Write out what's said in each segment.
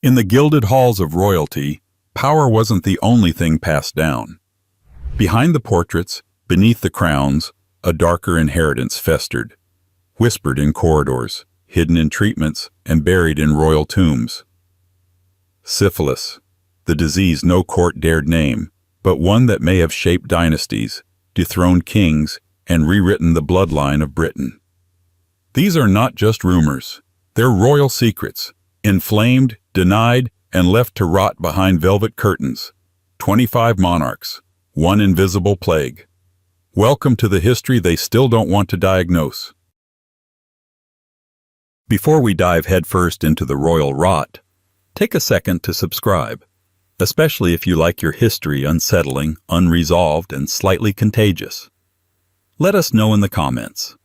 In the gilded halls of royalty, power wasn't the only thing passed down. Behind the portraits, beneath the crowns, a darker inheritance festered, whispered in corridors, hidden in treatments, and buried in royal tombs. Syphilis, the disease no court dared name, but one that may have shaped dynasties, dethroned kings, and rewritten the bloodline of Britain. These are not just rumors. They're royal secrets, inflamed, denied, and left to rot behind velvet curtains. 25 monarchs, one invisible plague. Welcome to the history they still don't want to diagnose. Before we dive headfirst into the royal rot, take a second to subscribe, especially if you like your history unsettling, unresolved, and slightly contagious. Let us know in the comments.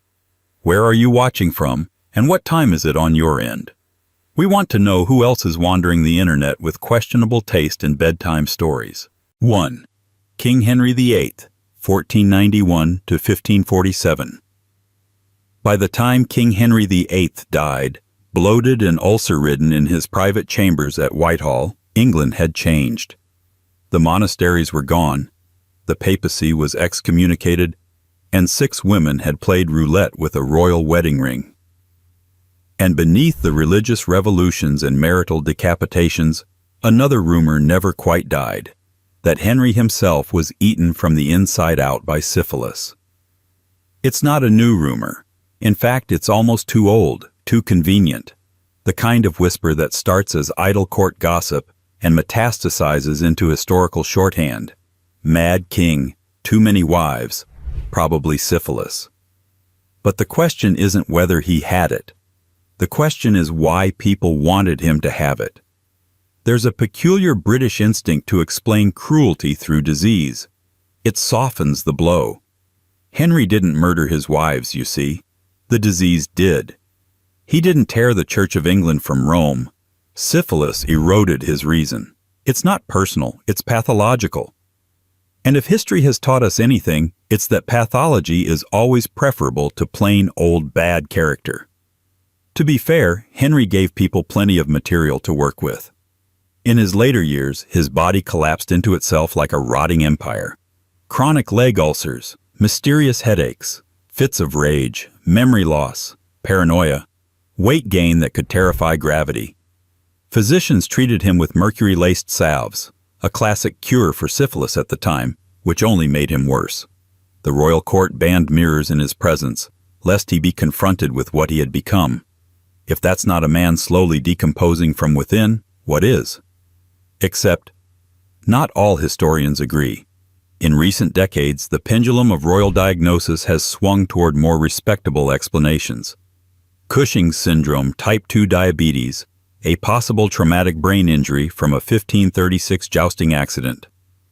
Where are you watching from, and what time is it on your end? We want to know who else is wandering the internet with questionable taste in bedtime stories. 1. King Henry VIII, 1491 to 1547. By the time King Henry VIII died, bloated and ulcer-ridden in his private chambers at Whitehall, England had changed. The monasteries were gone, the papacy was excommunicated, and 6 women had played roulette with a royal wedding ring. And beneath the religious revolutions and marital decapitations, another rumor never quite died, that Henry himself was eaten from the inside out by syphilis. It's not a new rumor. In fact, it's almost too old, too convenient, the kind of whisper that starts as idle court gossip and metastasizes into historical shorthand. Mad king, too many wives, probably syphilis. But the question isn't whether he had it. The question is why people wanted him to have it. There's a peculiar British instinct to explain cruelty through disease. It softens the blow. Henry didn't murder his wives, you see. The disease did. He didn't tear the Church of England from Rome. Syphilis eroded his reason. It's not personal, it's pathological. And if history has taught us anything, it's that pathology is always preferable to plain old bad character. To be fair, Henry gave people plenty of material to work with. In his later years, his body collapsed into itself like a rotting empire. Chronic leg ulcers, mysterious headaches, fits of rage, memory loss, paranoia, weight gain that could terrify gravity. Physicians treated him with mercury-laced salves, a classic cure for syphilis at the time, which only made him worse. The royal court banned mirrors in his presence, lest he be confronted with what he had become. If that's not a man slowly decomposing from within, what is? Except, not all historians agree. In recent decades, the pendulum of royal diagnosis has swung toward more respectable explanations. Cushing's syndrome, type 2 diabetes, a possible traumatic brain injury from a 1536 jousting accident.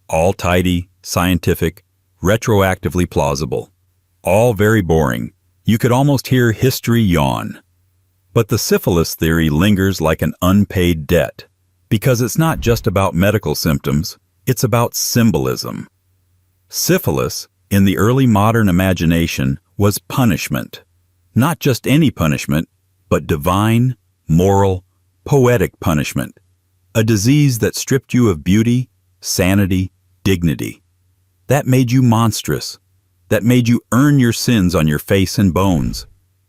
All tidy, scientific, retroactively plausible. All very boring. You could almost hear history yawn. But the syphilis theory lingers like an unpaid debt, because it's not just about medical symptoms, it's about symbolism. Syphilis, in the early modern imagination, was punishment. Not just any punishment, but divine, moral, poetic punishment. A disease that stripped you of beauty, sanity, dignity. That made you monstrous. That made you earn your sins on your face and bones.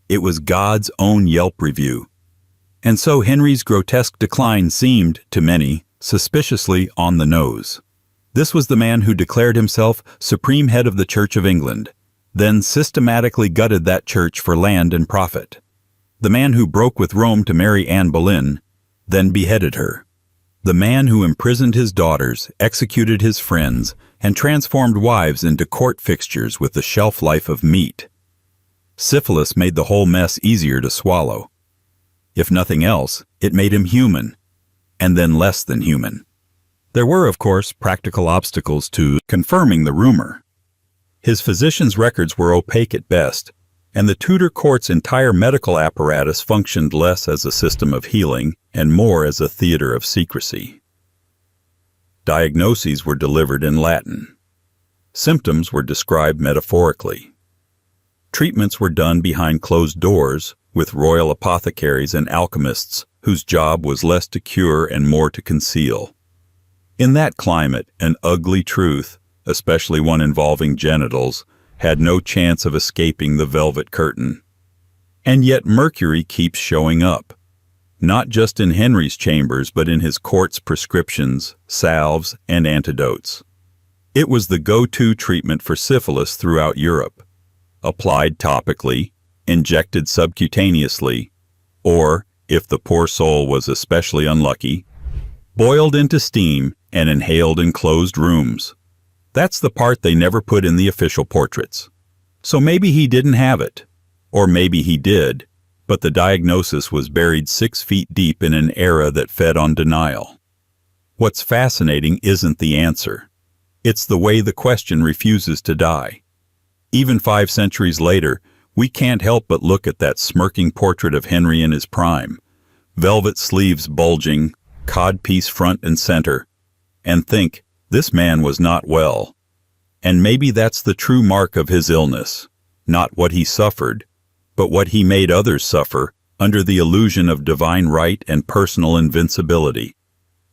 It was God's own Yelp review. And so Henry's grotesque decline seemed, to many, suspiciously on the nose. This was the man who declared himself supreme head of the Church of England, then systematically gutted that church for land and profit. The man who broke with Rome to marry Anne Boleyn, then beheaded her. The man who imprisoned his daughters, executed his friends, and transformed wives into court fixtures with the shelf life of meat. Syphilis made the whole mess easier to swallow. If nothing else, it made him human, and then less than human. There were, of course, practical obstacles to confirming the rumor. His physician's records were opaque at best, and the Tudor court's entire medical apparatus functioned less as a system of healing and more as a theater of secrecy. Diagnoses were delivered in Latin. Symptoms were described metaphorically. Treatments were done behind closed doors with royal apothecaries and alchemists whose job was less to cure and more to conceal. In that climate, an ugly truth, especially one involving genitals, had no chance of escaping the velvet curtain. And yet Mercury keeps showing up, not just in Henry's chambers but in his court's prescriptions, salves, and antidotes. It was the go-to treatment for syphilis throughout Europe, applied topically, injected subcutaneously, or, if the poor soul was especially unlucky, boiled into steam and inhaled in closed rooms. That's the part they never put in the official portraits. So maybe he didn't have it, or maybe he did, but the diagnosis was buried 6 feet deep in an era that fed on denial. What's fascinating isn't the answer. It's the way the question refuses to die. Even 5 centuries later, we can't help but look at that smirking portrait of Henry in his prime, velvet sleeves bulging, codpiece front and center, and think, this man was not well. And maybe that's the true mark of his illness, not what he suffered, but what he made others suffer under the illusion of divine right and personal invincibility.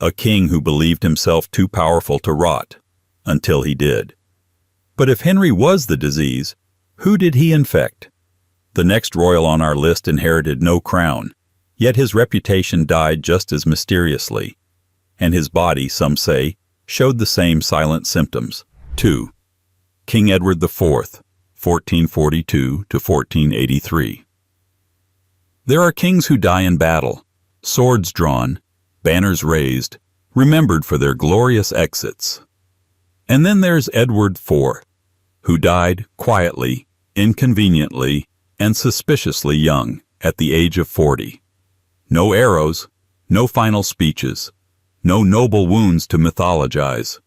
A king who believed himself too powerful to rot, until he did. But if Henry was the disease, who did he infect? The next royal on our list inherited no crown, yet his reputation died just as mysteriously, and his body, some say, showed the same silent symptoms. 2. King Edward IV, 1442 to 1483. There are kings who die in battle, swords drawn, banners raised, remembered for their glorious exits. And then there's Edward IV, who died quietly, inconveniently, and suspiciously young, at the age of 40. No arrows, no final speeches, no noble wounds to mythologize.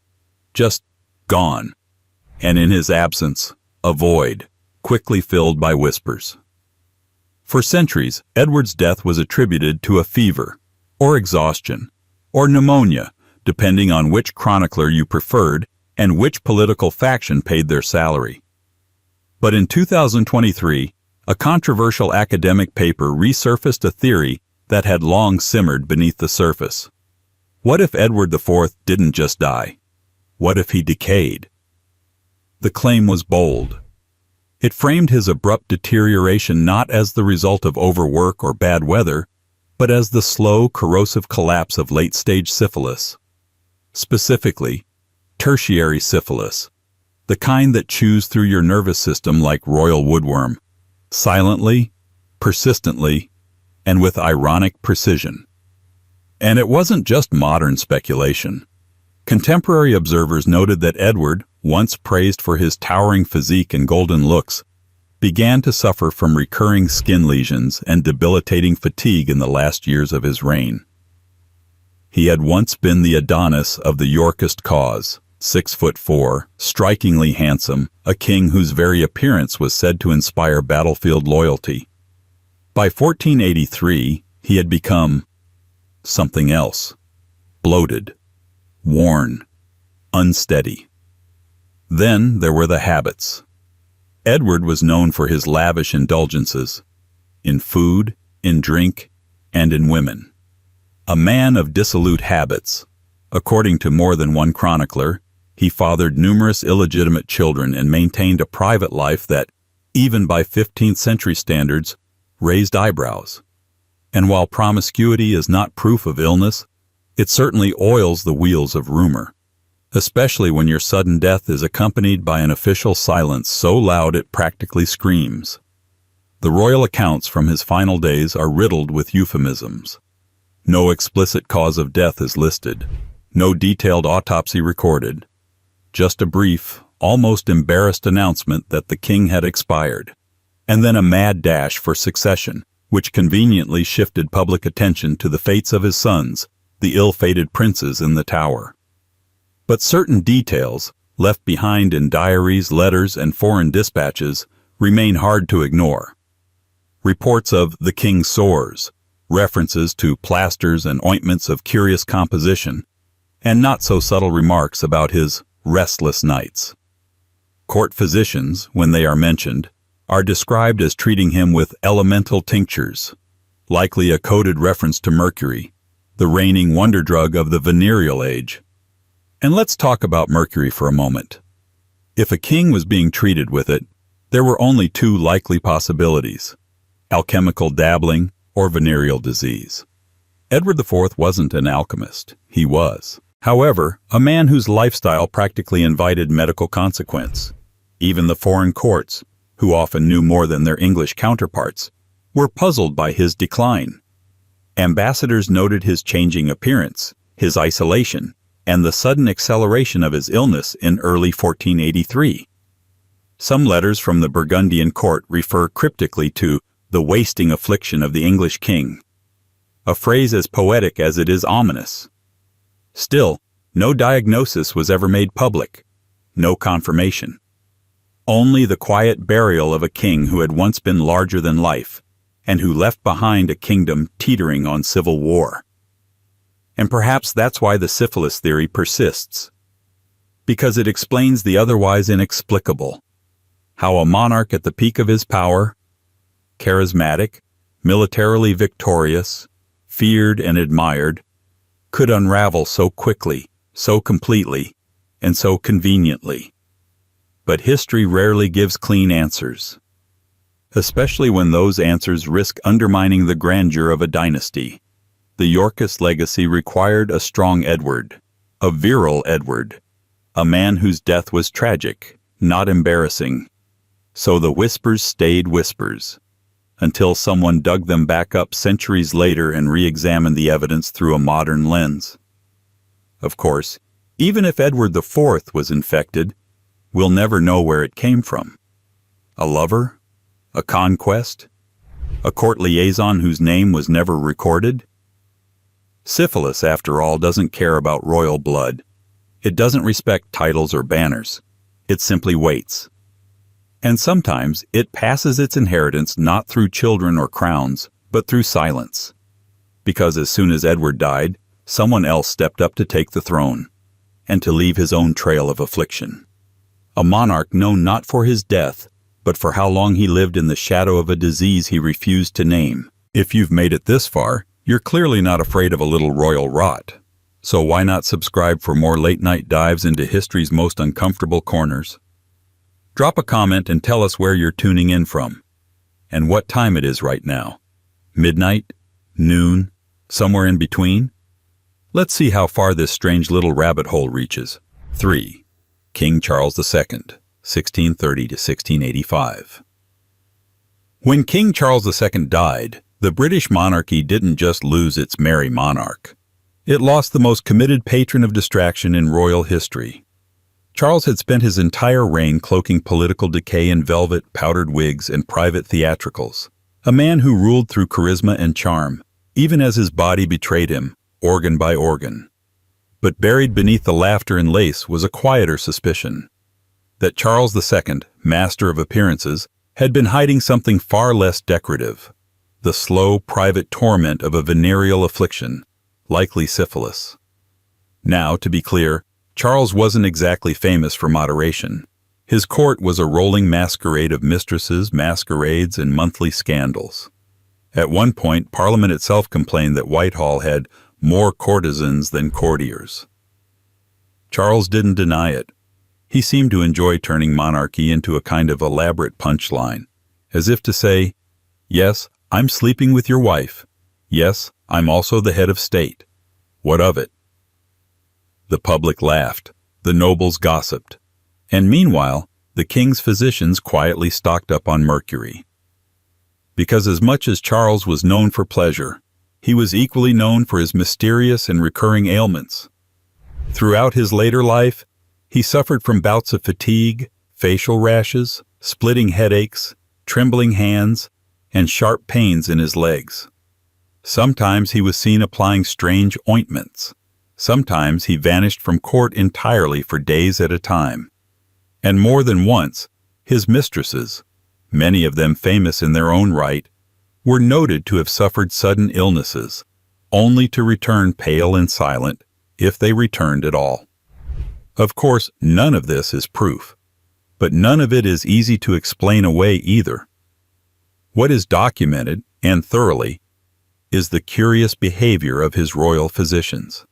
Just gone. And in his absence, a void, quickly filled by whispers. For centuries, Edward's death was attributed to a fever, or exhaustion, or pneumonia, depending on which chronicler you preferred and which political faction paid their salary. But in 2023, a controversial academic paper resurfaced a theory that had long simmered beneath the surface. What if Edward IV didn't just die? What if he decayed? The claim was bold. It framed his abrupt deterioration not as the result of overwork or bad weather, but as the slow, corrosive collapse of late-stage syphilis. Specifically, tertiary syphilis, the kind that chews through your nervous system like royal woodworm, silently, persistently, and with ironic precision. And it wasn't just modern speculation. Contemporary observers noted that Edward, once praised for his towering physique and golden looks, began to suffer from recurring skin lesions and debilitating fatigue in the last years of his reign. He had once been the Adonis of the Yorkist cause, 6'4", strikingly handsome, a king whose very appearance was said to inspire battlefield loyalty. By 1483, he had become something else, bloated, worn, unsteady. Then there were the habits. Edward was known for his lavish indulgences, in food, in drink, and in women. A man of dissolute habits. According to more than one chronicler, he fathered numerous illegitimate children and maintained a private life that, even by 15th century standards, raised eyebrows. And while promiscuity is not proof of illness, it certainly oils the wheels of rumor, especially when your sudden death is accompanied by an official silence so loud it practically screams. The royal accounts from his final days are riddled with euphemisms. No explicit cause of death is listed, no detailed autopsy recorded, just a brief, almost embarrassed announcement that the king had expired, and then a mad dash for succession, which conveniently shifted public attention to the fates of his sons, the ill-fated princes in the Tower. But certain details, left behind in diaries, letters, and foreign dispatches, remain hard to ignore. Reports of the king's sores, references to plasters and ointments of curious composition, and not-so-subtle remarks about his restless nights. Court physicians, when they are mentioned, are described as treating him with elemental tinctures, likely a coded reference to mercury, the reigning wonder drug of the venereal age. And let's talk about mercury for a moment. If a king was being treated with it, there were only two likely possibilities: alchemical dabbling or venereal disease. Edward IV wasn't an alchemist. He was, however, a man whose lifestyle practically invited medical consequence. Even the foreign courts, who often knew more than their English counterparts, were puzzled by his decline. Ambassadors noted his changing appearance, his isolation, and the sudden acceleration of his illness in early 1483. Some letters from the Burgundian court refer cryptically to the wasting affliction of the English king, a phrase as poetic as it is ominous. Still, no diagnosis was ever made public, no confirmation. Only the quiet burial of a king who had once been larger than life, and who left behind a kingdom teetering on civil war. And perhaps that's why the syphilis theory persists, because it explains the otherwise inexplicable. How a monarch at the peak of his power, charismatic, militarily victorious, feared and admired, could unravel so quickly, so completely, and so conveniently. But history rarely gives clean answers, especially when those answers risk undermining the grandeur of a dynasty. The Yorkist legacy required a strong Edward, a virile Edward, a man whose death was tragic, not embarrassing. So the whispers stayed whispers, until someone dug them back up centuries later and re-examined the evidence through a modern lens. Of course, even if Edward IV was infected, we'll never know where it came from. A lover? A conquest? A court liaison whose name was never recorded? Syphilis, after all, doesn't care about royal blood. It doesn't respect titles or banners. It simply waits. And sometimes it passes its inheritance not through children or crowns, but through silence. Because as soon as Edward died, someone else stepped up to take the throne, and to leave his own trail of affliction. A monarch known not for his death, but for how long he lived in the shadow of a disease he refused to name. If you've made it this far, you're clearly not afraid of a little royal rot. So why not subscribe for more late-night dives into history's most uncomfortable corners? Drop a comment and tell us where you're tuning in from, and what time it is right now. Midnight? Noon? Somewhere in between? Let's see how far this strange little rabbit hole reaches. 3. King Charles II, 1630 to 1685. When King Charles II died, the British monarchy didn't just lose its merry monarch. It lost the most committed patron of distraction in royal history. Charles had spent his entire reign cloaking political decay in velvet, powdered wigs, and private theatricals. A man who ruled through charisma and charm, even as his body betrayed him, organ by organ. But buried beneath the laughter and lace was a quieter suspicion that Charles II, master of appearances, had been hiding something far less decorative, the slow, private torment of a venereal affliction, likely syphilis. Now, to be clear, Charles wasn't exactly famous for moderation. His court was a rolling masquerade of mistresses, masquerades, and monthly scandals. At one point, Parliament itself complained that Whitehall had more courtesans than courtiers. Charles didn't deny it. He seemed to enjoy turning monarchy into a kind of elaborate punchline, as if to say, yes, I'm sleeping with your wife. Yes, I'm also the head of state. What of it? The public laughed, the nobles gossiped, and meanwhile, the king's physicians quietly stocked up on mercury. Because as much as Charles was known for pleasure, he was equally known for his mysterious and recurring ailments. Throughout his later life, he suffered from bouts of fatigue, facial rashes, splitting headaches, trembling hands, and sharp pains in his legs. Sometimes he was seen applying strange ointments. Sometimes he vanished from court entirely for days at a time. And more than once, his mistresses, many of them famous in their own right, were noted to have suffered sudden illnesses, only to return pale and silent, if they returned at all. Of course, none of this is proof, but none of it is easy to explain away either. What is documented, and thoroughly, is the curious behavior of his royal physicians.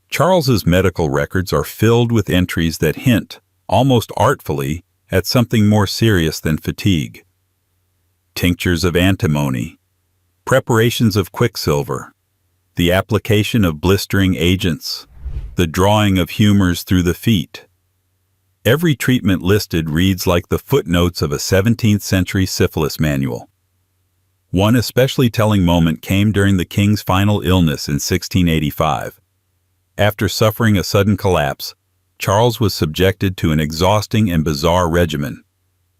Charles's medical records are filled with entries that hint, almost artfully, at something more serious than fatigue. Tinctures of antimony, preparations of quicksilver, the application of blistering agents, the drawing of humors through the feet. Every treatment listed reads like the footnotes of a 17th-century syphilis manual. One especially telling moment came during the king's final illness in 1685. After suffering a sudden collapse, Charles was subjected to an exhausting and bizarre regimen: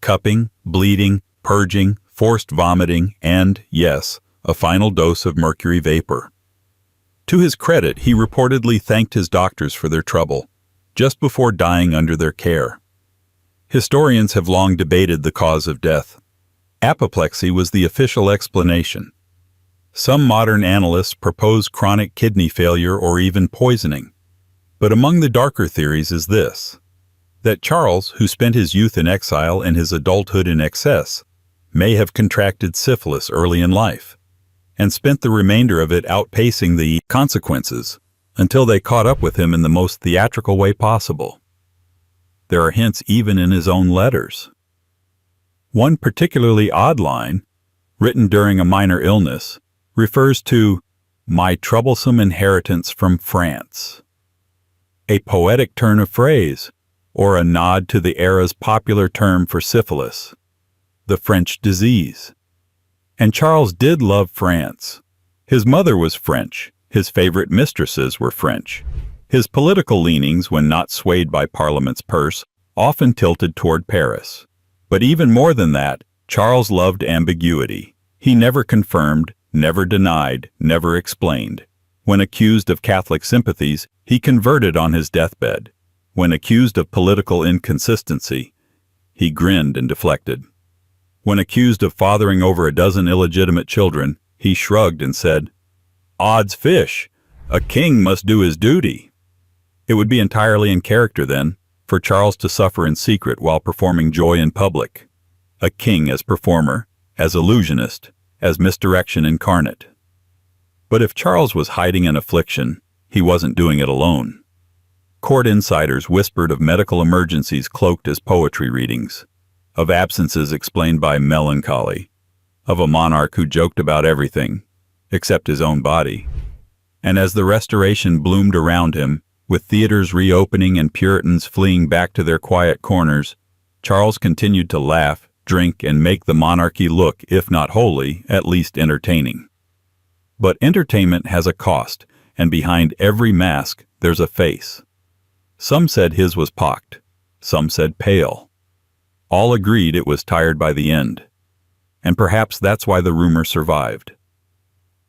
cupping, bleeding, purging, forced vomiting, and, yes, a final dose of mercury vapor. To his credit, he reportedly thanked his doctors for their trouble, just before dying under their care. Historians have long debated the cause of death. Apoplexy was the official explanation. Some modern analysts propose chronic kidney failure or even poisoning. But among the darker theories is this: that Charles, who spent his youth in exile and his adulthood in excess, may have contracted syphilis early in life, and spent the remainder of it outpacing the consequences until they caught up with him in the most theatrical way possible. There are hints even in his own letters. One particularly odd line, written during a minor illness, refers to "my troublesome inheritance from France," a poetic turn of phrase, or a nod to the era's popular term for syphilis, the French disease. And Charles did love France. His mother was French. His favorite mistresses were French. His political leanings, when not swayed by Parliament's purse, often tilted toward Paris. But even more than that, Charles loved ambiguity. He never confirmed, never denied, never explained. When accused of Catholic sympathies, he converted on his deathbed. When accused of political inconsistency, he grinned and deflected. When accused of fathering over a dozen illegitimate children, he shrugged and said, "Odds fish, a king must do his duty." It would be entirely in character, then, for Charles to suffer in secret while performing joy in public. A king as performer, as illusionist, as misdirection incarnate. But if Charles was hiding an affliction, he wasn't doing it alone. Court insiders whispered of medical emergencies cloaked as poetry readings, of absences explained by melancholy, of a monarch who joked about everything, except his own body. And as the Restoration bloomed around him, with theaters reopening and Puritans fleeing back to their quiet corners, Charles continued to laugh, drink, and make the monarchy look, if not wholly, at least entertaining. But entertainment has a cost, and behind every mask there's a face. Some said his was pocked, some said pale. All agreed it was tired by the end. And perhaps that's why the rumor survived.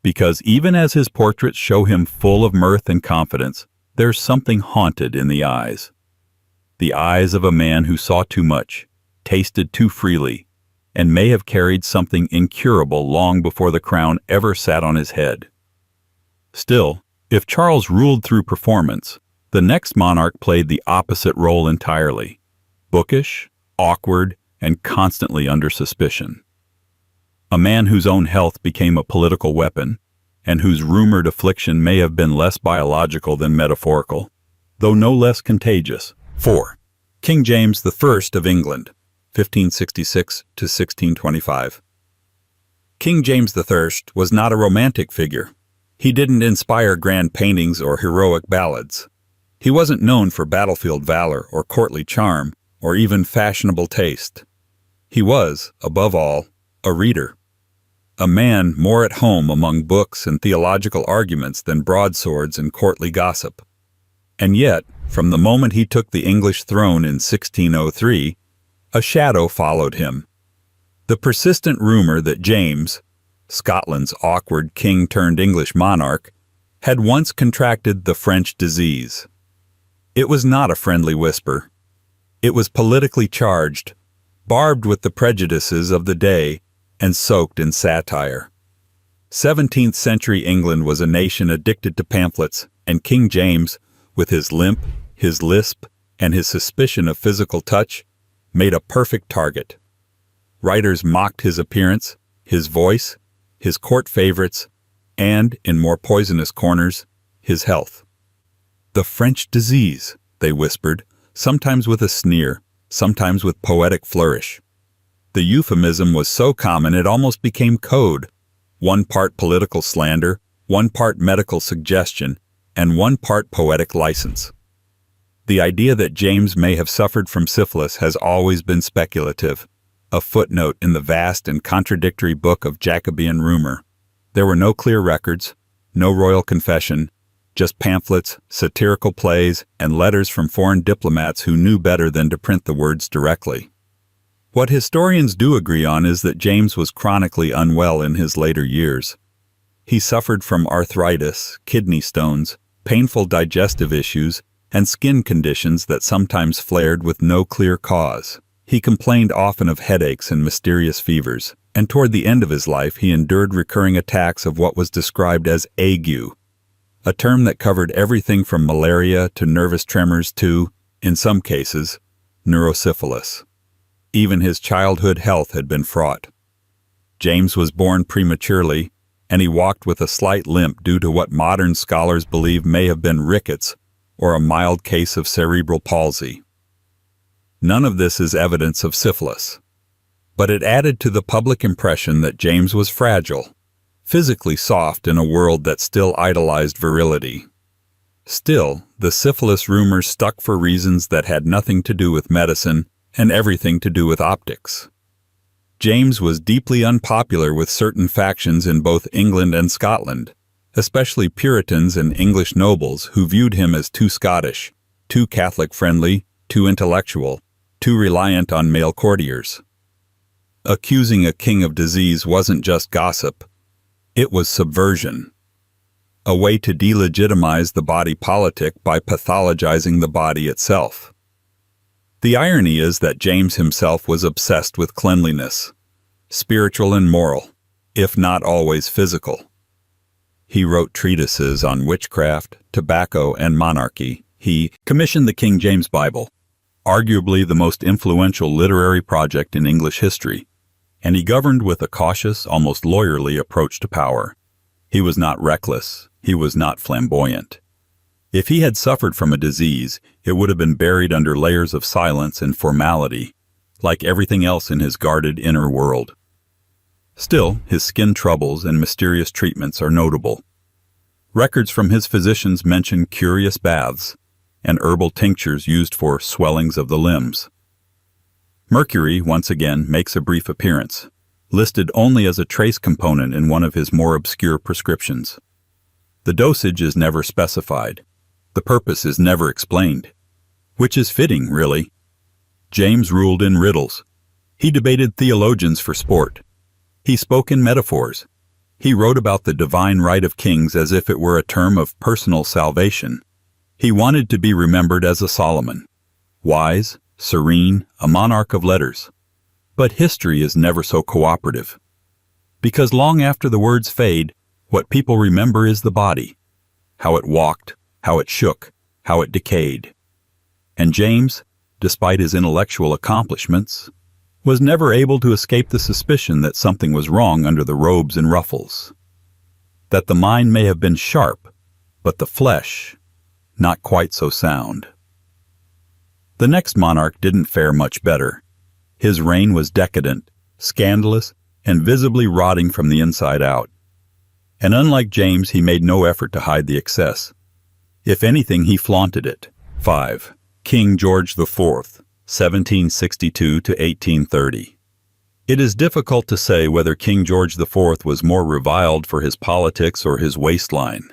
Because even as his portraits show him full of mirth and confidence, there's something haunted in the eyes. The eyes of a man who saw too much, tasted too freely, and may have carried something incurable long before the crown ever sat on his head. Still, if Charles ruled through performance, the next monarch played the opposite role entirely: bookish, awkward, and constantly under suspicion. A man whose own health became a political weapon, and whose rumored affliction may have been less biological than metaphorical, though no less contagious. 4. King James I of England, 1566 to 1625. King James I was not a romantic figure. He didn't inspire grand paintings or heroic ballads. He wasn't known for battlefield valor or courtly charm or even fashionable taste. He was, above all, a reader. A man more at home among books and theological arguments than broadswords and courtly gossip. And yet, from the moment he took the English throne in 1603, a shadow followed him. The persistent rumor that James, Scotland's awkward king-turned-English monarch, had once contracted the French disease. It was not a friendly whisper. It was politically charged, barbed with the prejudices of the day, and soaked in satire. 17th century England was a nation addicted to pamphlets, and King James, with his limp, his lisp, and his suspicion of physical touch, made a perfect target. Writers mocked his appearance, his voice, his court favorites, and, in more poisonous corners, his health. "The French disease," they whispered, sometimes with a sneer, sometimes with poetic flourish. The euphemism was so common it almost became code, one part political slander, one part medical suggestion, and one part poetic license. The idea that James may have suffered from syphilis has always been speculative, a footnote in the vast and contradictory book of Jacobean rumor. There were no clear records, no royal confession, just pamphlets, satirical plays, and letters from foreign diplomats who knew better than to print the words directly. What historians do agree on is that James was chronically unwell in his later years. He suffered from arthritis, kidney stones, painful digestive issues, and skin conditions that sometimes flared with no clear cause. He complained often of headaches and mysterious fevers, and toward the end of his life he endured recurring attacks of what was described as ague, a term that covered everything from malaria to nervous tremors to, in some cases, neurosyphilis. Even his childhood health had been fraught. James was born prematurely, and he walked with a slight limp due to what modern scholars believe may have been rickets or a mild case of cerebral palsy. None of this is evidence of syphilis, but it added to the public impression that James was fragile, physically soft in a world that still idolized virility. Still, the syphilis rumors stuck for reasons that had nothing to do with medicine and everything to do with optics. James was deeply unpopular with certain factions in both England and Scotland, especially Puritans and English nobles who viewed him as too Scottish, too Catholic-friendly, too intellectual, too reliant on male courtiers. Accusing a king of disease wasn't just gossip, it was subversion, a way to delegitimize the body politic by pathologizing the body itself. The irony is that James himself was obsessed with cleanliness, spiritual and moral, if not always physical. He wrote treatises on witchcraft, tobacco, and monarchy. He commissioned the King James Bible, arguably the most influential literary project in English history, and he governed with a cautious, almost lawyerly approach to power. He was not reckless, he was not flamboyant. If he had suffered from a disease, it would have been buried under layers of silence and formality, like everything else in his guarded inner world. Still, his skin troubles and mysterious treatments are notable. Records from his physicians mention curious baths and herbal tinctures used for swellings of the limbs. Mercury, once again, makes a brief appearance, listed only as a trace component in one of his more obscure prescriptions. The dosage is never specified. The purpose is never explained. Which is fitting, really. James ruled in riddles. He debated theologians for sport. He spoke in metaphors. He wrote about the divine right of kings as if it were a term of personal salvation. He wanted to be remembered as a Solomon, wise, serene, a monarch of letters. But history is never so cooperative. Because long after the words fade, what people remember is the body, how it walked, how it shook, how it decayed. And James, despite his intellectual accomplishments, was never able to escape the suspicion that something was wrong under the robes and ruffles. That the mind may have been sharp, but the flesh, not quite so sound. The next monarch didn't fare much better. His reign was decadent, scandalous, and visibly rotting from the inside out. And unlike James, he made no effort to hide the excess. If anything, he flaunted it. 5. King George IV, 1762 to 1830. It is difficult to say whether King George IV was more reviled for his politics or his waistline.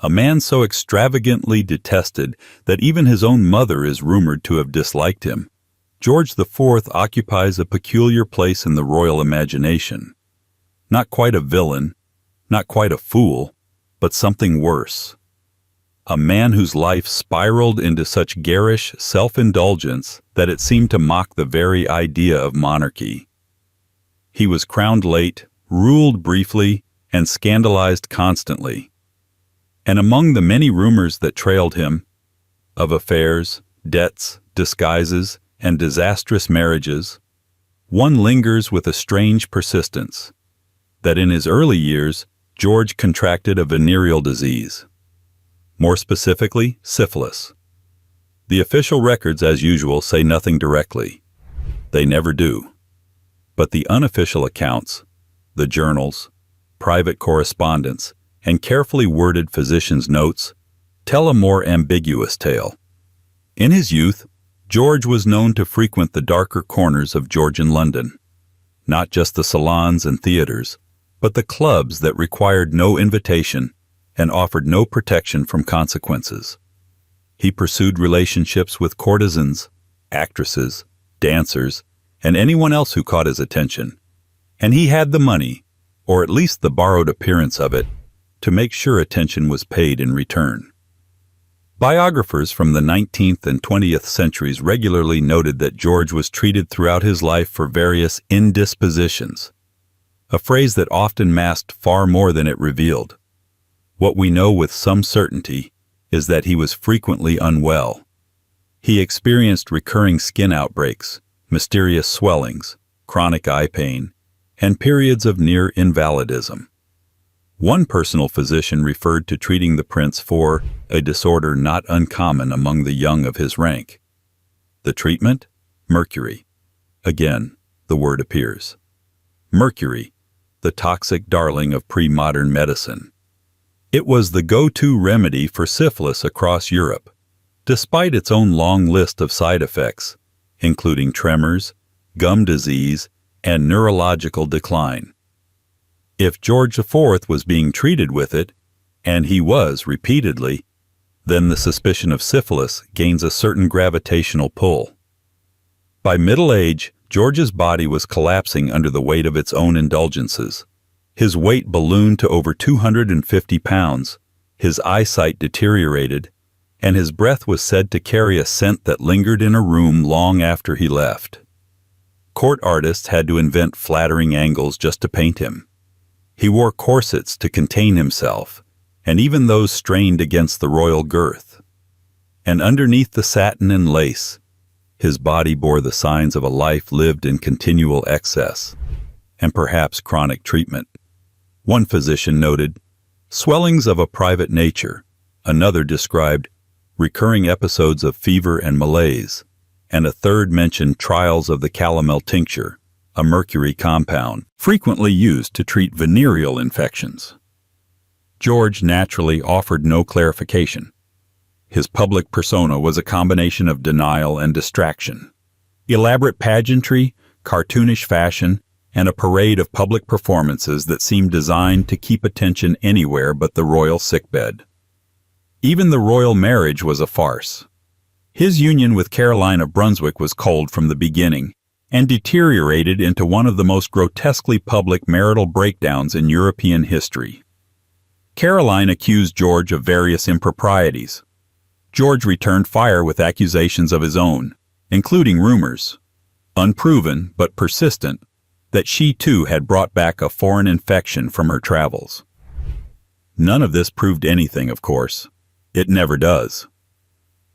A man so extravagantly detested that even his own mother is rumored to have disliked him. George IV occupies a peculiar place in the royal imagination. Not quite a villain, not quite a fool, but something worse. A man whose life spiraled into such garish self-indulgence that it seemed to mock the very idea of monarchy. He was crowned late, ruled briefly, and scandalized constantly. And among the many rumors that trailed him, of affairs, debts, disguises, and disastrous marriages, one lingers with a strange persistence, that in his early years, George contracted a venereal disease. More specifically, syphilis. The official records, as usual, say nothing directly. They never do. But the unofficial accounts, the journals, private correspondence, and carefully worded physicians' notes tell a more ambiguous tale. In his youth, George was known to frequent the darker corners of Georgian London. Not just the salons and theaters, but the clubs that required no invitation and offered no protection from consequences. He pursued relationships with courtesans, actresses, dancers, and anyone else who caught his attention. And he had the money, or at least the borrowed appearance of it, to make sure attention was paid in return. Biographers from the 19th and 20th centuries regularly noted that George was treated throughout his life for various indispositions, a phrase that often masked far more than it revealed. What we know with some certainty is that he was frequently unwell. He experienced recurring skin outbreaks, mysterious swellings, chronic eye pain, and periods of near invalidism. One personal physician referred to treating the prince for a disorder not uncommon among the young of his rank. The treatment? Mercury. Again, the word appears. Mercury, the toxic darling of pre-modern medicine. It was the go-to remedy for syphilis across Europe, despite its own long list of side effects, including tremors, gum disease, and neurological decline. If George IV was being treated with it, and he was repeatedly, then the suspicion of syphilis gains a certain gravitational pull. By middle age, George's body was collapsing under the weight of its own indulgences. His weight ballooned to over 250 pounds, his eyesight deteriorated, and his breath was said to carry a scent that lingered in a room long after he left. Court artists had to invent flattering angles just to paint him. He wore corsets to contain himself, and even those strained against the royal girth. And underneath the satin and lace, his body bore the signs of a life lived in continual excess, and perhaps chronic treatment. One physician noted, swellings of a private nature. Another described recurring episodes of fever and malaise, and a third mentioned trials of the calomel tincture, a mercury compound, frequently used to treat venereal infections. George naturally offered no clarification. His public persona was a combination of denial and distraction. Elaborate pageantry, cartoonish fashion, and a parade of public performances that seemed designed to keep attention anywhere but the royal sickbed. Even the royal marriage was a farce. His union with Caroline of Brunswick was cold from the beginning, and deteriorated into one of the most grotesquely public marital breakdowns in European history. Caroline accused George of various improprieties. George returned fire with accusations of his own, including rumors, unproven but persistent, that she too had brought back a foreign infection from her travels. None of this proved anything, of course. It never does.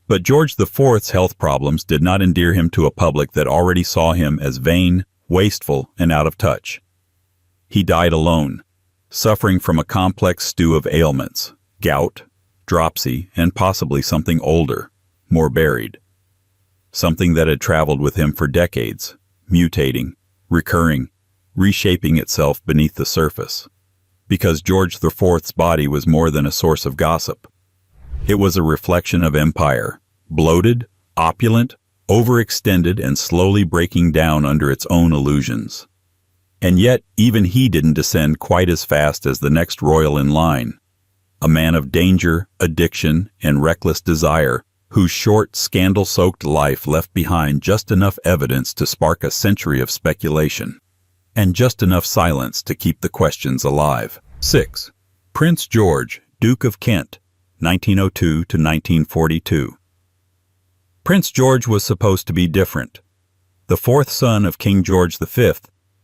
But George IV's health problems did not endear him to a public that already saw him as vain, wasteful, and out of touch. He died alone, suffering from a complex stew of ailments, gout, dropsy, and possibly something older, more buried. Something that had traveled with him for decades, mutating, recurring, reshaping itself beneath the surface. Because George IV's body was more than a source of gossip. It was a reflection of empire, bloated, opulent, overextended, and slowly breaking down under its own illusions. And yet, even he didn't descend quite as fast as the next royal in line. A man of danger, addiction, and reckless desire, whose short, scandal-soaked life left behind just enough evidence to spark a century of speculation, and just enough silence to keep the questions alive. 6. Prince George, Duke of Kent, 1902 to 1942. Prince George was supposed to be different. The fourth son of King George V,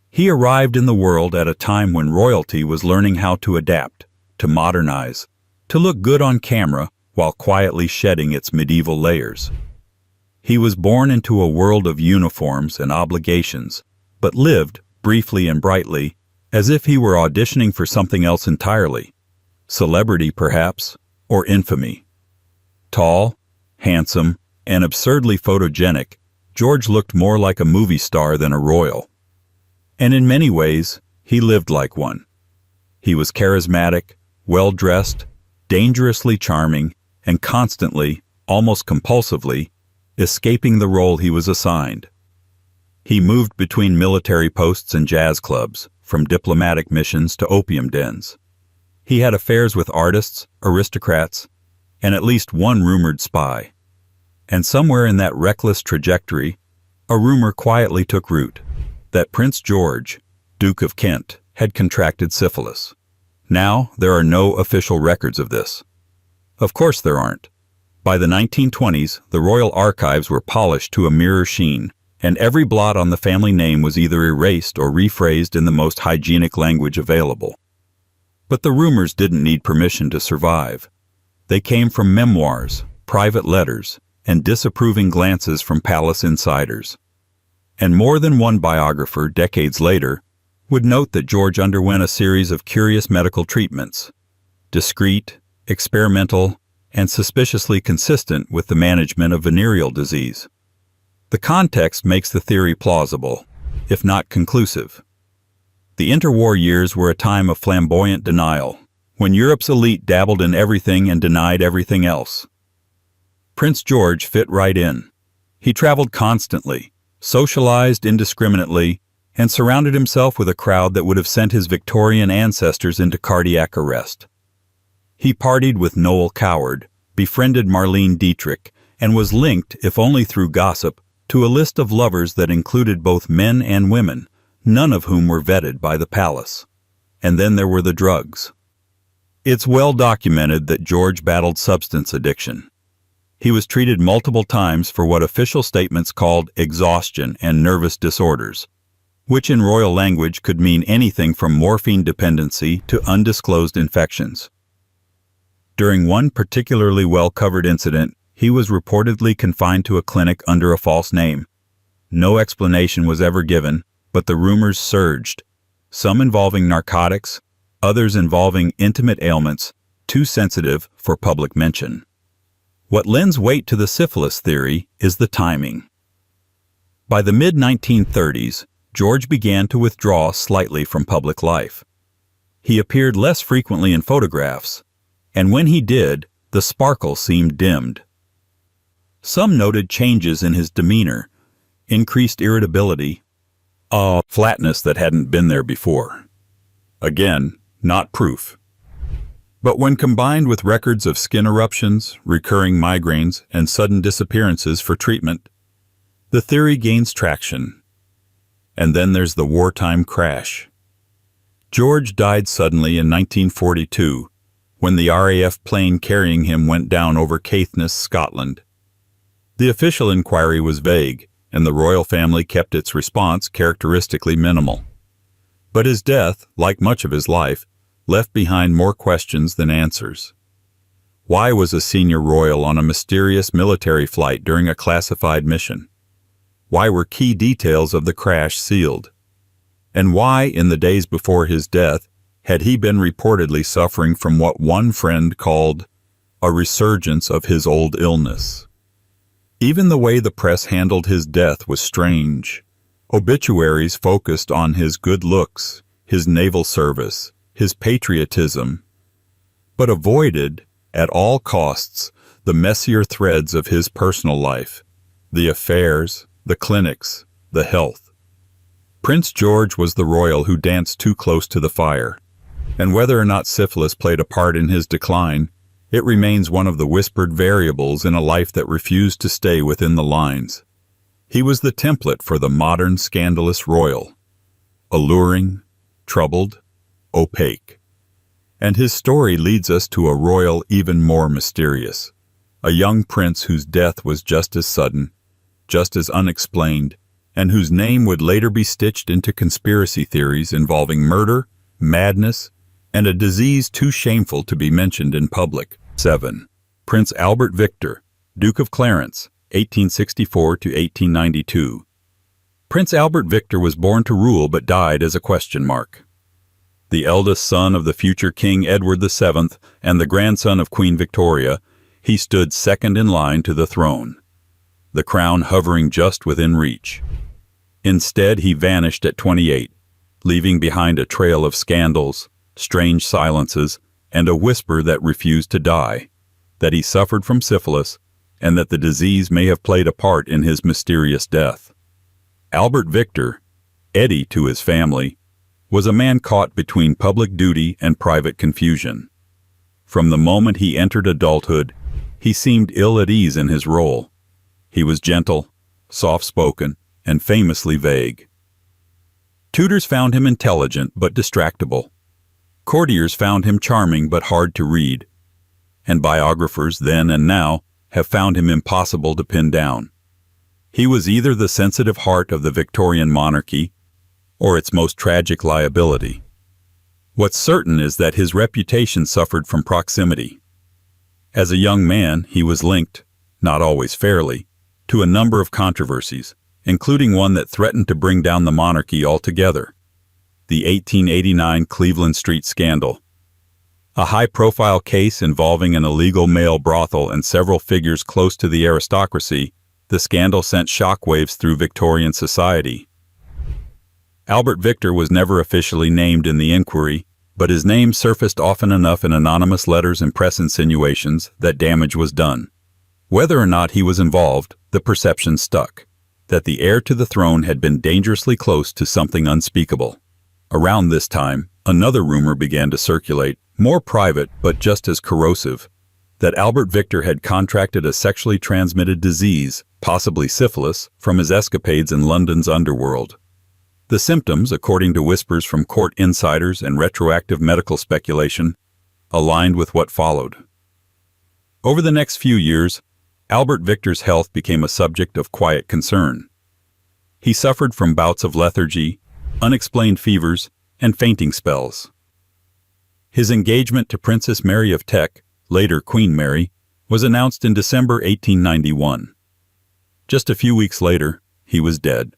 he arrived in the world at a time when royalty was learning how to adapt, to modernize, to look good on camera while quietly shedding its medieval layers. He was born into a world of uniforms and obligations, but lived, briefly and brightly, as if he were auditioning for something else entirely. Celebrity, perhaps, or infamy. Tall, handsome, and absurdly photogenic, George looked more like a movie star than a royal. And in many ways, he lived like one. He was charismatic, well-dressed, dangerously charming, and constantly, almost compulsively, escaping the role he was assigned. He moved between military posts and jazz clubs, from diplomatic missions to opium dens. He had affairs with artists, aristocrats, and at least one rumored spy. And somewhere in that reckless trajectory, a rumor quietly took root, that Prince George, Duke of Kent, had contracted syphilis. Now, there are no official records of this. Of course there aren't. By the 1920s, the royal archives were polished to a mirror sheen, and every blot on the family name was either erased or rephrased in the most hygienic language available. But the rumors didn't need permission to survive. They came from memoirs, private letters, and disapproving glances from palace insiders. And more than one biographer, decades later, would note that George underwent a series of curious medical treatments, discreet, experimental, and suspiciously consistent with the management of venereal disease. The context makes the theory plausible, if not conclusive. The interwar years were a time of flamboyant denial, when Europe's elite dabbled in everything and denied everything else. Prince George fit right in. He traveled constantly, socialized indiscriminately, and surrounded himself with a crowd that would have sent his Victorian ancestors into cardiac arrest. He partied with Noel Coward, befriended Marlene Dietrich, and was linked, if only through gossip, to a list of lovers that included both men and women, none of whom were vetted by the palace. And then there were the drugs. It's well documented that George battled substance addiction. He was treated multiple times for what official statements called exhaustion and nervous disorders, which in royal language could mean anything from morphine dependency to undisclosed infections. During one particularly well-covered incident, he was reportedly confined to a clinic under a false name. No explanation was ever given, but the rumors surged, some involving narcotics, others involving intimate ailments, too sensitive for public mention. What lends weight to the syphilis theory is the timing. By the mid-1930s, George began to withdraw slightly from public life. He appeared less frequently in photographs, and when he did, the sparkle seemed dimmed. Some noted changes in his demeanor, increased irritability, a flatness that hadn't been there before. Again, not proof. But when combined with records of skin eruptions, recurring migraines, and sudden disappearances for treatment, the theory gains traction. And then there's the wartime crash. George died suddenly in 1942, when the RAF plane carrying him went down over Caithness, Scotland. The official inquiry was vague, and the royal family kept its response characteristically minimal. But his death, like much of his life, left behind more questions than answers. Why was a senior royal on a mysterious military flight during a classified mission? Why were key details of the crash sealed? And why, in the days before his death, had he been reportedly suffering from what one friend called a resurgence of his old illness? Even the way the press handled his death was strange. Obituaries focused on his good looks, his naval service, his patriotism, but avoided, at all costs, the messier threads of his personal life, the affairs, the clinics, the health. Prince George was the royal who danced too close to the fire, and whether or not syphilis played a part in his decline, it remains one of the whispered variables in a life that refused to stay within the lines. He was the template for the modern scandalous royal, alluring, troubled, opaque. And his story leads us to a royal even more mysterious, a young prince whose death was just as sudden, just as unexplained, and whose name would later be stitched into conspiracy theories involving murder, madness, and a disease too shameful to be mentioned in public. 7. Prince Albert Victor, Duke of Clarence, 1864 to 1892. Prince Albert Victor was born to rule but died as a question mark. The eldest son of the future King Edward VII and the grandson of Queen Victoria, he stood second in line to the throne, the crown hovering just within reach. Instead, he vanished at 28, leaving behind a trail of scandals, strange silences, and a whisper that refused to die, that he suffered from syphilis, and that the disease may have played a part in his mysterious death. Albert Victor, Eddie to his family, was a man caught between public duty and private confusion. From the moment he entered adulthood, he seemed ill at ease in his role. He was gentle, soft-spoken, and famously vague. Tutors found him intelligent but distractible. Courtiers found him charming but hard to read. And biographers then and now have found him impossible to pin down. He was either the sensitive heart of the Victorian monarchy or its most tragic liability. What's certain is that his reputation suffered from proximity. As a young man, he was linked, not always fairly, to a number of controversies, including one that threatened to bring down the monarchy altogether, the 1889 Cleveland Street scandal. A high-profile case involving an illegal male brothel and several figures close to the aristocracy, the scandal sent shockwaves through Victorian society. Albert Victor was never officially named in the inquiry, but his name surfaced often enough in anonymous letters and press insinuations that damage was done. Whether or not he was involved, the perception stuck, that the heir to the throne had been dangerously close to something unspeakable. Around this time, another rumor began to circulate, more private but just as corrosive, that Albert Victor had contracted a sexually transmitted disease, possibly syphilis, from his escapades in London's underworld. The symptoms, according to whispers from court insiders and retroactive medical speculation, aligned with what followed. Over the next few years, Albert Victor's health became a subject of quiet concern. He suffered from bouts of lethargy, unexplained fevers, and fainting spells. His engagement to Princess Mary of Teck, later Queen Mary, was announced in December 1891. Just a few weeks later, he was dead.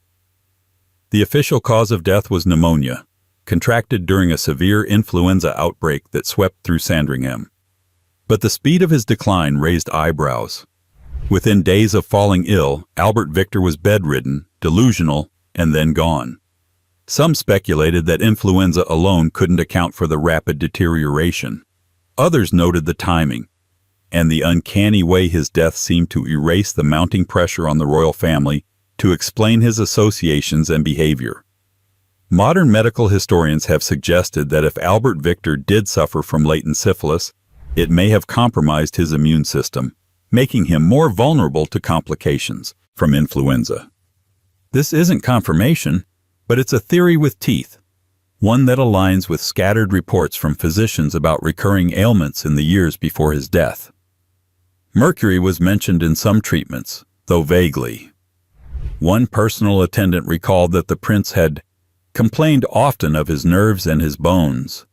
The official cause of death was pneumonia, contracted during a severe influenza outbreak that swept through Sandringham. But the speed of his decline raised eyebrows. Within days of falling ill, Albert Victor was bedridden, delusional, and then gone. Some speculated that influenza alone couldn't account for the rapid deterioration. Others noted the timing, and the uncanny way his death seemed to erase the mounting pressure on the royal family to explain his associations and behavior. Modern medical historians have suggested that if Albert Victor did suffer from latent syphilis, it may have compromised his immune system, making him more vulnerable to complications from influenza. This isn't confirmation, but it's a theory with teeth, one that aligns with scattered reports from physicians about recurring ailments in the years before his death. Mercury was mentioned in some treatments, though vaguely. One personal attendant recalled that the prince had complained often of his nerves and his bones,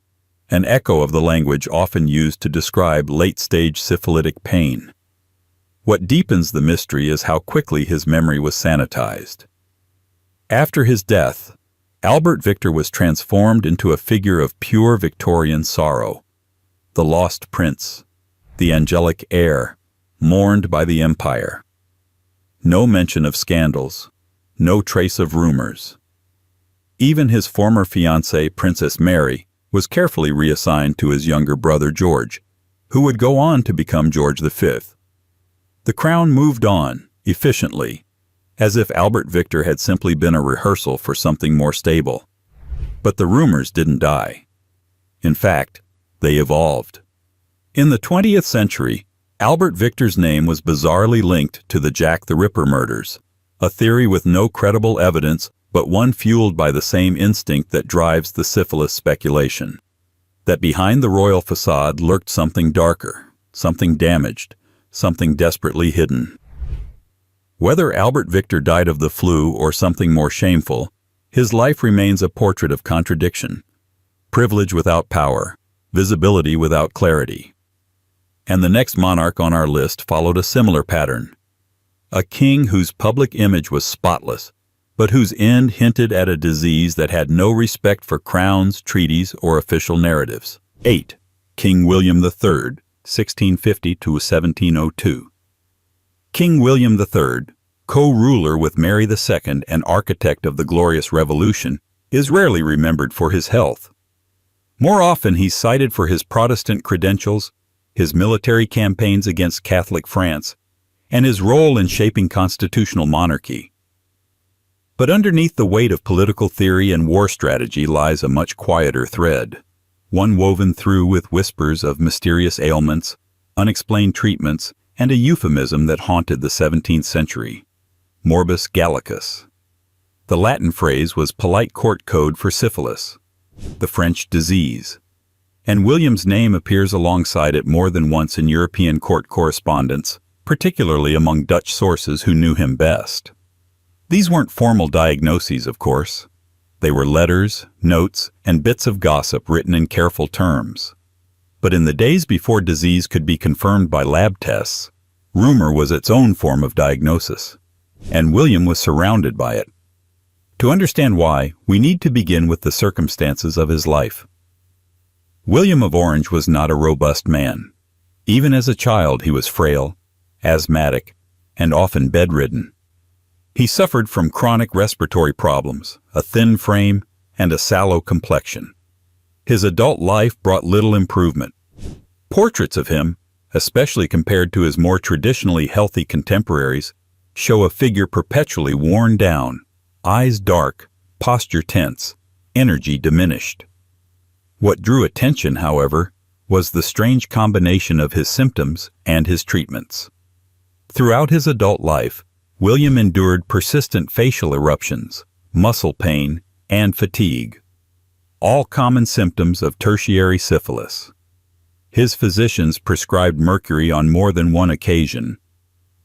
an echo of the language often used to describe late-stage syphilitic pain. What deepens the mystery is how quickly his memory was sanitized. After his death, Albert Victor was transformed into a figure of pure Victorian sorrow, the lost prince, the angelic heir, mourned by the empire. No mention of scandals, no trace of rumors. Even his former fiancée, Princess Mary, was carefully reassigned to his younger brother George, who would go on to become George V. The crown moved on, efficiently, as if Albert Victor had simply been a rehearsal for something more stable. But the rumors didn't die. In fact, they evolved. In the 20th century, Albert Victor's name was bizarrely linked to the Jack the Ripper murders, a theory with no credible evidence but one fueled by the same instinct that drives the syphilis speculation. That behind the royal facade lurked something darker, something damaged, something desperately hidden. Whether Albert Victor died of the flu or something more shameful, his life remains a portrait of contradiction. Privilege without power, visibility without clarity. And the next monarch on our list followed a similar pattern. A king whose public image was spotless, but whose end hinted at a disease that had no respect for crowns, treaties, or official narratives. 8. King William III, 1650 to 1702. King William III, co-ruler with Mary II and architect of the Glorious Revolution, is rarely remembered for his health. More often he's cited for his Protestant credentials, his military campaigns against Catholic France, and his role in shaping constitutional monarchy. But underneath the weight of political theory and war strategy lies a much quieter thread, one woven through with whispers of mysterious ailments, unexplained treatments, and a euphemism that haunted the 17th century, morbus gallicus. The Latin phrase was polite court code for syphilis, the French disease, and William's name appears alongside it more than once in European court correspondence, particularly among Dutch sources who knew him best. These weren't formal diagnoses, of course. They were letters, notes, and bits of gossip written in careful terms. But in the days before disease could be confirmed by lab tests, rumor was its own form of diagnosis, and William was surrounded by it. To understand why, we need to begin with the circumstances of his life. William of Orange was not a robust man. Even as a child, he was frail, asthmatic, and often bedridden. He suffered from chronic respiratory problems, a thin frame, and a sallow complexion. His adult life brought little improvement. Portraits of him, especially compared to his more traditionally healthy contemporaries, show a figure perpetually worn down, eyes dark, posture tense, energy diminished. What drew attention, however, was the strange combination of his symptoms and his treatments. Throughout his adult life, William endured persistent facial eruptions, muscle pain, and fatigue, all common symptoms of tertiary syphilis. His physicians prescribed mercury on more than one occasion,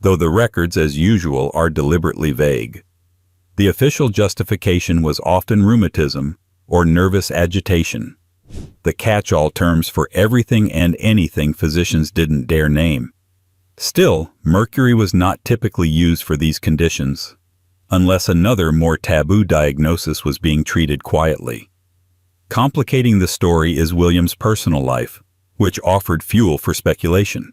though the records, as usual, are deliberately vague. The official justification was often rheumatism or nervous agitation, the catch-all terms for everything and anything physicians didn't dare name. Still, mercury was not typically used for these conditions, unless another more taboo diagnosis was being treated quietly. Complicating the story is William's personal life, which offered fuel for speculation.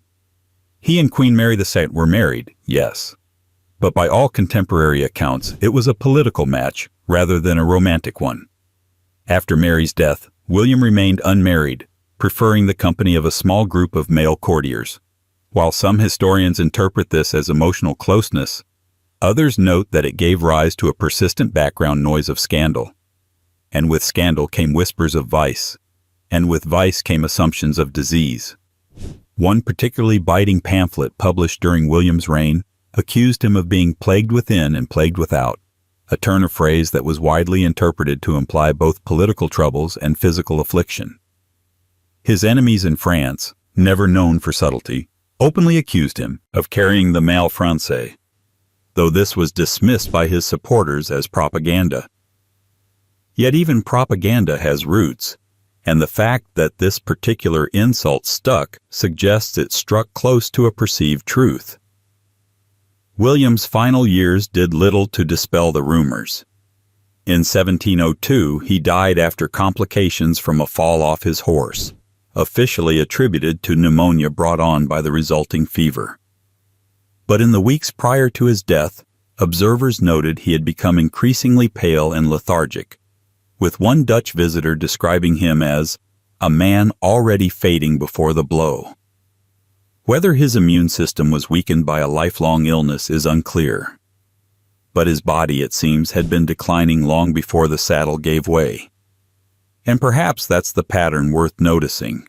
He and Queen Mary II were married, yes, but by all contemporary accounts, it was a political match rather than a romantic one. After Mary's death, William remained unmarried, preferring the company of a small group of male courtiers. While some historians interpret this as emotional closeness, others note that it gave rise to a persistent background noise of scandal. And with scandal came whispers of vice, and with vice came assumptions of disease. One particularly biting pamphlet published during William's reign accused him of being plagued within and plagued without, a turn of phrase that was widely interpreted to imply both political troubles and physical affliction. His enemies in France, never known for subtlety, openly accused him of carrying the mal français, though this was dismissed by his supporters as propaganda. Yet even propaganda has roots, and the fact that this particular insult stuck suggests it struck close to a perceived truth. William's final years did little to dispel the rumors. In 1702, he died after complications from a fall off his horse, officially attributed to pneumonia brought on by the resulting fever. But in the weeks prior to his death, observers noted he had become increasingly pale and lethargic, with one Dutch visitor describing him as a man already fading before the blow. Whether his immune system was weakened by a lifelong illness is unclear, but his body, it seems, had been declining long before the saddle gave way. And perhaps that's the pattern worth noticing.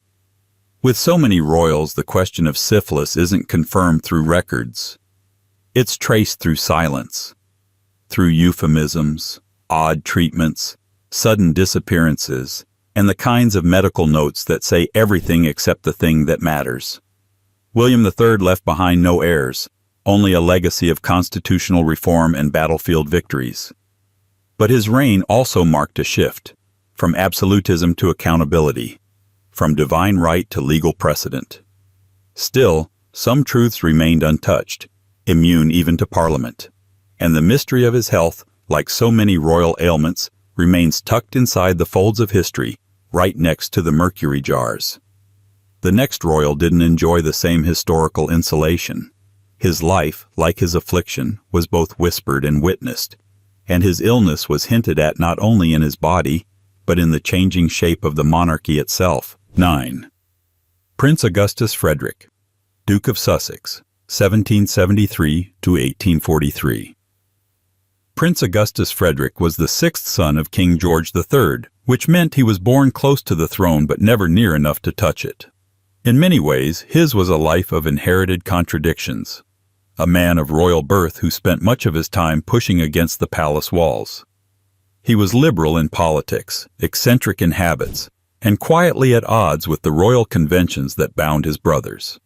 With so many royals, the question of syphilis isn't confirmed through records. It's traced through silence, through euphemisms, odd treatments, sudden disappearances, and the kinds of medical notes that say everything except the thing that matters. William III left behind no heirs, only a legacy of constitutional reform and battlefield victories. But his reign also marked a shift, from absolutism to accountability, from divine right to legal precedent. Still, some truths remained untouched, immune even to Parliament, and the mystery of his health like so many royal ailments, remains tucked inside the folds of history, right next to the mercury jars. The next royal didn't enjoy the same historical insulation. His life, like his affliction, was both whispered and witnessed, and his illness was hinted at not only in his body, but in the changing shape of the monarchy itself. 9. Prince Augustus Frederick, Duke of Sussex, 1773 to 1843. Prince Augustus Frederick was the sixth son of King George III, which meant he was born close to the throne but never near enough to touch it. In many ways, his was a life of inherited contradictions. A man of royal birth who spent much of his time pushing against the palace walls. He was liberal in politics, eccentric in habits, and quietly at odds with the royal conventions that bound his brothers.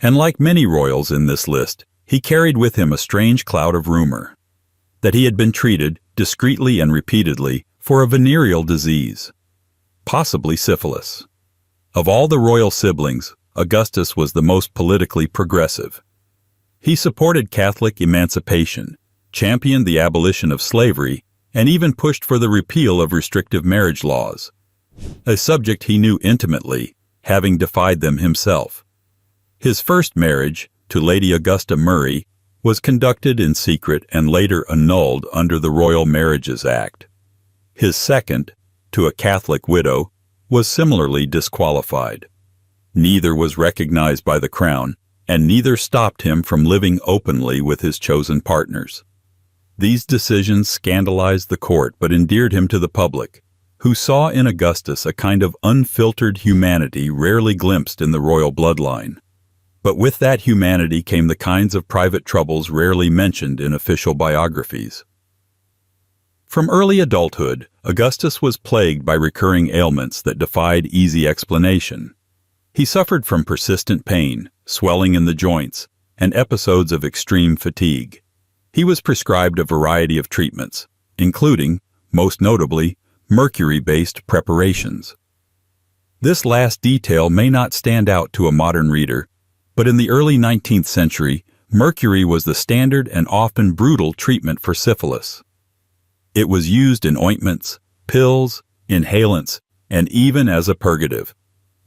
And like many royals in this list, he carried with him a strange cloud of rumor that he had been treated, discreetly and repeatedly, for a venereal disease, possibly syphilis. Of all the royal siblings, Augustus was the most politically progressive. He supported Catholic emancipation, championed the abolition of slavery, and even pushed for the repeal of restrictive marriage laws, a subject he knew intimately, having defied them himself. His first marriage, to Lady Augusta Murray, was conducted in secret and later annulled under the Royal Marriages Act. His second, to a Catholic widow, was similarly disqualified. Neither was recognized by the Crown, and neither stopped him from living openly with his chosen partners. These decisions scandalized the court but endeared him to the public, who saw in Augustus a kind of unfiltered humanity rarely glimpsed in the royal bloodline. But with that humanity came the kinds of private troubles rarely mentioned in official biographies. From early adulthood, Augustus was plagued by recurring ailments that defied easy explanation. He suffered from persistent pain, swelling in the joints, and episodes of extreme fatigue. He was prescribed a variety of treatments, including, most notably, mercury-based preparations. This last detail may not stand out to a modern reader, but in the early 19th century, mercury was the standard and often brutal treatment for syphilis. It was used in ointments, pills, inhalants, and even as a purgative.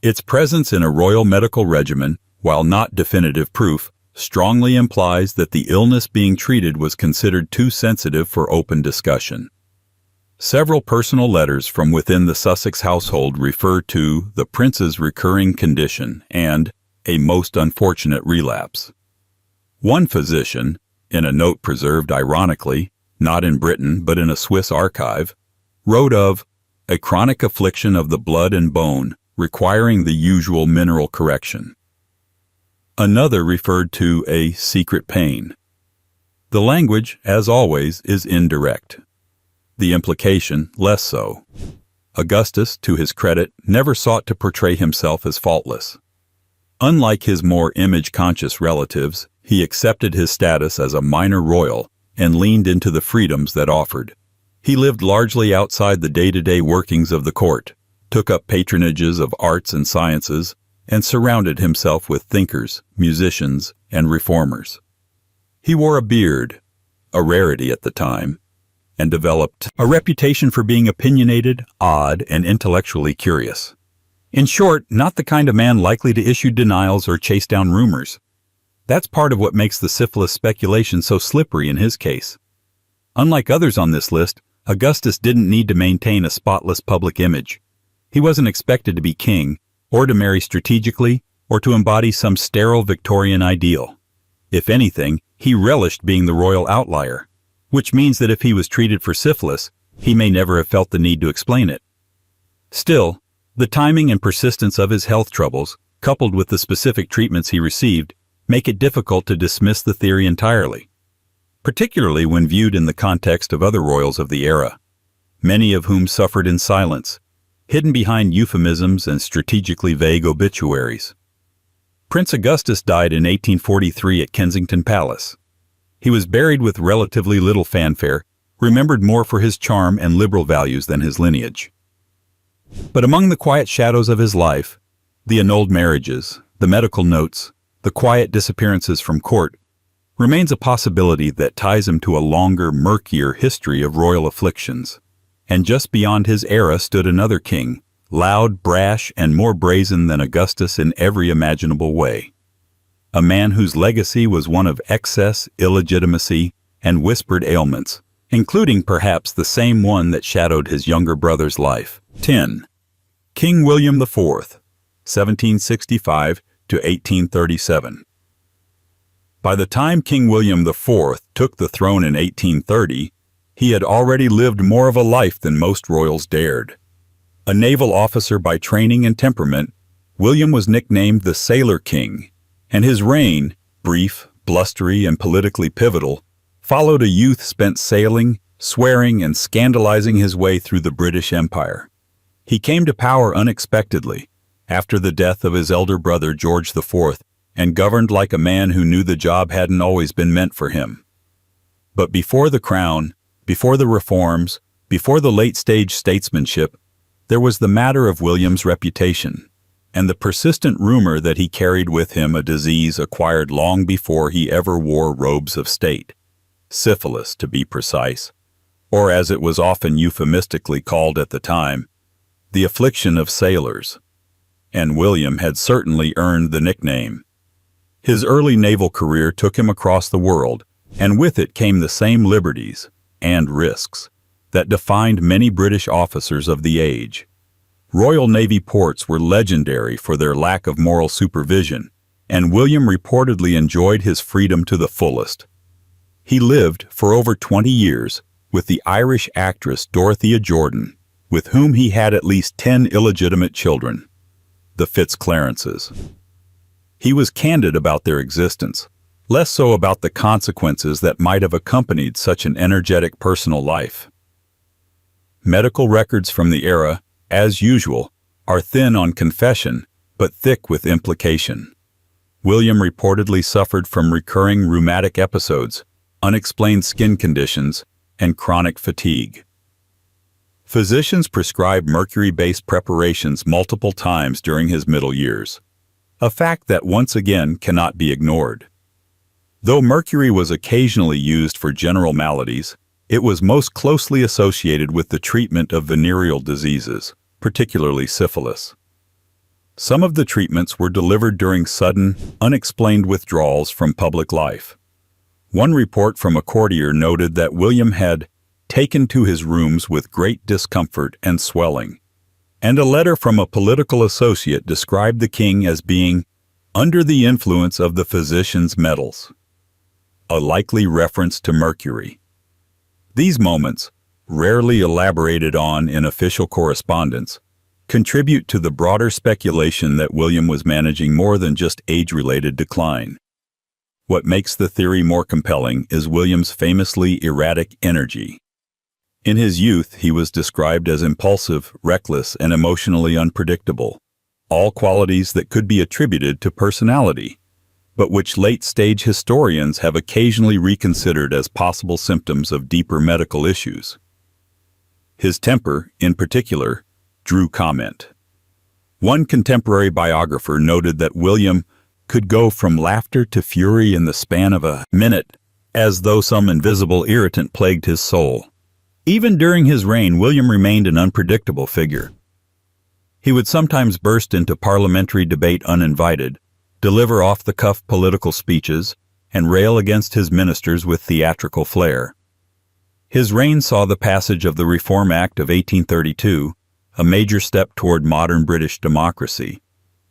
Its presence in a royal medical regimen, while not definitive proof, strongly implies that the illness being treated was considered too sensitive for open discussion. Several personal letters from within the Sussex household refer to the prince's recurring condition and a most unfortunate relapse. One physician, in a note preserved ironically, not in Britain but in a Swiss archive, wrote of a chronic affliction of the blood and bone requiring the usual mineral correction. Another referred to a secret pain. The language, as always, is indirect. The implication, less so. Augustus, to his credit, never sought to portray himself as faultless. Unlike his more image-conscious relatives, he accepted his status as a minor royal and leaned into the freedoms that offered. He lived largely outside the day-to-day workings of the court, took up patronages of arts and sciences, and surrounded himself with thinkers, musicians, and reformers. He wore a beard, a rarity at the time, and developed a reputation for being opinionated, odd, and intellectually curious. In short, not the kind of man likely to issue denials or chase down rumors. That's part of what makes the syphilis speculation so slippery in his case. Unlike others on this list, Augustus didn't need to maintain a spotless public image. He wasn't expected to be king, or to marry strategically, or to embody some sterile Victorian ideal. If anything, he relished being the royal outlier, which means that if he was treated for syphilis, he may never have felt the need to explain it. Still, the timing and persistence of his health troubles, coupled with the specific treatments he received, make it difficult to dismiss the theory entirely, particularly when viewed in the context of other royals of the era, many of whom suffered in silence, hidden behind euphemisms and strategically vague obituaries. Prince Augustus died in 1843 at Kensington Palace. He was buried with relatively little fanfare, remembered more for his charm and liberal values than his lineage. But among the quiet shadows of his life, the annulled marriages, the medical notes, the quiet disappearances from court, remains a possibility that ties him to a longer, murkier history of royal afflictions. And just beyond his era stood another king, loud, brash, and more brazen than Augustus in every imaginable way. A man whose legacy was one of excess, illegitimacy, and whispered ailments, including perhaps the same one that shadowed his younger brother's life. 10. King William IV, 1765 to 1837. By the time King William IV took the throne in 1830, he had already lived more of a life than most royals dared. A naval officer by training and temperament, William was nicknamed the Sailor King, and his reign, brief, blustery, and politically pivotal, followed a youth spent sailing, swearing, and scandalizing his way through the British Empire. He came to power unexpectedly, after the death of his elder brother George IV, and governed like a man who knew the job hadn't always been meant for him. But before the crown, before the reforms, before the late-stage statesmanship, there was the matter of William's reputation, and the persistent rumor that he carried with him a disease acquired long before he ever wore robes of state. Syphilis, to be precise, or as it was often euphemistically called at the time, the affliction of sailors. And William had certainly earned the nickname. His early naval career took him across the world, and with it came the same liberties and risks that defined many British officers of the age. Royal Navy ports were legendary for their lack of moral supervision, and William reportedly enjoyed his freedom to the fullest. He lived for over 20 years with the Irish actress Dorothea Jordan, with whom he had at least 10 illegitimate children, the Fitzclarences. He was candid about their existence, less so about the consequences that might have accompanied such an energetic personal life. Medical records from the era, as usual, are thin on confession, but thick with implication. William reportedly suffered from recurring rheumatic episodes, unexplained skin conditions, and chronic fatigue. Physicians prescribed mercury-based preparations multiple times during his middle years, a fact that once again cannot be ignored. Though mercury was occasionally used for general maladies, it was most closely associated with the treatment of venereal diseases, particularly syphilis. Some of the treatments were delivered during sudden, unexplained withdrawals from public life. One report from a courtier noted that William had taken to his rooms with great discomfort and swelling, and a letter from a political associate described the king as being under the influence of the physician's metals, a likely reference to mercury. These moments, rarely elaborated on in official correspondence, contribute to the broader speculation that William was managing more than just age-related decline. What makes the theory more compelling is William's famously erratic energy. In his youth, he was described as impulsive, reckless, and emotionally unpredictable, all qualities that could be attributed to personality, but which late-stage historians have occasionally reconsidered as possible symptoms of deeper medical issues. His temper, in particular, drew comment. One contemporary biographer noted that William could go from laughter to fury in the span of a minute, as though some invisible irritant plagued his soul. Even during his reign, William remained an unpredictable figure. He would sometimes burst into parliamentary debate uninvited, deliver off-the-cuff political speeches, and rail against his ministers with theatrical flair. His reign saw the passage of the Reform Act of 1832, a major step toward modern British democracy,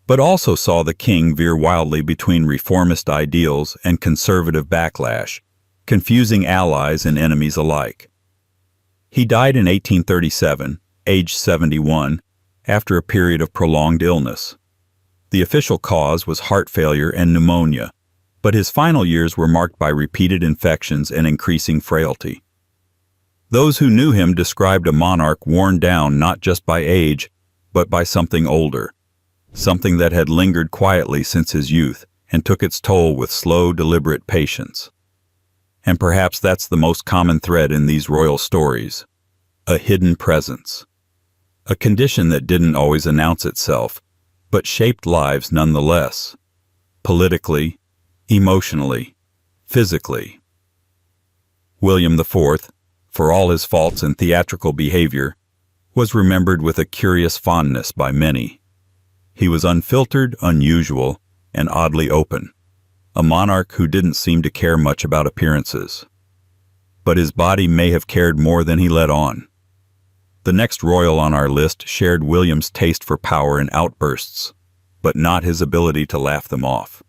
but also saw the king veer wildly between reformist ideals and conservative backlash, confusing allies and enemies alike. He died in 1837, aged 71, after a period of prolonged illness. The official cause was heart failure and pneumonia, but his final years were marked by repeated infections and increasing frailty. Those who knew him described a monarch worn down not just by age, but by something older, something that had lingered quietly since his youth and took its toll with slow, deliberate patience. And perhaps that's the most common thread in these royal stories: a hidden presence. A condition that didn't always announce itself, but shaped lives nonetheless. Politically, emotionally, physically. William IV, for all his faults and theatrical behavior, was remembered with a curious fondness by many. He was unfiltered, unusual, and oddly open, a monarch who didn't seem to care much about appearances. But his body may have cared more than he let on. The next royal on our list shared William's taste for power and outbursts, but not his ability to laugh them off.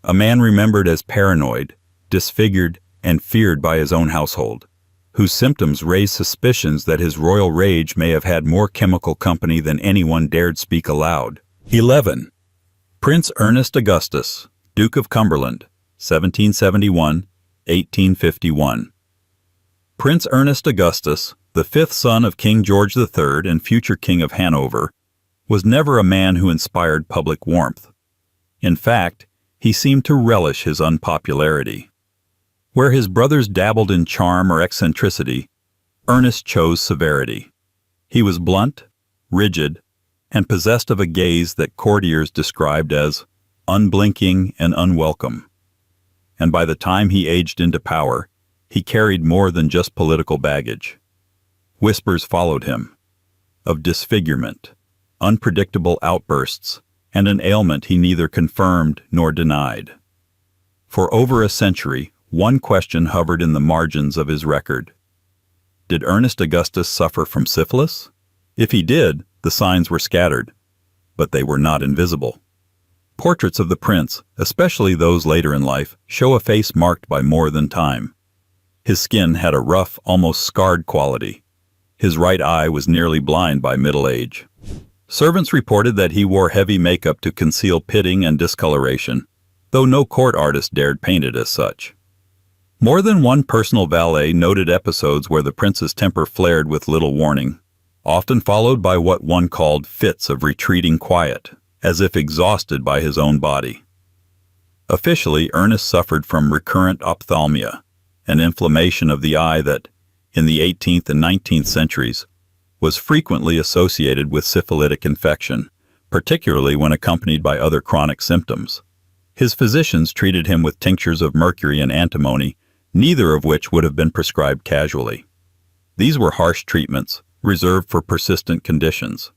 A man remembered as paranoid, disfigured, and feared by his own household, whose symptoms raised suspicions that his royal rage may have had more chemical company than anyone dared speak aloud. 11. Prince Ernest Augustus, Duke of Cumberland, 1771-1851. Prince Ernest Augustus, the fifth son of King George III and future King of Hanover, was never a man who inspired public warmth. In fact, he seemed to relish his unpopularity. Where his brothers dabbled in charm or eccentricity, Ernest chose severity. He was blunt, rigid, and possessed of a gaze that courtiers described as unblinking and unwelcome. And by the time he aged into power, he carried more than just political baggage. Whispers followed him of disfigurement, unpredictable outbursts, and an ailment he neither confirmed nor denied. For over a century, one question hovered in the margins of his record. Did Ernest Augustus suffer from syphilis? If he did, the signs were scattered, but they were not invisible. Portraits of the prince, especially those later in life, show a face marked by more than time. His skin had a rough, almost scarred quality. His right eye was nearly blind by middle age. Servants reported that he wore heavy makeup to conceal pitting and discoloration, though no court artist dared paint it as such. More than one personal valet noted episodes where the prince's temper flared with little warning, often followed by what one called fits of retreating quiet, as if exhausted by his own body. Officially, Ernest suffered from recurrent ophthalmia, an inflammation of the eye that, in the 18th and 19th centuries, was frequently associated with syphilitic infection, particularly when accompanied by other chronic symptoms. His physicians treated him with tinctures of mercury and antimony, neither of which would have been prescribed casually. These were harsh treatments, reserved for persistent conditions.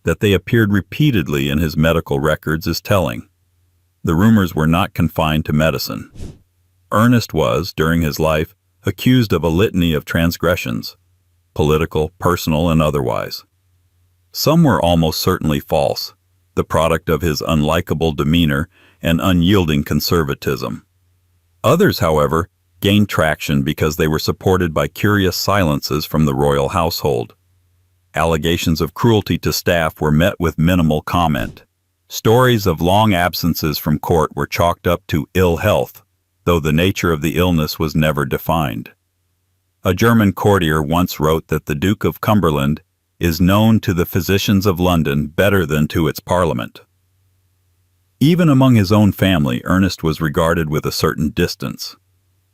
That they appeared repeatedly in his medical records is telling. The rumors were not confined to medicine. Ernest was, during his life, accused of a litany of transgressions, political, personal, and otherwise. Some were almost certainly false, the product of his unlikable demeanor and unyielding conservatism. Others, however, gained traction because they were supported by curious silences from the royal household. Allegations of cruelty to staff were met with minimal comment. Stories of long absences from court were chalked up to ill health, though the nature of the illness was never defined. A German courtier once wrote that the Duke of Cumberland is known to the physicians of London better than to its parliament. Even among his own family, Ernest was regarded with a certain distance.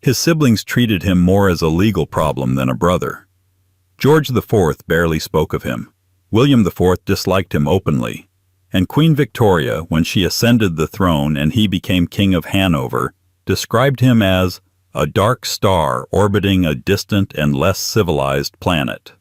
His siblings treated him more as a legal problem than a brother. George IV barely spoke of him. William IV disliked him openly, and Queen Victoria, when she ascended the throne and he became King of Hanover, described him as a dark star orbiting a distant and less civilized planet.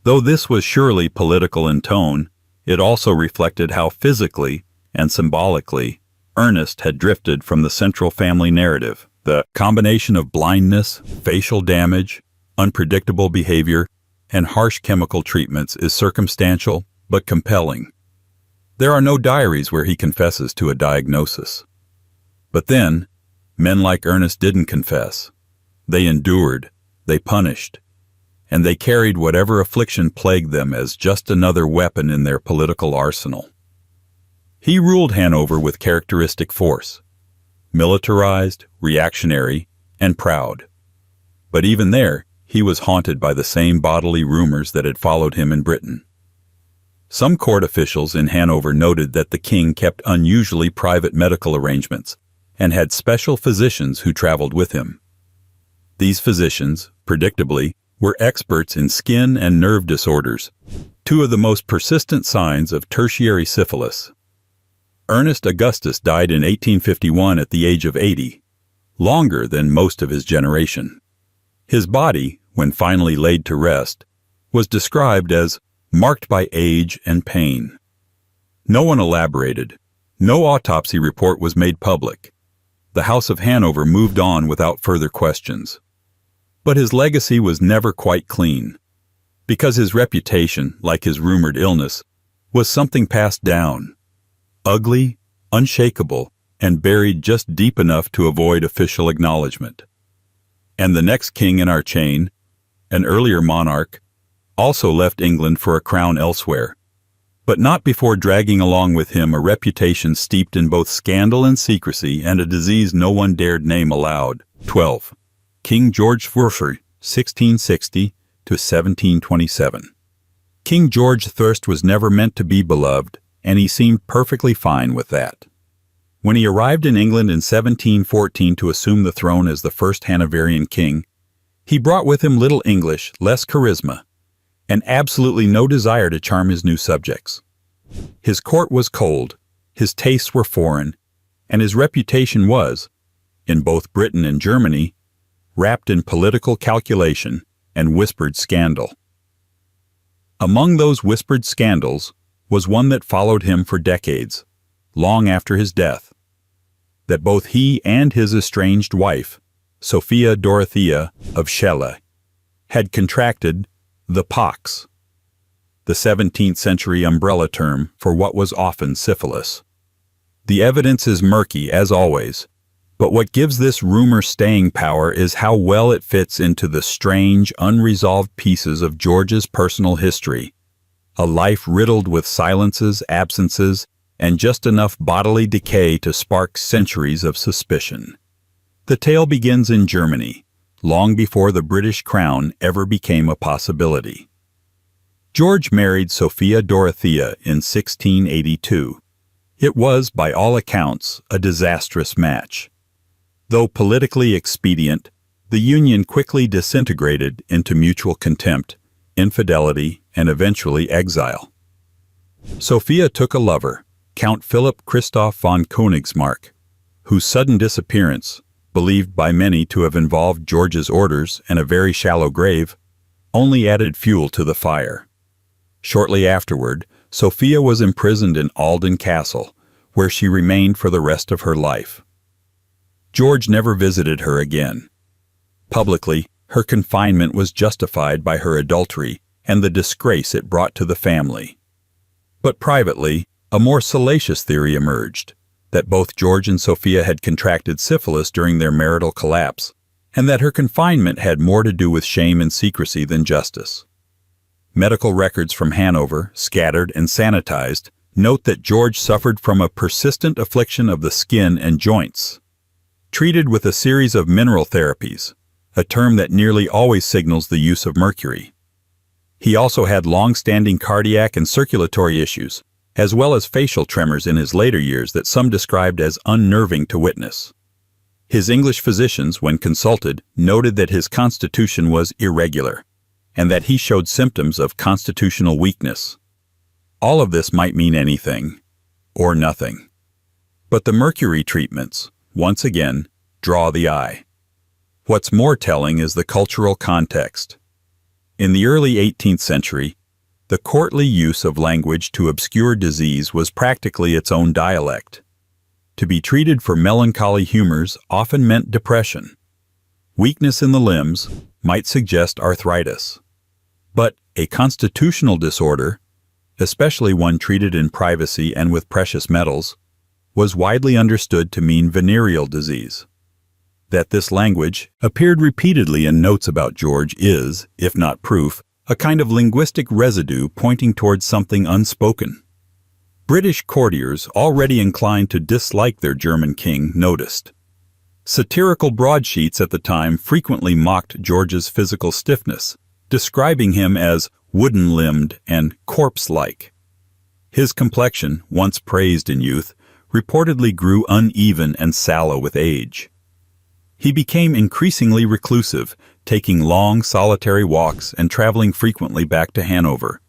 Though this was surely political in tone, it also reflected how physically and symbolically Ernest had drifted from the central family narrative. The combination of blindness, facial damage, unpredictable behavior, and harsh chemical treatments is circumstantial but compelling. There are no diaries where he confesses to a diagnosis. But then, men like Ernest didn't confess. They endured, they punished, and they carried whatever affliction plagued them as just another weapon in their political arsenal. He ruled Hanover with characteristic force, militarized, reactionary, and proud. But even there, he was haunted by the same bodily rumors that had followed him in Britain. Some court officials in Hanover noted that the king kept unusually private medical arrangements and had special physicians who traveled with him. These physicians, predictably, were experts in skin and nerve disorders, two of the most persistent signs of tertiary syphilis. Ernest Augustus died in 1851 at the age of 80. longer than most of his generation. His body, when finally laid to rest, was described as marked by age and pain. No one elaborated. No autopsy report was made public. The House of Hanover moved on without further questions. But his legacy was never quite clean, because his reputation, like his rumored illness, was something passed down, ugly, unshakable, and buried just deep enough to avoid official acknowledgement. And the next king in our chain, an earlier monarch, also left England for a crown elsewhere, but not before dragging along with him a reputation steeped in both scandal and secrecy and a disease no one dared name aloud. 12. King George IV, 1660 to 1727. King George III was never meant to be beloved, and he seemed perfectly fine with that. When he arrived in England in 1714 to assume the throne as the first Hanoverian king, he brought with him little English, less charisma, and absolutely no desire to charm his new subjects. His court was cold, his tastes were foreign, and his reputation was, in both Britain and Germany, wrapped in political calculation and whispered scandal. Among those whispered scandals was one that followed him for decades, long after his death, that both he and his estranged wife, Sophia Dorothea of Schelle, had contracted the pox, the 17th century umbrella term for what was often syphilis. The evidence is murky, as always, but what gives this rumor staying power is how well it fits into the strange, unresolved pieces of George's personal history, a life riddled with silences, absences, and just enough bodily decay to spark centuries of suspicion. The tale begins in Germany, long before the British crown ever became a possibility. George married Sophia Dorothea in 1682. It was, by all accounts, a disastrous match. Though politically expedient, the union quickly disintegrated into mutual contempt, infidelity, and eventually exile. Sophia took a lover, Count Philipp Christoph von Königsmarck, whose sudden disappearance, believed by many to have involved George's orders and a very shallow grave, only added fuel to the fire. Shortly afterward, Sophia was imprisoned in Alden Castle, where she remained for the rest of her life. George never visited her again. Publicly, her confinement was justified by her adultery and the disgrace it brought to the family. But privately, a more salacious theory emerged, that both George and Sophia had contracted syphilis during their marital collapse, and that her confinement had more to do with shame and secrecy than justice. Medical records from Hanover, scattered and sanitized, note that George suffered from a persistent affliction of the skin and joints. Treated with a series of mineral therapies, a term that nearly always signals the use of mercury. He also had long-standing cardiac and circulatory issues, as well as facial tremors in his later years that some described as unnerving to witness. His English physicians, when consulted, noted that his constitution was irregular, and that he showed symptoms of constitutional weakness. All of this might mean anything, or nothing. But the mercury treatments, once again, draw the eye. What's more telling is the cultural context. In the early 18th century, the courtly use of language to obscure disease was practically its own dialect. To be treated for melancholy humors often meant depression. Weakness in the limbs might suggest arthritis. But a constitutional disorder, especially one treated in privacy and with precious metals, was widely understood to mean venereal disease. That this language appeared repeatedly in notes about George is, if not proof, a kind of linguistic residue pointing towards something unspoken. British courtiers, already inclined to dislike their German king, noticed. Satirical broadsheets at the time frequently mocked George's physical stiffness, describing him as wooden-limbed and corpse-like. His complexion, once praised in youth, reportedly grew uneven and sallow with age. He became increasingly reclusive, taking long, solitary walks and traveling frequently back to Hanover,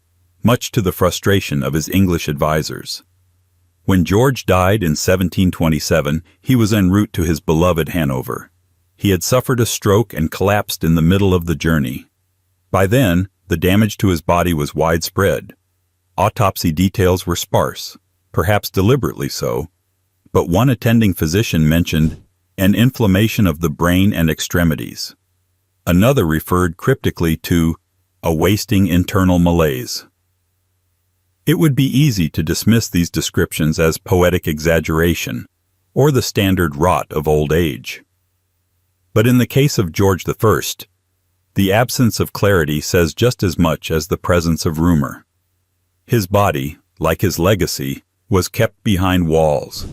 much to the frustration of his English advisors. When George died in 1727, he was en route to his beloved Hanover, He had suffered a stroke and collapsed in the middle of the journey. By then, the damage to his body was widespread. Autopsy details were sparse, perhaps deliberately so, but one attending physician mentioned an inflammation of the brain and extremities. Another referred cryptically to a wasting internal malaise. It would be easy to dismiss these descriptions as poetic exaggeration or the standard rot of old age. But in the case of George I, the absence of clarity says just as much as the presence of rumor. His body, like his legacy, was kept behind walls,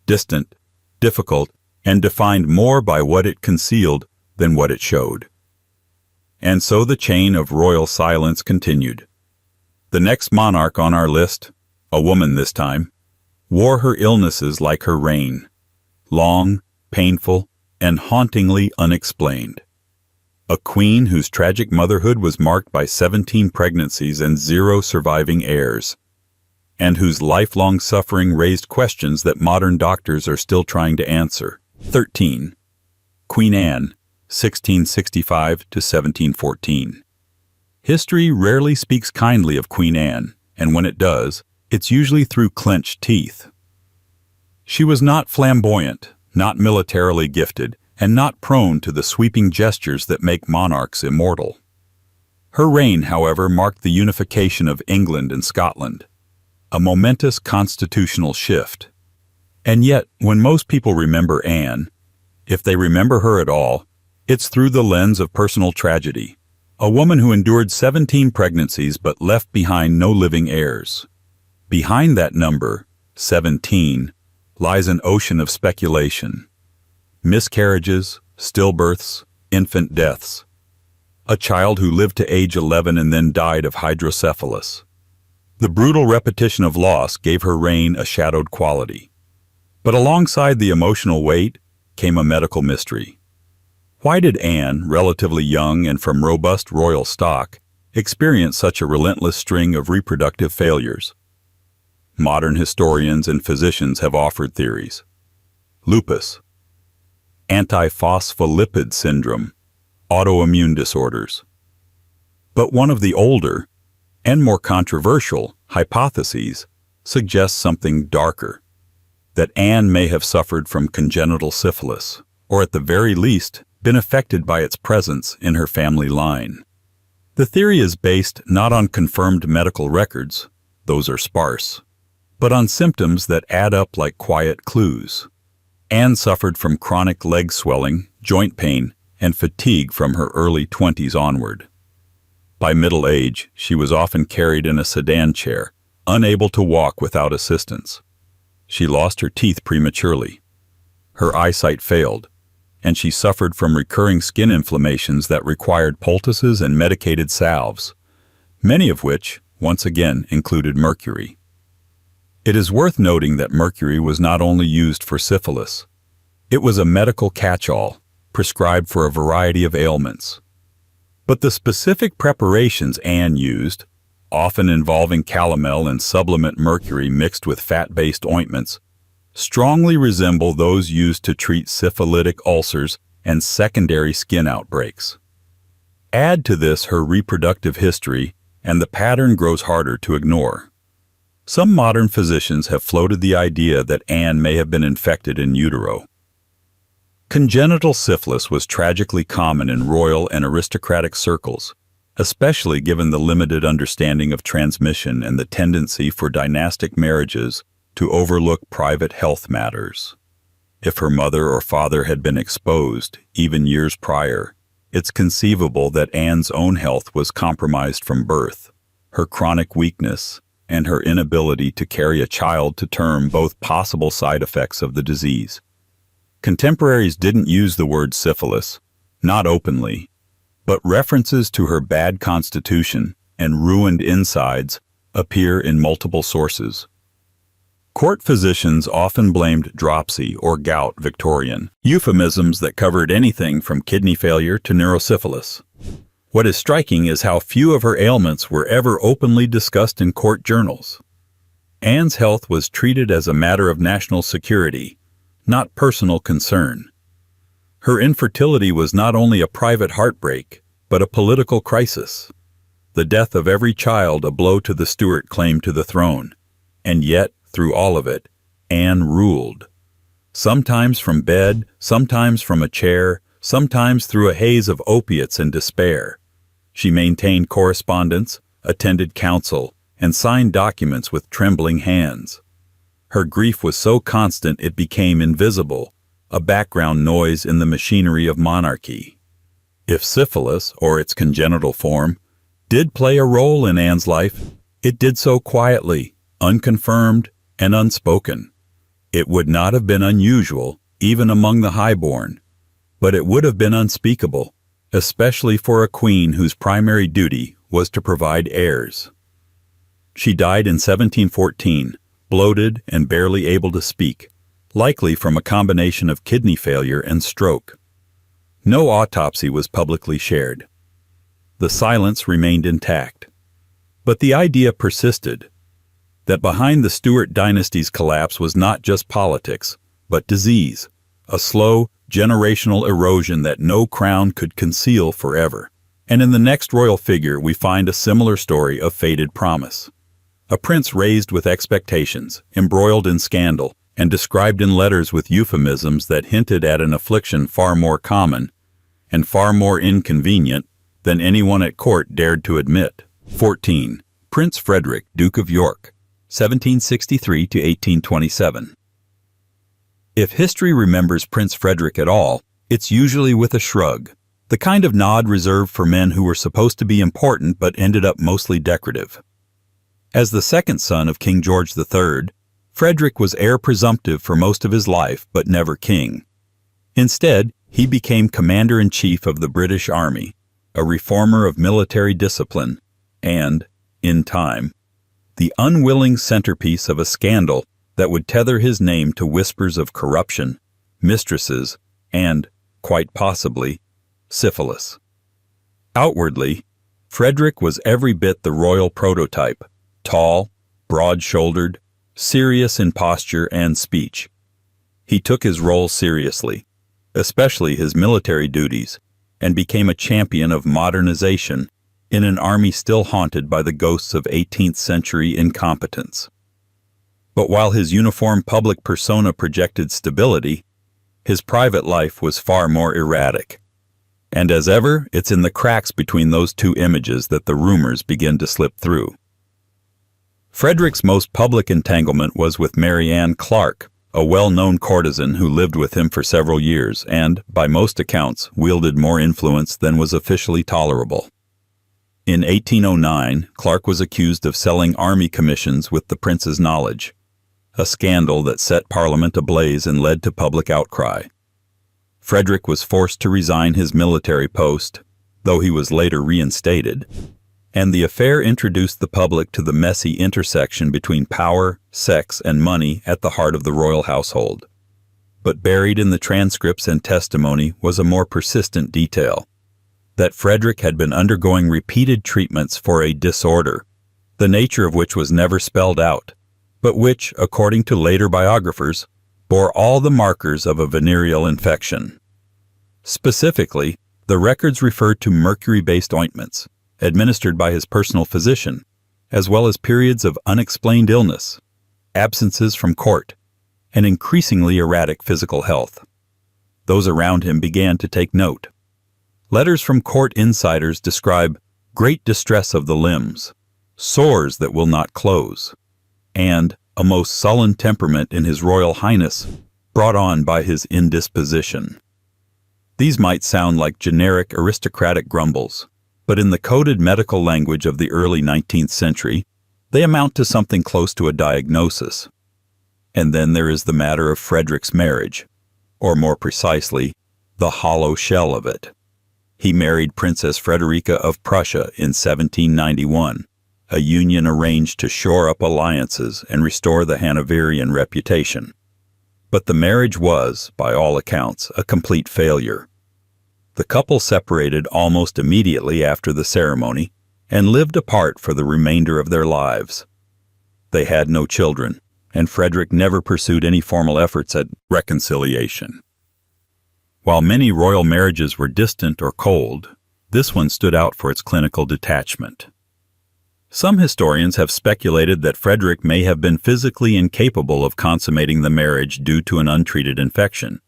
distant, difficult, and defined more by what it concealed than what it showed. And so the chain of royal silence continued. The next monarch on our list, a woman this time, wore her illnesses like her reign, long, painful, and hauntingly unexplained. A queen whose tragic motherhood was marked by 17 pregnancies and 0 surviving heirs, and whose lifelong suffering raised questions that modern doctors are still trying to answer. 13. Queen Anne, 1665 to 1714. History rarely speaks kindly of Queen Anne, and when it does, it's usually through clenched teeth. She was not flamboyant, not militarily gifted, and not prone to the sweeping gestures that make monarchs immortal. Her reign, however, marked the unification of England and Scotland, a momentous constitutional shift. And yet, when most people remember Anne, if they remember her at all, it's through the lens of personal tragedy, a woman who endured 17 pregnancies but left behind no living heirs. Behind that number, 17, lies an ocean of speculation. Miscarriages, stillbirths, infant deaths. A child who lived to age 11 and then died of hydrocephalus. The brutal repetition of loss gave her reign a shadowed quality. But alongside the emotional weight came a medical mystery. Why did Anne, relatively young and from robust royal stock, experience such a relentless string of reproductive failures? Modern historians and physicians have offered theories. Lupus, antiphospholipid syndrome, autoimmune disorders. But one of the older, and more controversial, hypotheses suggests something darker, that Anne may have suffered from congenital syphilis, or at the very least, been affected by its presence in her family line. The theory is based not on confirmed medical records, those are sparse, but on symptoms that add up like quiet clues. Anne suffered from chronic leg swelling, joint pain, and fatigue from her early 20s onward. By middle age, she was often carried in a sedan chair, unable to walk without assistance. She lost her teeth prematurely. Her eyesight failed, and she suffered from recurring skin inflammations that required poultices and medicated salves, many of which, once again, included mercury. It is worth noting that mercury was not only used for syphilis. It was a medical catch-all, prescribed for a variety of ailments. But the specific preparations Anne used, often involving calomel and sublimate mercury mixed with fat-based ointments, strongly resemble those used to treat syphilitic ulcers and secondary skin outbreaks. Add to this her reproductive history, and the pattern grows harder to ignore. Some modern physicians have floated the idea that Anne may have been infected in utero. Congenital syphilis was tragically common in royal and aristocratic circles, especially given the limited understanding of transmission and the tendency for dynastic marriages to overlook private health matters. If her mother or father had been exposed, even years prior, it's conceivable that Anne's own health was compromised from birth. Her chronic weakness and her inability to carry a child to term both possible side effects of the disease. Contemporaries didn't use the word syphilis, not openly, but references to her bad constitution and ruined insides appear in multiple sources. Court physicians often blamed dropsy or gout Victorian, euphemisms that covered anything from kidney failure to neurosyphilis. What is striking is how few of her ailments were ever openly discussed in court journals. Anne's health was treated as a matter of national security, not personal concern. Her infertility was not only a private heartbreak, but a political crisis. The death of every child a blow to the Stuart claim to the throne. And yet, through all of it, Anne ruled. Sometimes from bed, sometimes from a chair, sometimes through a haze of opiates and despair. She maintained correspondence, attended council, and signed documents with trembling hands. Her grief was so constant it became invisible, a background noise in the machinery of monarchy. If syphilis, or its congenital form, did play a role in Anne's life, it did so quietly, unconfirmed, and unspoken. It would not have been unusual, even among the highborn, but it would have been unspeakable, especially for a queen whose primary duty was to provide heirs. She died in 1714, bloated and barely able to speak, likely from a combination of kidney failure and stroke. No autopsy was publicly shared. The silence remained intact. But the idea persisted that behind the Stuart dynasty's collapse was not just politics, but disease, a slow, generational erosion that no crown could conceal forever. And in the next royal figure we find a similar story of faded promise. A prince raised with expectations, embroiled in scandal, and described in letters with euphemisms that hinted at an affliction far more common and far more inconvenient than anyone at court dared to admit. 14. Prince Frederick, Duke of York, 1763 to 1827. If history remembers Prince Frederick at all, it's usually with a shrug, the kind of nod reserved for men who were supposed to be important but ended up mostly decorative. As the second son of King George III, Frederick was heir presumptive for most of his life but never king. Instead, he became commander-in-chief of the British Army, a reformer of military discipline, and, in time, the unwilling centerpiece of a scandal that would tether his name to whispers of corruption, mistresses, and, quite possibly, syphilis. Outwardly, Frederick was every bit the royal prototype, tall, broad-shouldered, serious in posture and speech. He took his role seriously, especially his military duties, and became a champion of modernization in an army still haunted by the ghosts of 18th-century incompetence. But while his uniform public persona projected stability, his private life was far more erratic. And as ever, it's in the cracks between those two images that the rumors begin to slip through. Frederick's most public entanglement was with Mary Ann Clark, a well-known courtesan who lived with him for several years and, by most accounts, wielded more influence than was officially tolerable. In 1809, Clark was accused of selling army commissions with the prince's knowledge, a scandal that set Parliament ablaze and led to public outcry. Frederick was forced to resign his military post, though he was later reinstated, and the affair introduced the public to the messy intersection between power, sex, and money at the heart of the royal household. But buried in the transcripts and testimony was a more persistent detail, that Frederick had been undergoing repeated treatments for a disorder, the nature of which was never spelled out, but which, according to later biographers, bore all the markers of a venereal infection. Specifically, the records referred to mercury-based ointments, administered by his personal physician, as well as periods of unexplained illness, absences from court, and increasingly erratic physical health. Those around him began to take note. Letters from court insiders describe great distress of the limbs, sores that will not close, and a most sullen temperament in his Royal Highness, brought on by his indisposition. These might sound like generic aristocratic grumbles, but in the coded medical language of the early 19th century, they amount to something close to a diagnosis. And then there is the matter of Frederick's marriage, or more precisely, the hollow shell of it. He married Princess Frederica of Prussia in 1791, a union arranged to shore up alliances and restore the Hanoverian reputation. But the marriage was, by all accounts, a complete failure. The couple separated almost immediately after the ceremony and lived apart for the remainder of their lives. They had no children, and Frederick never pursued any formal efforts at reconciliation. While many royal marriages were distant or cold, this one stood out for its clinical detachment. Some historians have speculated that Frederick may have been physically incapable of consummating the marriage due to an untreated infection,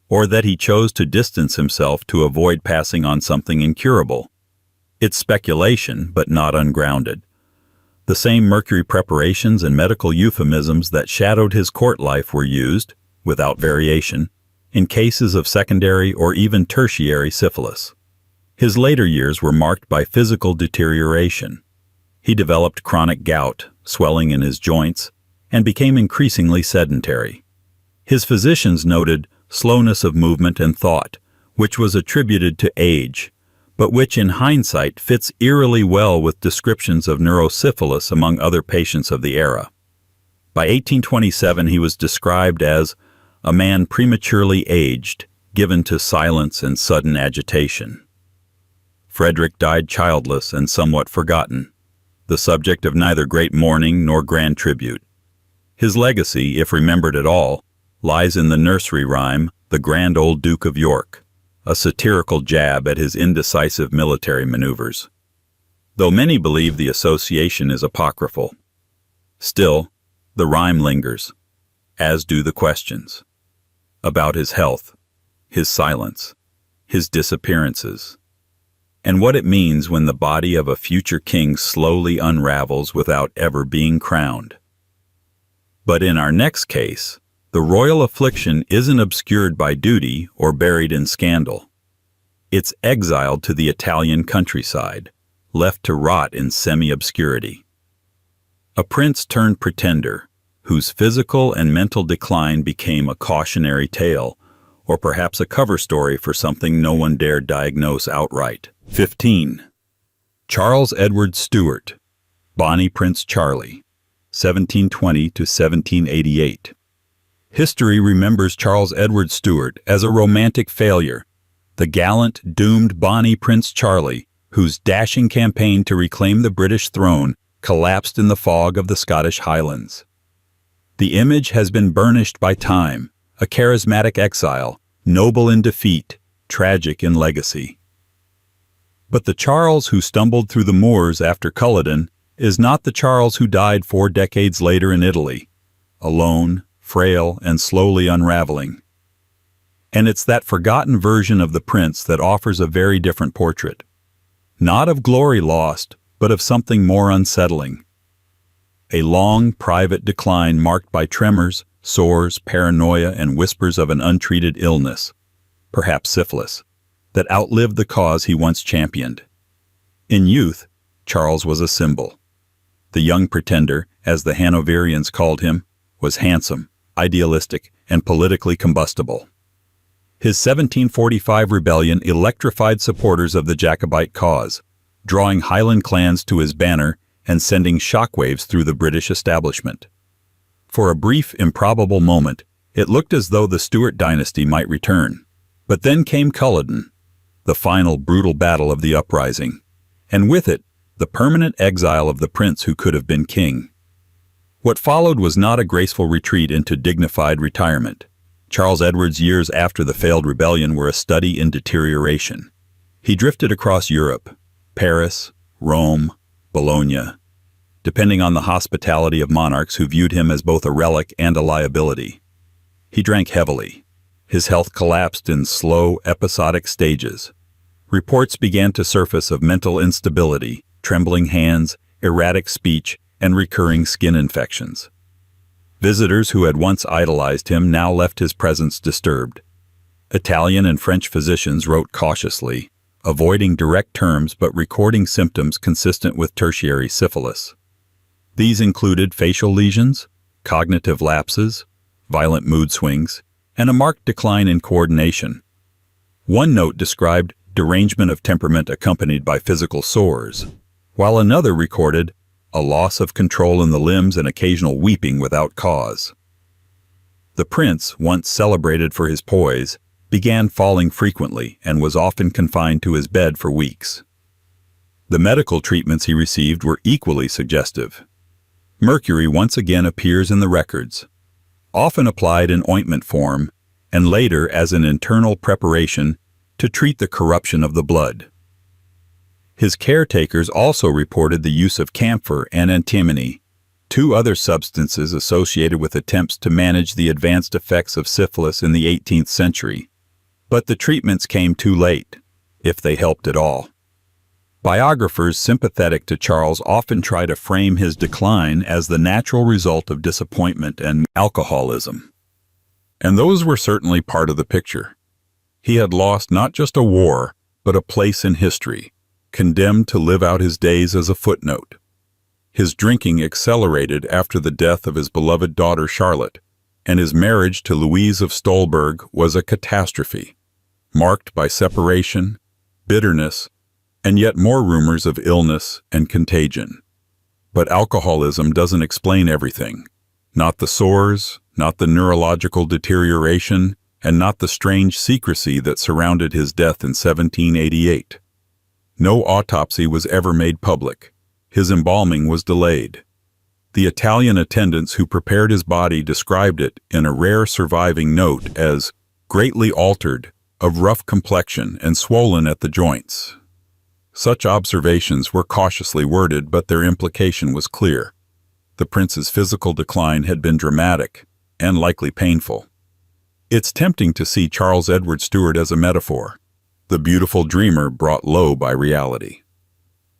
or that he chose to distance himself to avoid passing on something incurable. It's speculation, but not ungrounded. The same mercury preparations and medical euphemisms that shadowed his court life were used, without variation, in cases of secondary or even tertiary syphilis. His later years were marked by physical deterioration. He developed chronic gout, swelling in his joints, and became increasingly sedentary. His physicians noted slowness of movement and thought, which was attributed to age, but which in hindsight fits eerily well with descriptions of neurosyphilis among other patients of the era. By 1827 he was described as a man prematurely aged, given to silence and sudden agitation. Frederick died childless and somewhat forgotten, the subject of neither great mourning nor grand tribute. His legacy, if remembered at all, lies in the nursery rhyme, The Grand Old Duke of York, a satirical jab at his indecisive military maneuvers. Though many believe the association is apocryphal, still, the rhyme lingers, as do the questions about his health, his silence, his disappearances, and what it means when the body of a future king slowly unravels without ever being crowned. But in our next case, the royal affliction isn't obscured by duty or buried in scandal. It's exiled to the Italian countryside, left to rot in semi-obscurity. A prince turned pretender, whose physical and mental decline became a cautionary tale, or perhaps a cover story for something no one dared diagnose outright. 15. Charles Edward Stuart, Bonnie Prince Charlie, 1720 to 1788. History remembers Charles Edward Stuart as a romantic failure, the gallant, doomed Bonnie Prince Charlie, whose dashing campaign to reclaim the British throne collapsed in the fog of the Scottish Highlands. The image has been burnished by time, a charismatic exile, noble in defeat, tragic in legacy. But the Charles who stumbled through the moors after Culloden is not the Charles who died 4 decades later in Italy, alone, frail, and slowly unraveling. And it's that forgotten version of the prince that offers a very different portrait. Not of glory lost, but of something more unsettling. A long, private decline marked by tremors, sores, paranoia, and whispers of an untreated illness, perhaps syphilis, that outlived the cause he once championed. In youth, Charles was a symbol. The young pretender, as the Hanoverians called him, was handsome, idealistic, and politically combustible. His 1745 rebellion electrified supporters of the Jacobite cause, drawing Highland clans to his banner and sending shockwaves through the British establishment. For a brief, improbable moment, it looked as though the Stuart dynasty might return. But then came Culloden, the final brutal battle of the uprising, and with it, the permanent exile of the prince who could have been king. What followed was not a graceful retreat into dignified retirement. Charles Edward's years after the failed rebellion were a study in deterioration. He drifted across Europe, Paris, Rome, Bologna, depending on the hospitality of monarchs who viewed him as both a relic and a liability. He drank heavily. His health collapsed in slow, episodic stages. Reports began to surface of mental instability, trembling hands, erratic speech, and recurring skin infections. Visitors who had once idolized him now left his presence disturbed. Italian and French physicians wrote cautiously, avoiding direct terms but recording symptoms consistent with tertiary syphilis. These included facial lesions, cognitive lapses, violent mood swings, and a marked decline in coordination. One note described derangement of temperament accompanied by physical sores, while another recorded a loss of control in the limbs and occasional weeping without cause. The prince, once celebrated for his poise, began falling frequently and was often confined to his bed for weeks. The medical treatments he received were equally suggestive. Mercury once again appears in the records, often applied in ointment form, and later as an internal preparation to treat the corruption of the blood. His caretakers also reported the use of camphor and antimony, two other substances associated with attempts to manage the advanced effects of syphilis in the 18th century. But the treatments came too late, if they helped at all. Biographers sympathetic to Charles often try to frame his decline as the natural result of disappointment and alcoholism. And those were certainly part of the picture. He had lost not just a war, but a place in history, condemned to live out his days as a footnote. His drinking accelerated after the death of his beloved daughter Charlotte, and his marriage to Louise of Stolberg was a catastrophe, marked by separation, bitterness, and yet more rumors of illness and contagion. But alcoholism doesn't explain everything. Not the sores, not the neurological deterioration, and not the strange secrecy that surrounded his death in 1788. No autopsy was ever made public. His embalming was delayed. The Italian attendants who prepared his body described it in a rare surviving note as greatly altered, of rough complexion and swollen at the joints. Such observations were cautiously worded, but their implication was clear. The prince's physical decline had been dramatic and likely painful. It's tempting to see Charles Edward Stuart as a metaphor, the beautiful dreamer brought low by reality.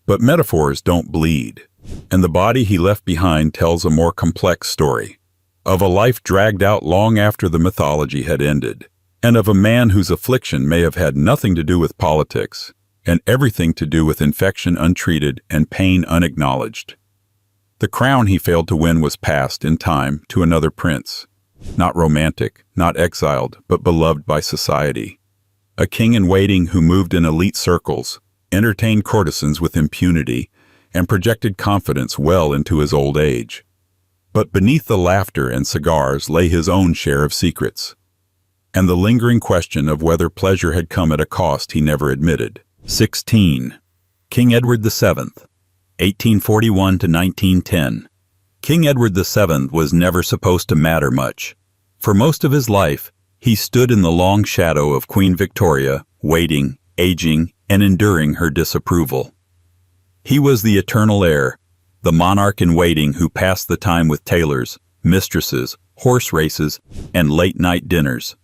But metaphors don't bleed, and the body he left behind tells a more complex story, of a life dragged out long after the mythology had ended, and of a man whose affliction may have had nothing to do with politics, and everything to do with infection untreated and pain unacknowledged. The crown he failed to win was passed in time to another prince, not romantic, not exiled, but beloved by society. A king-in-waiting who moved in elite circles, entertained courtesans with impunity, and projected confidence well into his old age. But beneath the laughter and cigars lay his own share of secrets, and the lingering question of whether pleasure had come at a cost he never admitted. 16. King Edward VII, 1841 to 1910. King Edward VII was never supposed to matter much. For most of his life, he stood in the long shadow of Queen Victoria, waiting, aging, and enduring her disapproval. He was the eternal heir, the monarch in waiting who passed the time with tailors, mistresses, horse races, and late-night dinners.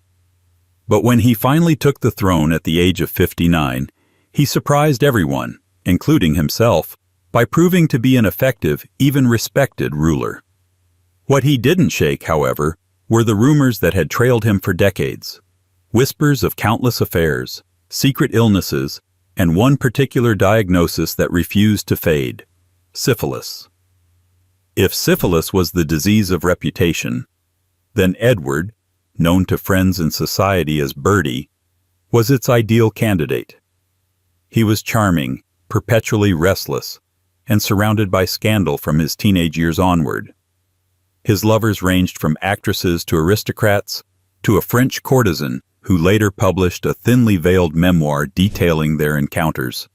But when he finally took the throne at the age of 59, he surprised everyone, including himself, by proving to be an effective, even respected ruler. What he didn't shake, however, were the rumors that had trailed him for decades. Whispers of countless affairs, secret illnesses, and one particular diagnosis that refused to fade: syphilis. If syphilis was the disease of reputation, then Edward, known to friends and society as Bertie, was its ideal candidate. He was charming, perpetually restless, and surrounded by scandal from his teenage years onward. His lovers ranged from actresses to aristocrats, to a French courtesan who later published a thinly veiled memoir detailing their encounters.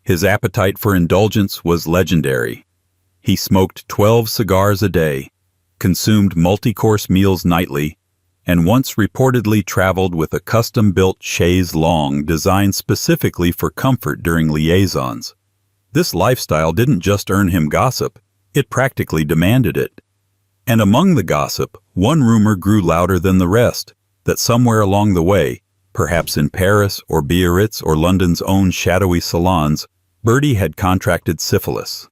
His appetite for indulgence was legendary. He smoked 12 cigars a day, consumed multi-course meals nightly, and once reportedly traveled with a custom-built chaise longue designed specifically for comfort during liaisons. This lifestyle didn't just earn him gossip, it practically demanded it. And among the gossip, one rumor grew louder than the rest, that somewhere along the way, perhaps in Paris or Biarritz or London's own shadowy salons, Bertie had contracted syphilis.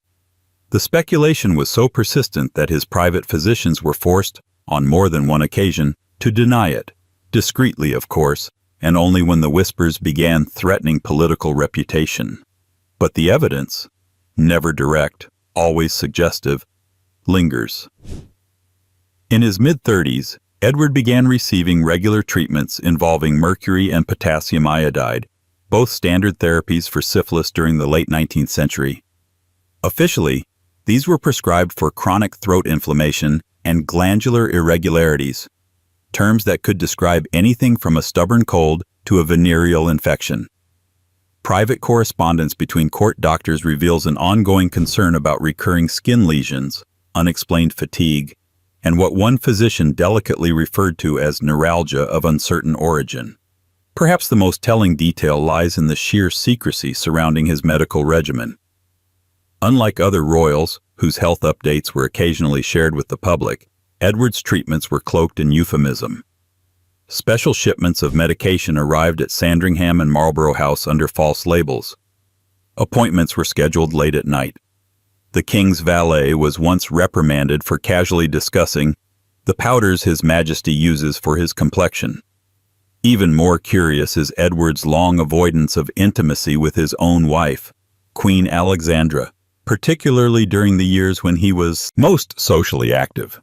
The speculation was so persistent that his private physicians were forced, on more than one occasion, to deny it, discreetly of course, and only when the whispers began threatening political reputation. But the evidence, never direct, always suggestive, lingers. In his mid-30s, Edward began receiving regular treatments involving mercury and potassium iodide, both standard therapies for syphilis during the late 19th century. Officially, these were prescribed for chronic throat inflammation and glandular irregularities, terms that could describe anything from a stubborn cold to a venereal infection. Private correspondence between court doctors reveals an ongoing concern about recurring skin lesions, unexplained fatigue, and what one physician delicately referred to as neuralgia of uncertain origin. Perhaps the most telling detail lies in the sheer secrecy surrounding his medical regimen. Unlike other royals, whose health updates were occasionally shared with the public, Edward's treatments were cloaked in euphemism. Special shipments of medication arrived at Sandringham and Marlborough House under false labels. Appointments were scheduled late at night. The king's valet was once reprimanded for casually discussing the powders His Majesty uses for his complexion. Even more curious is Edward's long avoidance of intimacy with his own wife, Queen Alexandra, particularly during the years when he was most socially active.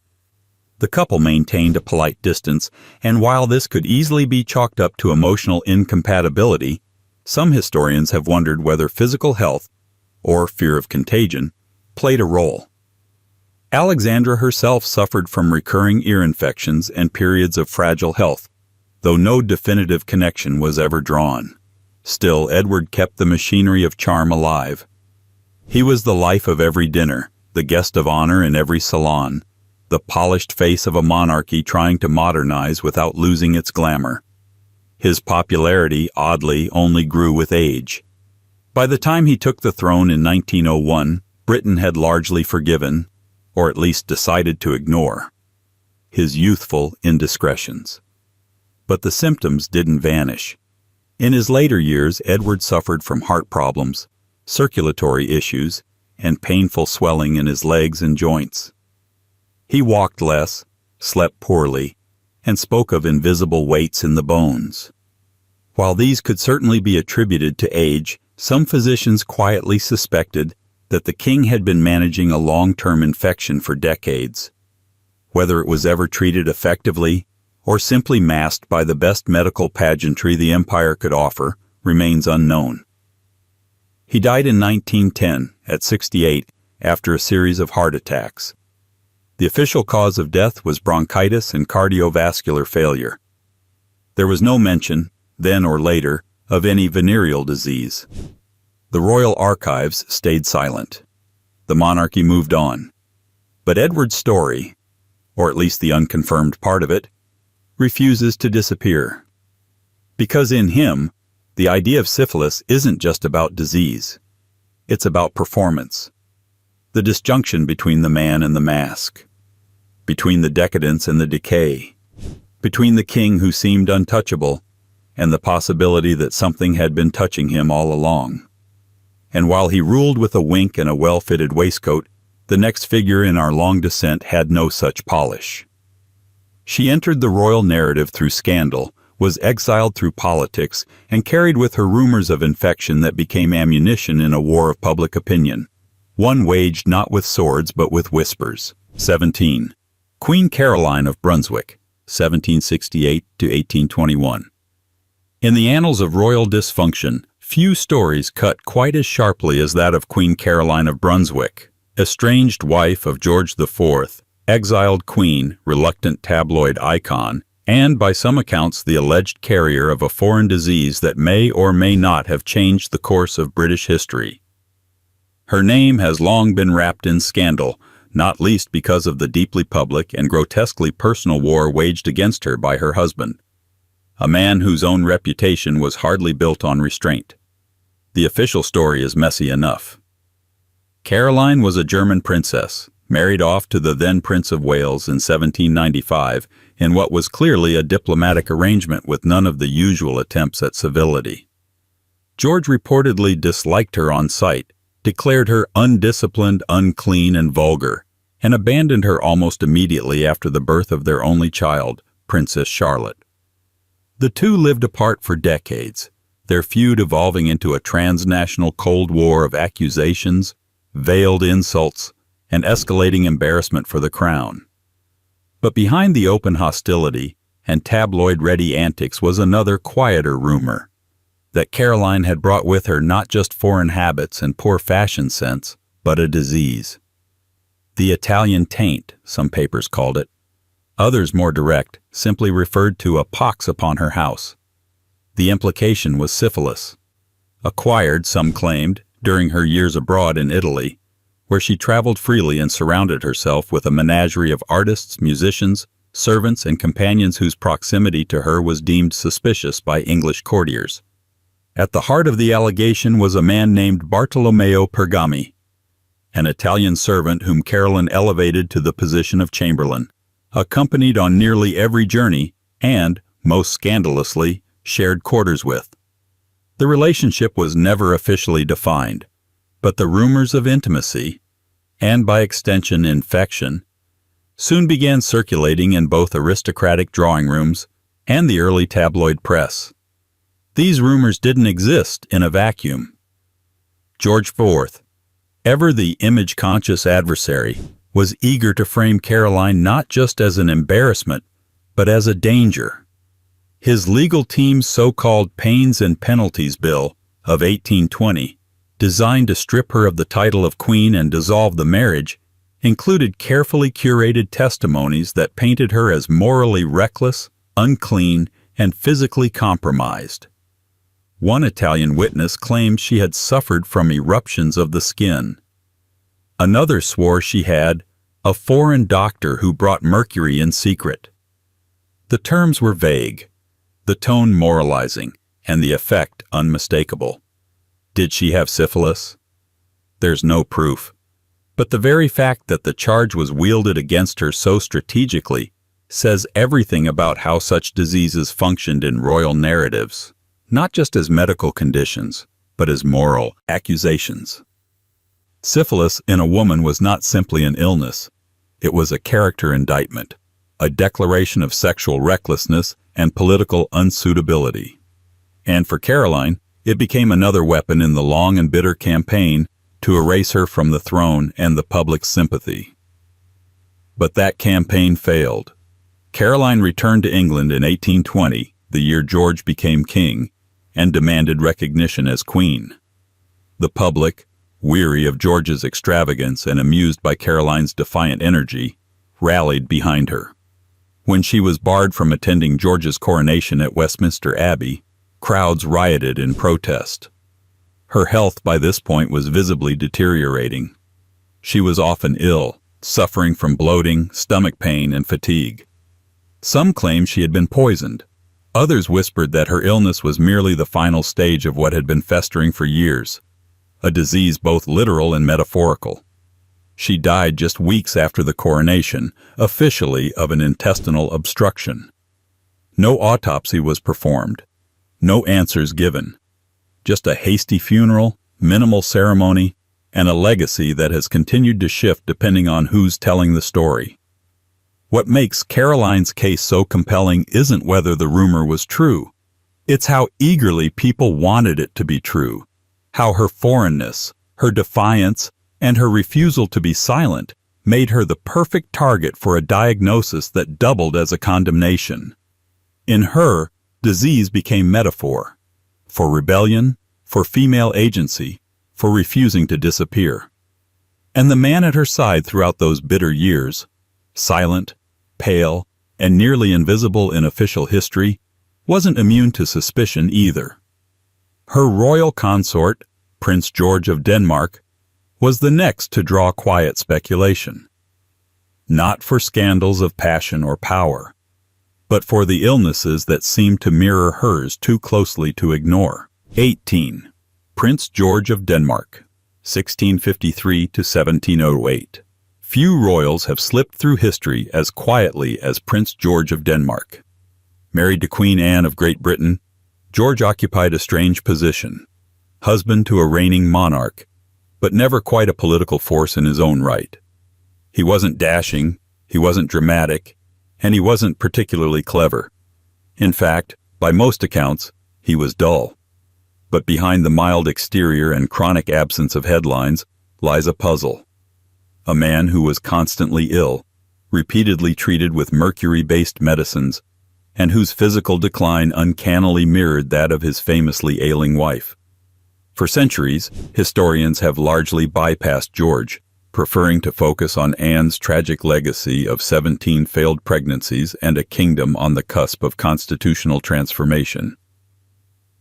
The couple maintained a polite distance, and while this could easily be chalked up to emotional incompatibility, some historians have wondered whether physical health, or fear of contagion, played a role. Alexandra herself suffered from recurring ear infections and periods of fragile health, though no definitive connection was ever drawn. Still, Edward kept the machinery of charm alive. He was the life of every dinner, the guest of honor in every salon, the polished face of a monarchy trying to modernize without losing its glamour. His popularity, oddly, only grew with age. By the time he took the throne in 1901, Britain had largely forgiven, or at least decided to ignore, his youthful indiscretions. But the symptoms didn't vanish. In his later years, Edward suffered from heart problems, circulatory issues, and painful swelling in his legs and joints. He walked less, slept poorly, and spoke of invisible weights in the bones. While these could certainly be attributed to age, some physicians quietly suspected that the king had been managing a long-term infection for decades. Whether it was ever treated effectively, or simply masked by the best medical pageantry the empire could offer, remains unknown. He died in 1910, at 68, after a series of heart attacks. The official cause of death was bronchitis and cardiovascular failure. There was no mention, then or later, of any venereal disease. The royal archives stayed silent. The monarchy moved on. But Edward's story, or at least the unconfirmed part of it, refuses to disappear. Because in him, the idea of syphilis isn't just about disease. It's about performance. The disjunction between the man and the mask. Between the decadence and the decay. Between the king who seemed untouchable and the possibility that something had been touching him all along. And while he ruled with a wink and a well-fitted waistcoat, the next figure in our long descent had no such polish. She entered the royal narrative through scandal, was exiled through politics, and carried with her rumors of infection that became ammunition in a war of public opinion. One waged not with swords but with whispers. 17. Queen Caroline of Brunswick, 1768 to 1821. In the annals of royal dysfunction, few stories cut quite as sharply as that of Queen Caroline of Brunswick, estranged wife of George IV, exiled queen, reluctant tabloid icon, and by some accounts the alleged carrier of a foreign disease that may or may not have changed the course of British history. Her name has long been wrapped in scandal, not least because of the deeply public and grotesquely personal war waged against her by her husband, a man whose own reputation was hardly built on restraint. The official story is messy enough. Caroline was a German princess, married off to the then Prince of Wales in 1795 in what was clearly a diplomatic arrangement with none of the usual attempts at civility. George reportedly disliked her on sight, declared her undisciplined, unclean, and vulgar, and abandoned her almost immediately after the birth of their only child, Princess Charlotte. The two lived apart for decades, their feud evolving into a transnational Cold War of accusations, veiled insults, and escalating embarrassment for the crown. But behind the open hostility and tabloid-ready antics was another quieter rumor, that Caroline had brought with her not just foreign habits and poor fashion sense, but a disease. The Italian taint, some papers called it. Others, more direct, simply referred to a pox upon her house. The implication was syphilis, acquired, some claimed, during her years abroad in Italy, where she traveled freely and surrounded herself with a menagerie of artists, musicians, servants, and companions whose proximity to her was deemed suspicious by English courtiers. At the heart of the allegation was a man named Bartolomeo Pergami, an Italian servant whom Caroline elevated to the position of chamberlain, accompanied on nearly every journey, and, most scandalously, shared quarters with. The relationship was never officially defined, but the rumors of intimacy, and by extension infection, soon began circulating in both aristocratic drawing rooms and the early tabloid press. These rumors didn't exist in a vacuum. George IV, ever the image-conscious adversary, was eager to frame Caroline not just as an embarrassment, but as a danger. His legal team's so-called Pains and Penalties Bill of 1820, designed to strip her of the title of queen and dissolve the marriage, included carefully curated testimonies that painted her as morally reckless, unclean, and physically compromised. One Italian witness claimed she had suffered from eruptions of the skin. Another swore she had a foreign doctor who brought mercury in secret. The terms were vague, the tone moralizing, and the effect unmistakable. Did she have syphilis? There's no proof. But the very fact that the charge was wielded against her so strategically says everything about how such diseases functioned in royal narratives, not just as medical conditions, but as moral accusations. Syphilis in a woman was not simply an illness. It was a character indictment, a declaration of sexual recklessness and political unsuitability. And for Caroline, it became another weapon in the long and bitter campaign to erase her from the throne and the public's sympathy. But that campaign failed. Caroline returned to England in 1820, the year George became king, and demanded recognition as queen. The public, weary of George's extravagance and amused by Caroline's defiant energy, rallied behind her. When she was barred from attending George's coronation at Westminster Abbey, crowds rioted in protest. Her health by this point was visibly deteriorating. She was often ill, suffering from bloating, stomach pain, and fatigue. Some claimed she had been poisoned. Others whispered that her illness was merely the final stage of what had been festering for years, a disease both literal and metaphorical. She died just weeks after the coronation, officially of an intestinal obstruction. No autopsy was performed, no answers given. Just a hasty funeral, minimal ceremony, and a legacy that has continued to shift depending on who's telling the story. What makes Caroline's case so compelling isn't whether the rumor was true. It's how eagerly people wanted it to be true, how her foreignness, her defiance, and her refusal to be silent made her the perfect target for a diagnosis that doubled as a condemnation. In her, disease became metaphor, for rebellion, for female agency, for refusing to disappear. And the man at her side throughout those bitter years, silent, pale, and nearly invisible in official history, wasn't immune to suspicion either. Her royal consort, Prince George of Denmark, was the next to draw quiet speculation. Not for scandals of passion or power, but for the illnesses that seemed to mirror hers too closely to ignore. 18. Prince George of Denmark, 1653 to 1708. Few royals have slipped through history as quietly as Prince George of Denmark. Married to Queen Anne of Great Britain, George occupied a strange position, husband to a reigning monarch, but never quite a political force in his own right. He wasn't dashing, he wasn't dramatic, and he wasn't particularly clever. In fact, by most accounts, he was dull. But behind the mild exterior and chronic absence of headlines lies a puzzle. A man who was constantly ill, repeatedly treated with mercury-based medicines, and whose physical decline uncannily mirrored that of his famously ailing wife. For centuries, historians have largely bypassed George, preferring to focus on Anne's tragic legacy of 17 failed pregnancies and a kingdom on the cusp of constitutional transformation.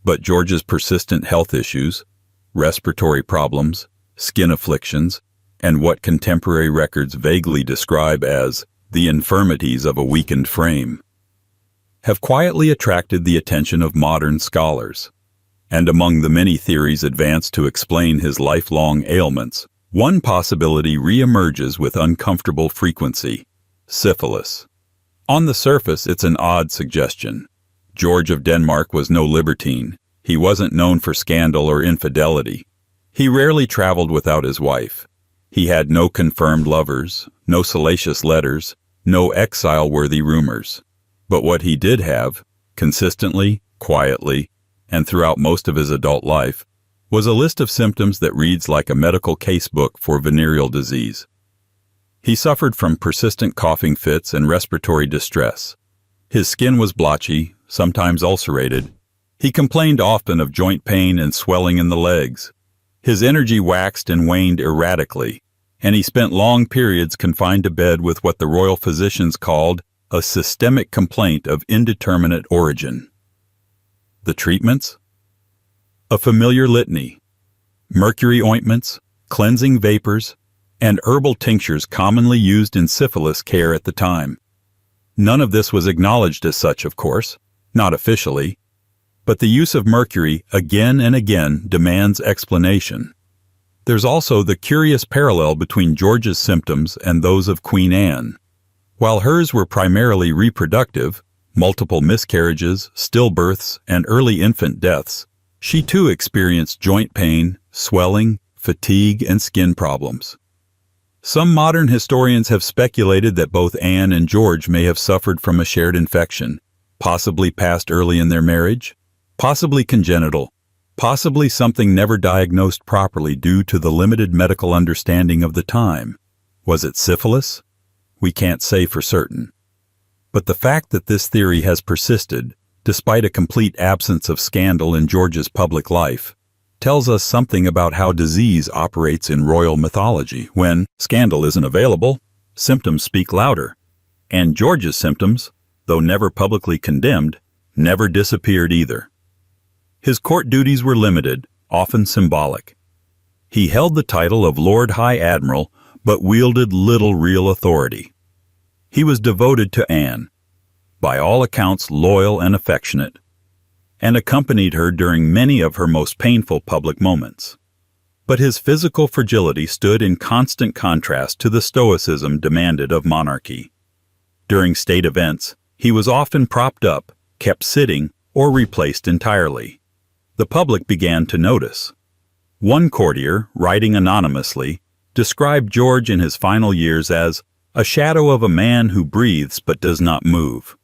But George's persistent health issues, respiratory problems, skin afflictions, and what contemporary records vaguely describe as the infirmities of a weakened frame, have quietly attracted the attention of modern scholars. And among the many theories advanced to explain his lifelong ailments, one possibility re-emerges with uncomfortable frequency: syphilis. On the surface, it's an odd suggestion. George of Denmark was no libertine. He wasn't known for scandal or infidelity. He rarely traveled without his wife. He had no confirmed lovers, no salacious letters, no exile-worthy rumors. But what he did have, consistently, quietly, and throughout most of his adult life, was a list of symptoms that reads like a medical casebook for venereal disease. He suffered from persistent coughing fits and respiratory distress. His skin was blotchy, sometimes ulcerated. He complained often of joint pain and swelling in the legs. His energy waxed and waned erratically, and he spent long periods confined to bed with what the royal physicians called a systemic complaint of indeterminate origin. The treatments? A familiar litany: mercury ointments, cleansing vapors, and herbal tinctures commonly used in syphilis care at the time. None of this was acknowledged as such, of course, not officially, but the use of mercury again and again demands explanation. There's also the curious parallel between George's symptoms and those of Queen Anne. While hers were primarily reproductive, multiple miscarriages, stillbirths, and early infant deaths, she too experienced joint pain, swelling, fatigue, and skin problems. Some modern historians have speculated that both Anne and George may have suffered from a shared infection, possibly passed early in their marriage, possibly congenital, possibly something never diagnosed properly due to the limited medical understanding of the time. Was it syphilis? We can't say for certain. But the fact that this theory has persisted, despite a complete absence of scandal in George's public life, tells us something about how disease operates in royal mythology. When scandal isn't available, symptoms speak louder. And George's symptoms, though never publicly condemned, never disappeared either. His court duties were limited, often symbolic. He held the title of Lord High Admiral, but wielded little real authority. He was devoted to Anne, by all accounts loyal and affectionate, and accompanied her during many of her most painful public moments. But his physical fragility stood in constant contrast to the stoicism demanded of monarchy. During state events, he was often propped up, kept sitting, or replaced entirely. The public began to notice. One courtier, writing anonymously, described George in his final years as a shadow of a man who breathes but does not move.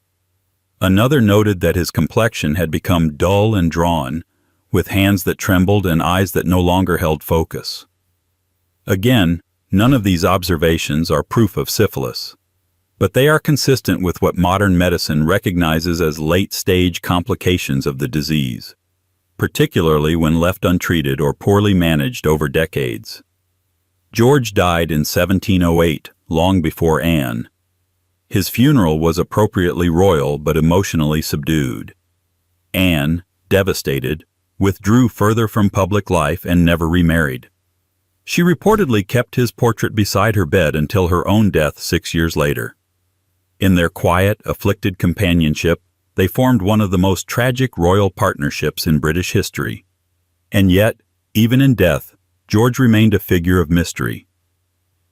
Another noted that his complexion had become dull and drawn, with hands that trembled and eyes that no longer held focus. Again, none of these observations are proof of syphilis, but they are consistent with what modern medicine recognizes as late-stage complications of the disease, particularly when left untreated or poorly managed over decades. George died in 1708, long before Anne. His funeral was appropriately royal but emotionally subdued. Anne, devastated, withdrew further from public life and never remarried. She reportedly kept his portrait beside her bed until her own death 6 years later. In their quiet, afflicted companionship, they formed one of the most tragic royal partnerships in British history. And yet, even in death, George remained a figure of mystery.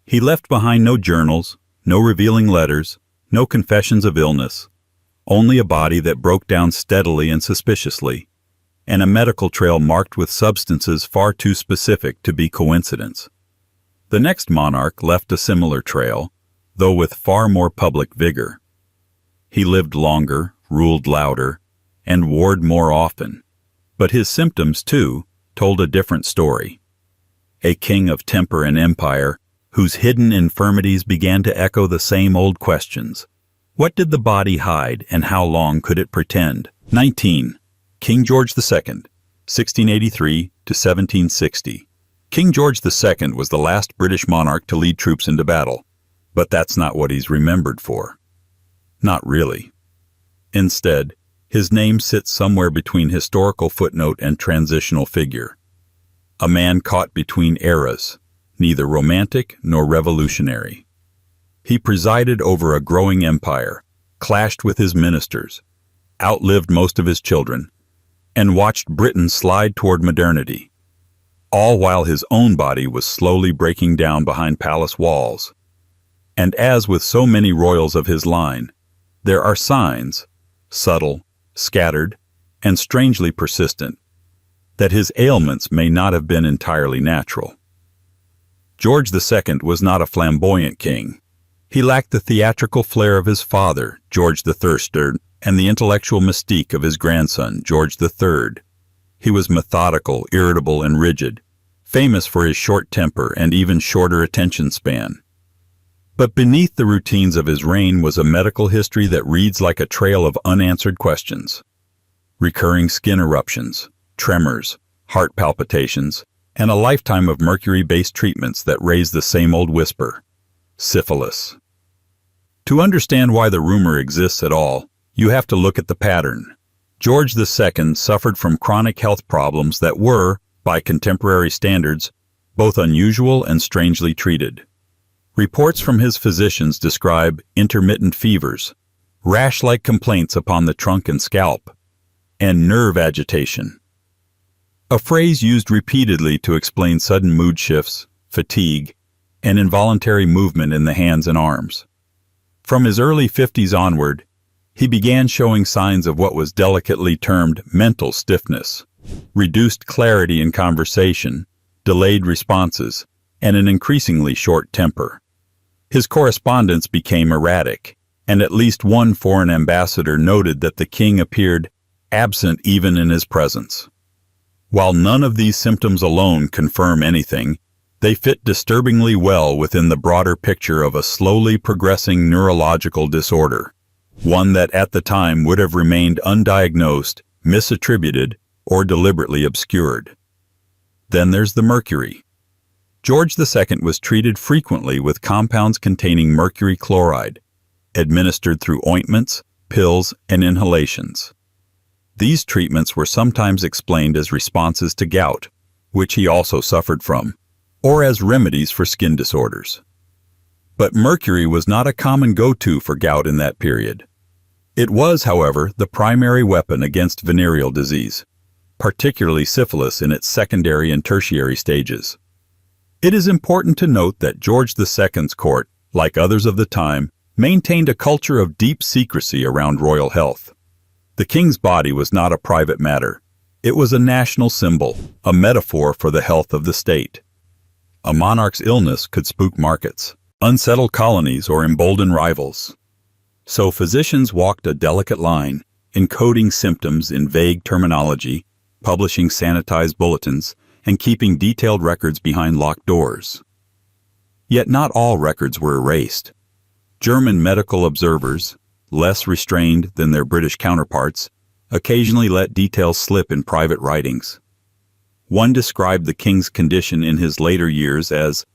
He left behind no journals, no revealing letters, no confessions of illness, only a body that broke down steadily and suspiciously, and a medical trail marked with substances far too specific to be coincidence. The next monarch left a similar trail, though with far more public vigor. He lived longer, ruled louder, and warred more often, but his symptoms, too, told a different story. A king of temper and empire, whose hidden infirmities began to echo the same old questions. What did the body hide, and how long could it pretend? 19. King George II, 1683 to 1760. King George II was the last British monarch to lead troops into battle, but that's not what he's remembered for. Not really. Instead, his name sits somewhere between historical footnote and transitional figure. A man caught between eras, neither romantic nor revolutionary. He presided over a growing empire, clashed with his ministers, outlived most of his children, and watched Britain slide toward modernity, all while his own body was slowly breaking down behind palace walls. And as with so many royals of his line, there are signs, subtle, scattered, and strangely persistent, that his ailments may not have been entirely natural. George II was not a flamboyant king. He lacked the theatrical flair of his father, George III, and the intellectual mystique of his grandson, George III. He was methodical, irritable, and rigid, famous for his short temper and even shorter attention span. But beneath the routines of his reign was a medical history that reads like a trail of unanswered questions. Recurring skin eruptions, tremors, heart palpitations, and a lifetime of mercury-based treatments that raise the same old whisper: syphilis. To understand why the rumor exists at all, you have to look at the pattern. George II suffered from chronic health problems that were, by contemporary standards, both unusual and strangely treated. Reports from his physicians describe intermittent fevers, rash-like complaints upon the trunk and scalp, and nerve agitation. A phrase used repeatedly to explain sudden mood shifts, fatigue, and involuntary movement in the hands and arms. From his early 50s onward, he began showing signs of what was delicately termed mental stiffness, reduced clarity in conversation, delayed responses, and an increasingly short temper. His correspondence became erratic, and at least one foreign ambassador noted that the king appeared absent even in his presence. While none of these symptoms alone confirm anything, they fit disturbingly well within the broader picture of a slowly progressing neurological disorder, one that at the time would have remained undiagnosed, misattributed, or deliberately obscured. Then there's the mercury. George II was treated frequently with compounds containing mercury chloride, administered through ointments, pills, and inhalations. These treatments were sometimes explained as responses to gout, which he also suffered from, or as remedies for skin disorders. But mercury was not a common go-to for gout in that period. It was, however, the primary weapon against venereal disease, particularly syphilis in its secondary and tertiary stages. It is important to note that George II's court, like others of the time, maintained a culture of deep secrecy around royal health. The king's body was not a private matter. It was a national symbol, a metaphor for the health of the state. A monarch's illness could spook markets, unsettle colonies, or embolden rivals. So physicians walked a delicate line, encoding symptoms in vague terminology, publishing sanitized bulletins, and keeping detailed records behind locked doors. Yet not all records were erased. German medical observers, less restrained than their British counterparts, occasionally let details slip in private writings. One described the king's condition in his later years as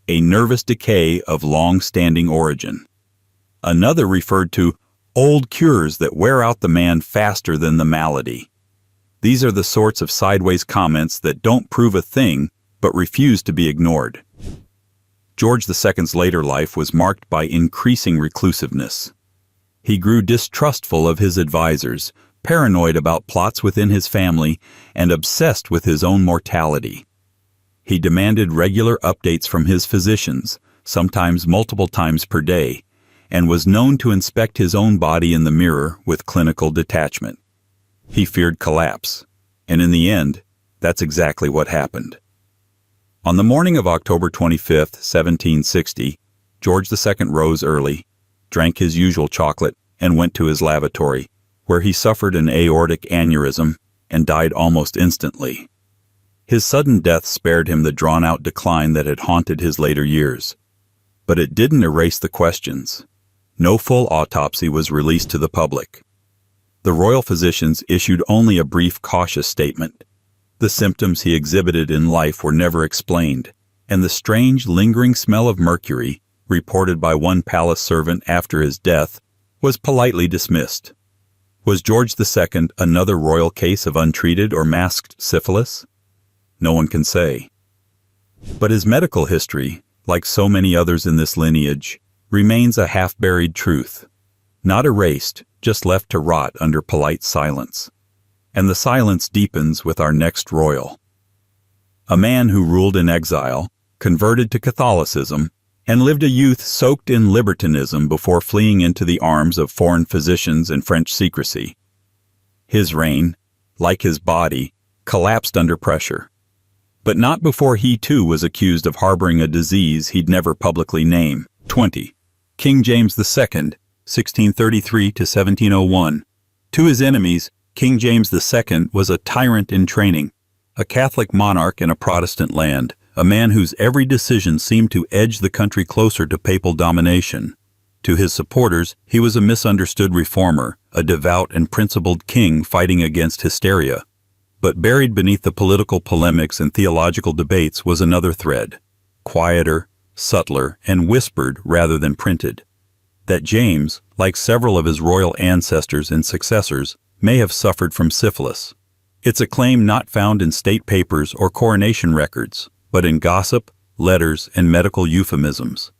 a nervous decay of long-standing origin. Another referred to old cures that wear out the man faster than the malady. These are the sorts of sideways comments that don't prove a thing but refuse to be ignored. George II's later life was marked by increasing reclusiveness. He grew distrustful of his advisors, paranoid about plots within his family, and obsessed with his own mortality. He demanded regular updates from his physicians, sometimes multiple times per day, and was known to inspect his own body in the mirror with clinical detachment. He feared collapse, and in the end, that's exactly what happened. On the morning of October 25, 1760, George II rose early, drank his usual chocolate, and went to his lavatory, where he suffered an aortic aneurysm and died almost instantly. His sudden death spared him the drawn-out decline that had haunted his later years. But it didn't erase the questions. No full autopsy was released to the public. The royal physicians issued only a brief cautious statement. The symptoms he exhibited in life were never explained, and the strange, lingering smell of mercury, reported by one palace servant after his death, was politely dismissed. Was George II another royal case of untreated or masked syphilis? No one can say. But his medical history, like so many others in this lineage, remains a half-buried truth. Not erased, just left to rot under polite silence. And the silence deepens with our next royal. A man who ruled in exile, converted to Catholicism, and lived a youth soaked in libertinism before fleeing into the arms of foreign physicians and French secrecy. His reign, like his body, collapsed under pressure. But not before he too was accused of harboring a disease he'd never publicly name. 20. King James II, 1633 to 1701. To his enemies, King James II was a tyrant in training, a Catholic monarch in a Protestant land, a man whose every decision seemed to edge the country closer to papal domination. To his supporters, he was a misunderstood reformer, a devout and principled king fighting against hysteria. But buried beneath the political polemics and theological debates was another thread, quieter, subtler, and whispered rather than printed. That James, like several of his royal ancestors and successors, may have suffered from syphilis. It's a claim not found in state papers or coronation records, but in gossip, letters, and medical euphemisms.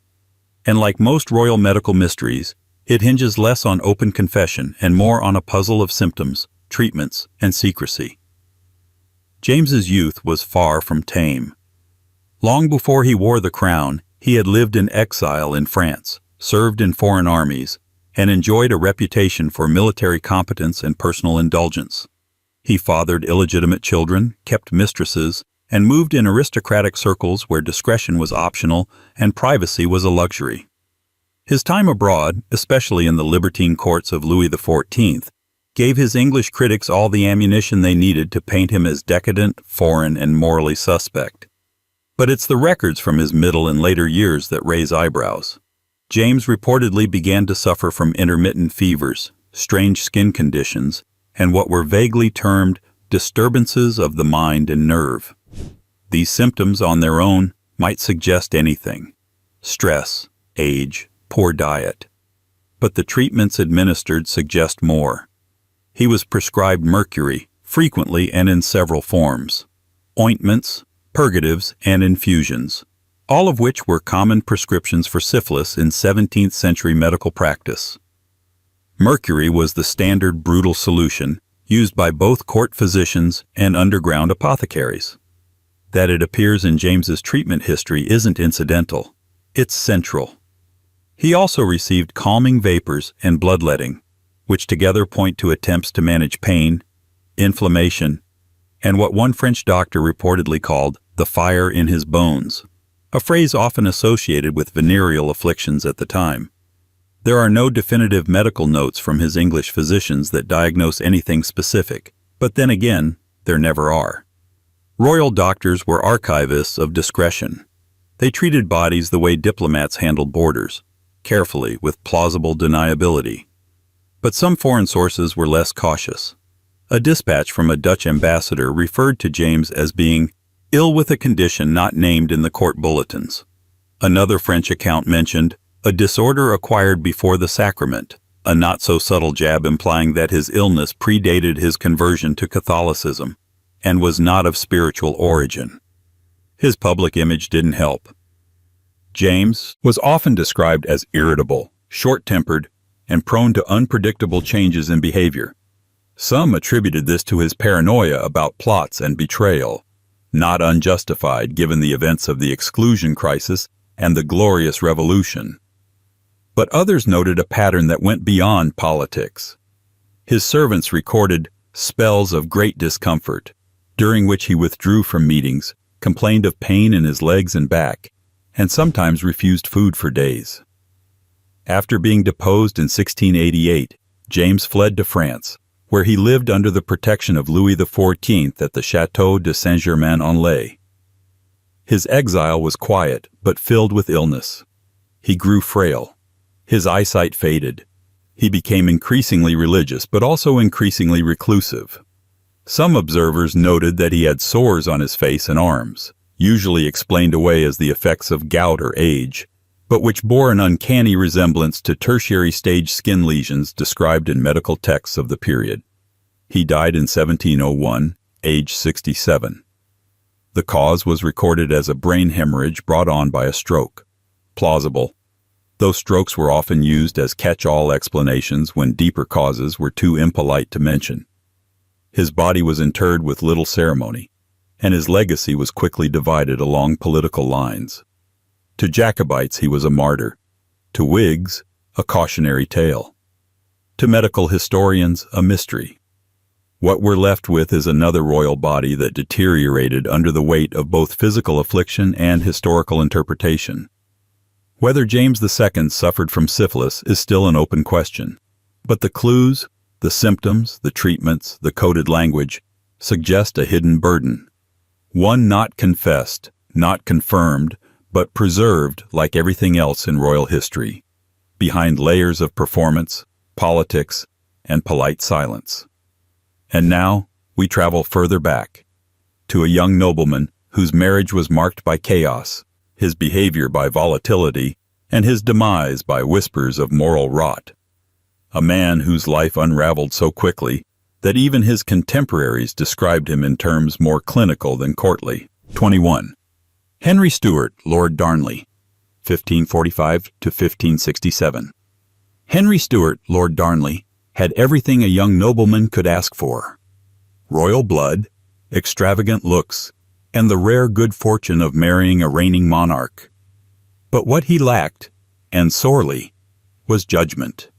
And like most royal medical mysteries, it hinges less on open confession and more on a puzzle of symptoms, treatments, and secrecy. James's youth was far from tame. Long before he wore the crown, he had lived in exile in France, served in foreign armies, and enjoyed a reputation for military competence and personal indulgence. He fathered illegitimate children, kept mistresses, and moved in aristocratic circles where discretion was optional and privacy was a luxury. His time abroad, especially in the libertine courts of Louis XIV, gave his English critics all the ammunition they needed to paint him as decadent, foreign, and morally suspect. But it's the records from his middle and later years that raise eyebrows. James reportedly began to suffer from intermittent fevers, strange skin conditions, and what were vaguely termed disturbances of the mind and nerve. These symptoms on their own might suggest anything: stress, age, poor diet. But the treatments administered suggest more. He was prescribed mercury, frequently and in several forms, ointments, purgatives, and infusions, all of which were common prescriptions for syphilis in 17th century medical practice. Mercury was the standard brutal solution used by both court physicians and underground apothecaries. That it appears in James's treatment history isn't incidental, it's central. He also received calming vapors and bloodletting, which together point to attempts to manage pain, inflammation, and what one French doctor reportedly called the fire in his bones, a phrase often associated with venereal afflictions at the time. There are no definitive medical notes from his English physicians that diagnose anything specific, but then again, there never are. Royal doctors were archivists of discretion. They treated bodies the way diplomats handled borders, carefully with plausible deniability. But some foreign sources were less cautious. A dispatch from a Dutch ambassador referred to James as being ill with a condition not named in the court bulletins. Another French account mentioned a disorder acquired before the sacrament, a not-so-subtle jab implying that his illness predated his conversion to Catholicism and was not of spiritual origin. His public image didn't help. James was often described as irritable, short-tempered, and prone to unpredictable changes in behavior. Some attributed this to his paranoia about plots and betrayal, not unjustified given the events of the Exclusion Crisis and the Glorious Revolution. But others noted a pattern that went beyond politics. His servants recorded spells of great discomfort, during which he withdrew from meetings, complained of pain in his legs and back, and sometimes refused food for days. After being deposed in 1688, James fled to France, where he lived under the protection of Louis XIV at the Château de Saint-Germain-en-Laye. His exile was quiet, but filled with illness. He grew frail. His eyesight faded. He became increasingly religious, but also increasingly reclusive. Some observers noted that he had sores on his face and arms, usually explained away as the effects of gout or age, but which bore an uncanny resemblance to tertiary stage skin lesions described in medical texts of the period. He died in 1701, aged 67. The cause was recorded as a brain hemorrhage brought on by a stroke. Plausible, though strokes were often used as catch-all explanations when deeper causes were too impolite to mention. His body was interred with little ceremony, and his legacy was quickly divided along political lines. To Jacobites he was a martyr, to Whigs a cautionary tale, to medical historians a mystery. What we're left with is another royal body that deteriorated under the weight of both physical affliction and historical interpretation. Whether James II suffered from syphilis is still an open question, but the clues, the symptoms, the treatments, the coded language suggest a hidden burden. One not confessed, not confirmed, but preserved like everything else in royal history, behind layers of performance, politics, and polite silence. And now we travel further back, to a young nobleman whose marriage was marked by chaos, his behavior by volatility, and his demise by whispers of moral rot. A man whose life unraveled so quickly that even his contemporaries described him in terms more clinical than courtly. 21. Henry Stuart, Lord Darnley, 1545 to 1567. Henry Stuart, Lord Darnley, had everything a young nobleman could ask for: royal blood, extravagant looks, and the rare good fortune of marrying a reigning monarch. But what he lacked, and sorely, was judgment.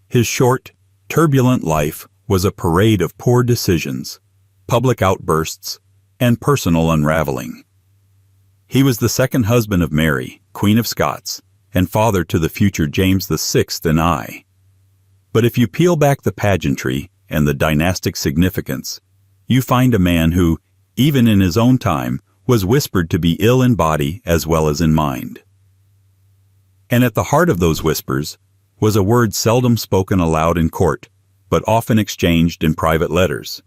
His short, turbulent life was a parade of poor decisions, public outbursts, and personal unraveling. He was the second husband of Mary, Queen of Scots, and father to the future James VI and I. But if you peel back the pageantry and the dynastic significance, you find a man who, even in his own time, was whispered to be ill in body as well as in mind. And at the heart of those whispers was a word seldom spoken aloud in court, but often exchanged in private letters: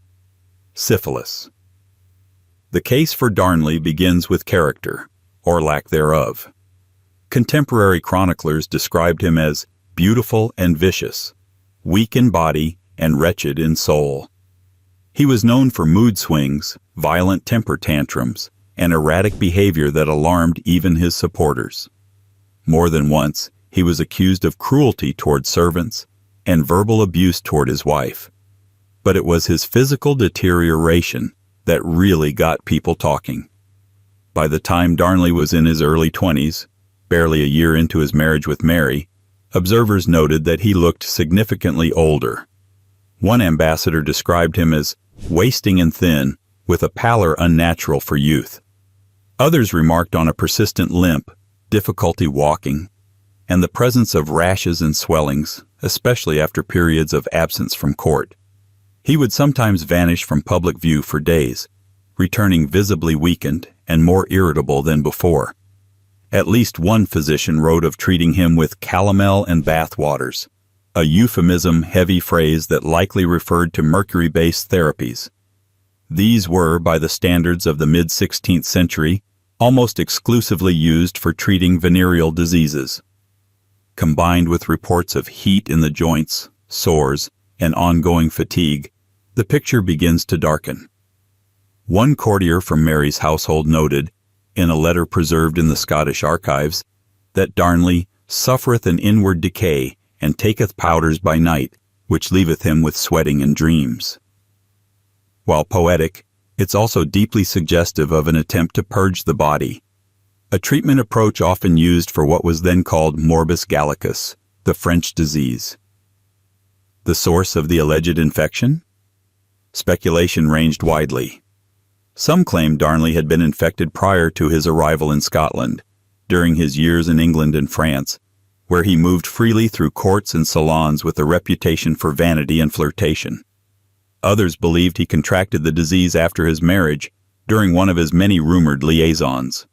syphilis. The case for Darnley begins with character, or lack thereof. Contemporary chroniclers described him as beautiful and vicious, weak in body and wretched in soul. He was known for mood swings, violent temper tantrums, and erratic behavior that alarmed even his supporters. More than once, he was accused of cruelty toward servants and verbal abuse toward his wife. But it was his physical deterioration that really got people talking. By the time Darnley was in his early 20s, barely a year into his marriage with Mary, observers noted that he looked significantly older. One ambassador described him as wasting and thin, with a pallor unnatural for youth. Others remarked on a persistent limp, difficulty walking, and the presence of rashes and swellings, especially after periods of absence from court. He would sometimes vanish from public view for days, returning visibly weakened and more irritable than before. At least one physician wrote of treating him with calomel and bath waters, a euphemism-heavy phrase that likely referred to mercury-based therapies. These were, by the standards of the mid-16th century, almost exclusively used for treating venereal diseases. Combined with reports of heat in the joints, sores, and ongoing fatigue, the picture begins to darken. One courtier from Mary's household noted, in a letter preserved in the Scottish archives, that Darnley suffereth an inward decay, and taketh powders by night, which leaveth him with sweating and dreams. While poetic, it's also deeply suggestive of an attempt to purge the body, a treatment approach often used for what was then called morbus gallicus, the French disease. The source of the alleged infection? Speculation ranged widely. Some claimed Darnley had been infected prior to his arrival in Scotland, during his years in England and France, where he moved freely through courts and salons with a reputation for vanity and flirtation. Others believed he contracted the disease after his marriage, during one of his many rumored liaisons.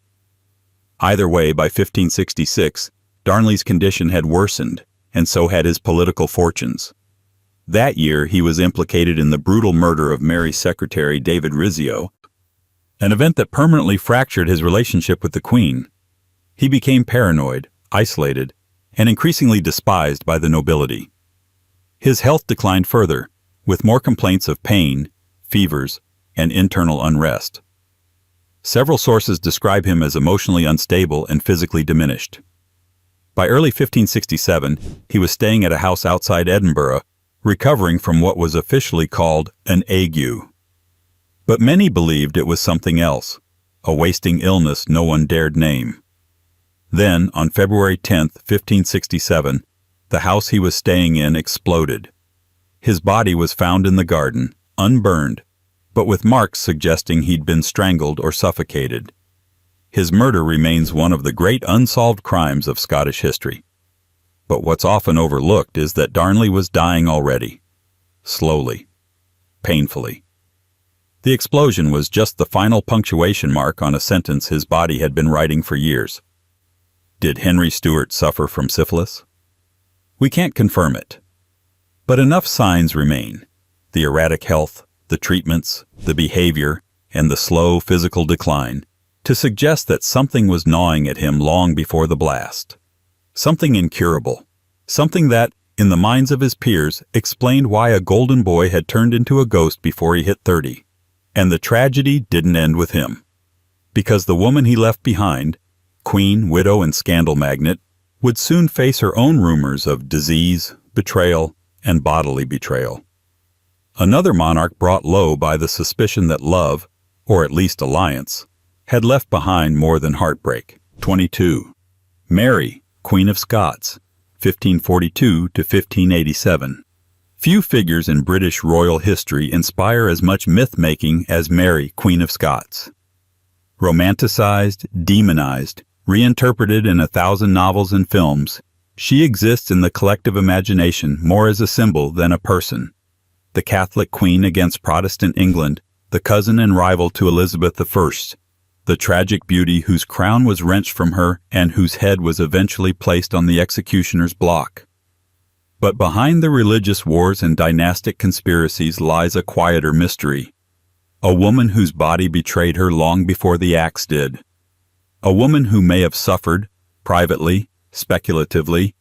Either way, by 1566, Darnley's condition had worsened, and so had his political fortunes. That year, he was implicated in the brutal murder of Mary's secretary, David Rizzio, an event that permanently fractured his relationship with the Queen. He became paranoid, isolated, and increasingly despised by the nobility. His health declined further, with more complaints of pain, fevers, and internal unrest. Several sources describe him as emotionally unstable and physically diminished. By early 1567, he was staying at a house outside Edinburgh, recovering from what was officially called an ague. But many believed it was something else, a wasting illness no one dared name. Then, on February 10, 1567, the house he was staying in exploded. His body was found in the garden, unburned, but with marks suggesting he'd been strangled or suffocated. His murder remains one of the great unsolved crimes of Scottish history. But what's often overlooked is that Darnley was dying already. Slowly. Painfully. The explosion was just the final punctuation mark on a sentence his body had been writing for years. Did Henry Stuart suffer from syphilis? We can't confirm it. But enough signs remain. The erratic health, the treatments, the behavior, and the slow physical decline, to suggest that something was gnawing at him long before the blast. Something incurable. Something that, in the minds of his peers, explained why a golden boy had turned into a ghost before he hit 30. And the tragedy didn't end with him. Because the woman he left behind, queen, widow, and scandal magnate, would soon face her own rumors of disease, betrayal, and bodily betrayal. Another monarch brought low by the suspicion that love, or at least alliance, had left behind more than heartbreak. 22. Mary, Queen of Scots, 1542 to 1587. Few figures in British royal history inspire as much myth-making as Mary, Queen of Scots. Romanticized, demonized, reinterpreted in 1,000 novels and films, she exists in the collective imagination more as a symbol than a person. The Catholic queen against Protestant England, the cousin and rival to Elizabeth I, the tragic beauty whose crown was wrenched from her and whose head was eventually placed on the executioner's block. But behind the religious wars and dynastic conspiracies lies a quieter mystery. A woman whose body betrayed her long before the axe did. A woman who may have suffered, privately, speculatively,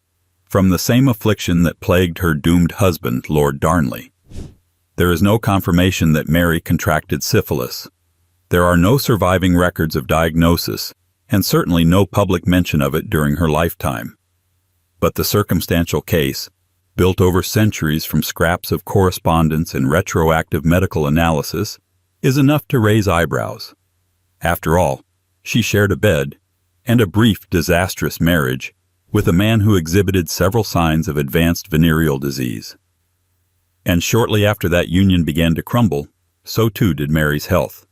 from the same affliction that plagued her doomed husband, Lord Darnley. There is no confirmation that Mary contracted syphilis. There are no surviving records of diagnosis, and certainly no public mention of it during her lifetime. But the circumstantial case, built over centuries from scraps of correspondence and retroactive medical analysis, is enough to raise eyebrows. After all, she shared a bed, and a brief, disastrous marriage, with a man who exhibited several signs of advanced venereal disease. And shortly after that union began to crumble, so too did Mary's health.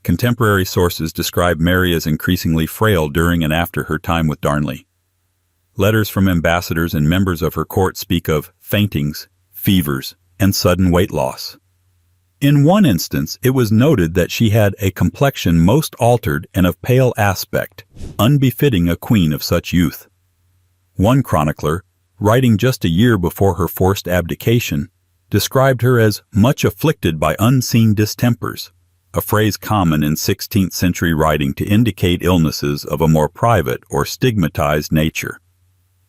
Contemporary sources describe Mary as increasingly frail during and after her time with Darnley. Letters from ambassadors and members of her court speak of faintings, fevers, and sudden weight loss. In one instance, it was noted that she had a complexion most altered and of pale aspect, unbefitting a queen of such youth. One chronicler, writing just a year before her forced abdication, described her as much afflicted by unseen distempers, a phrase common in 16th century writing to indicate illnesses of a more private or stigmatized nature.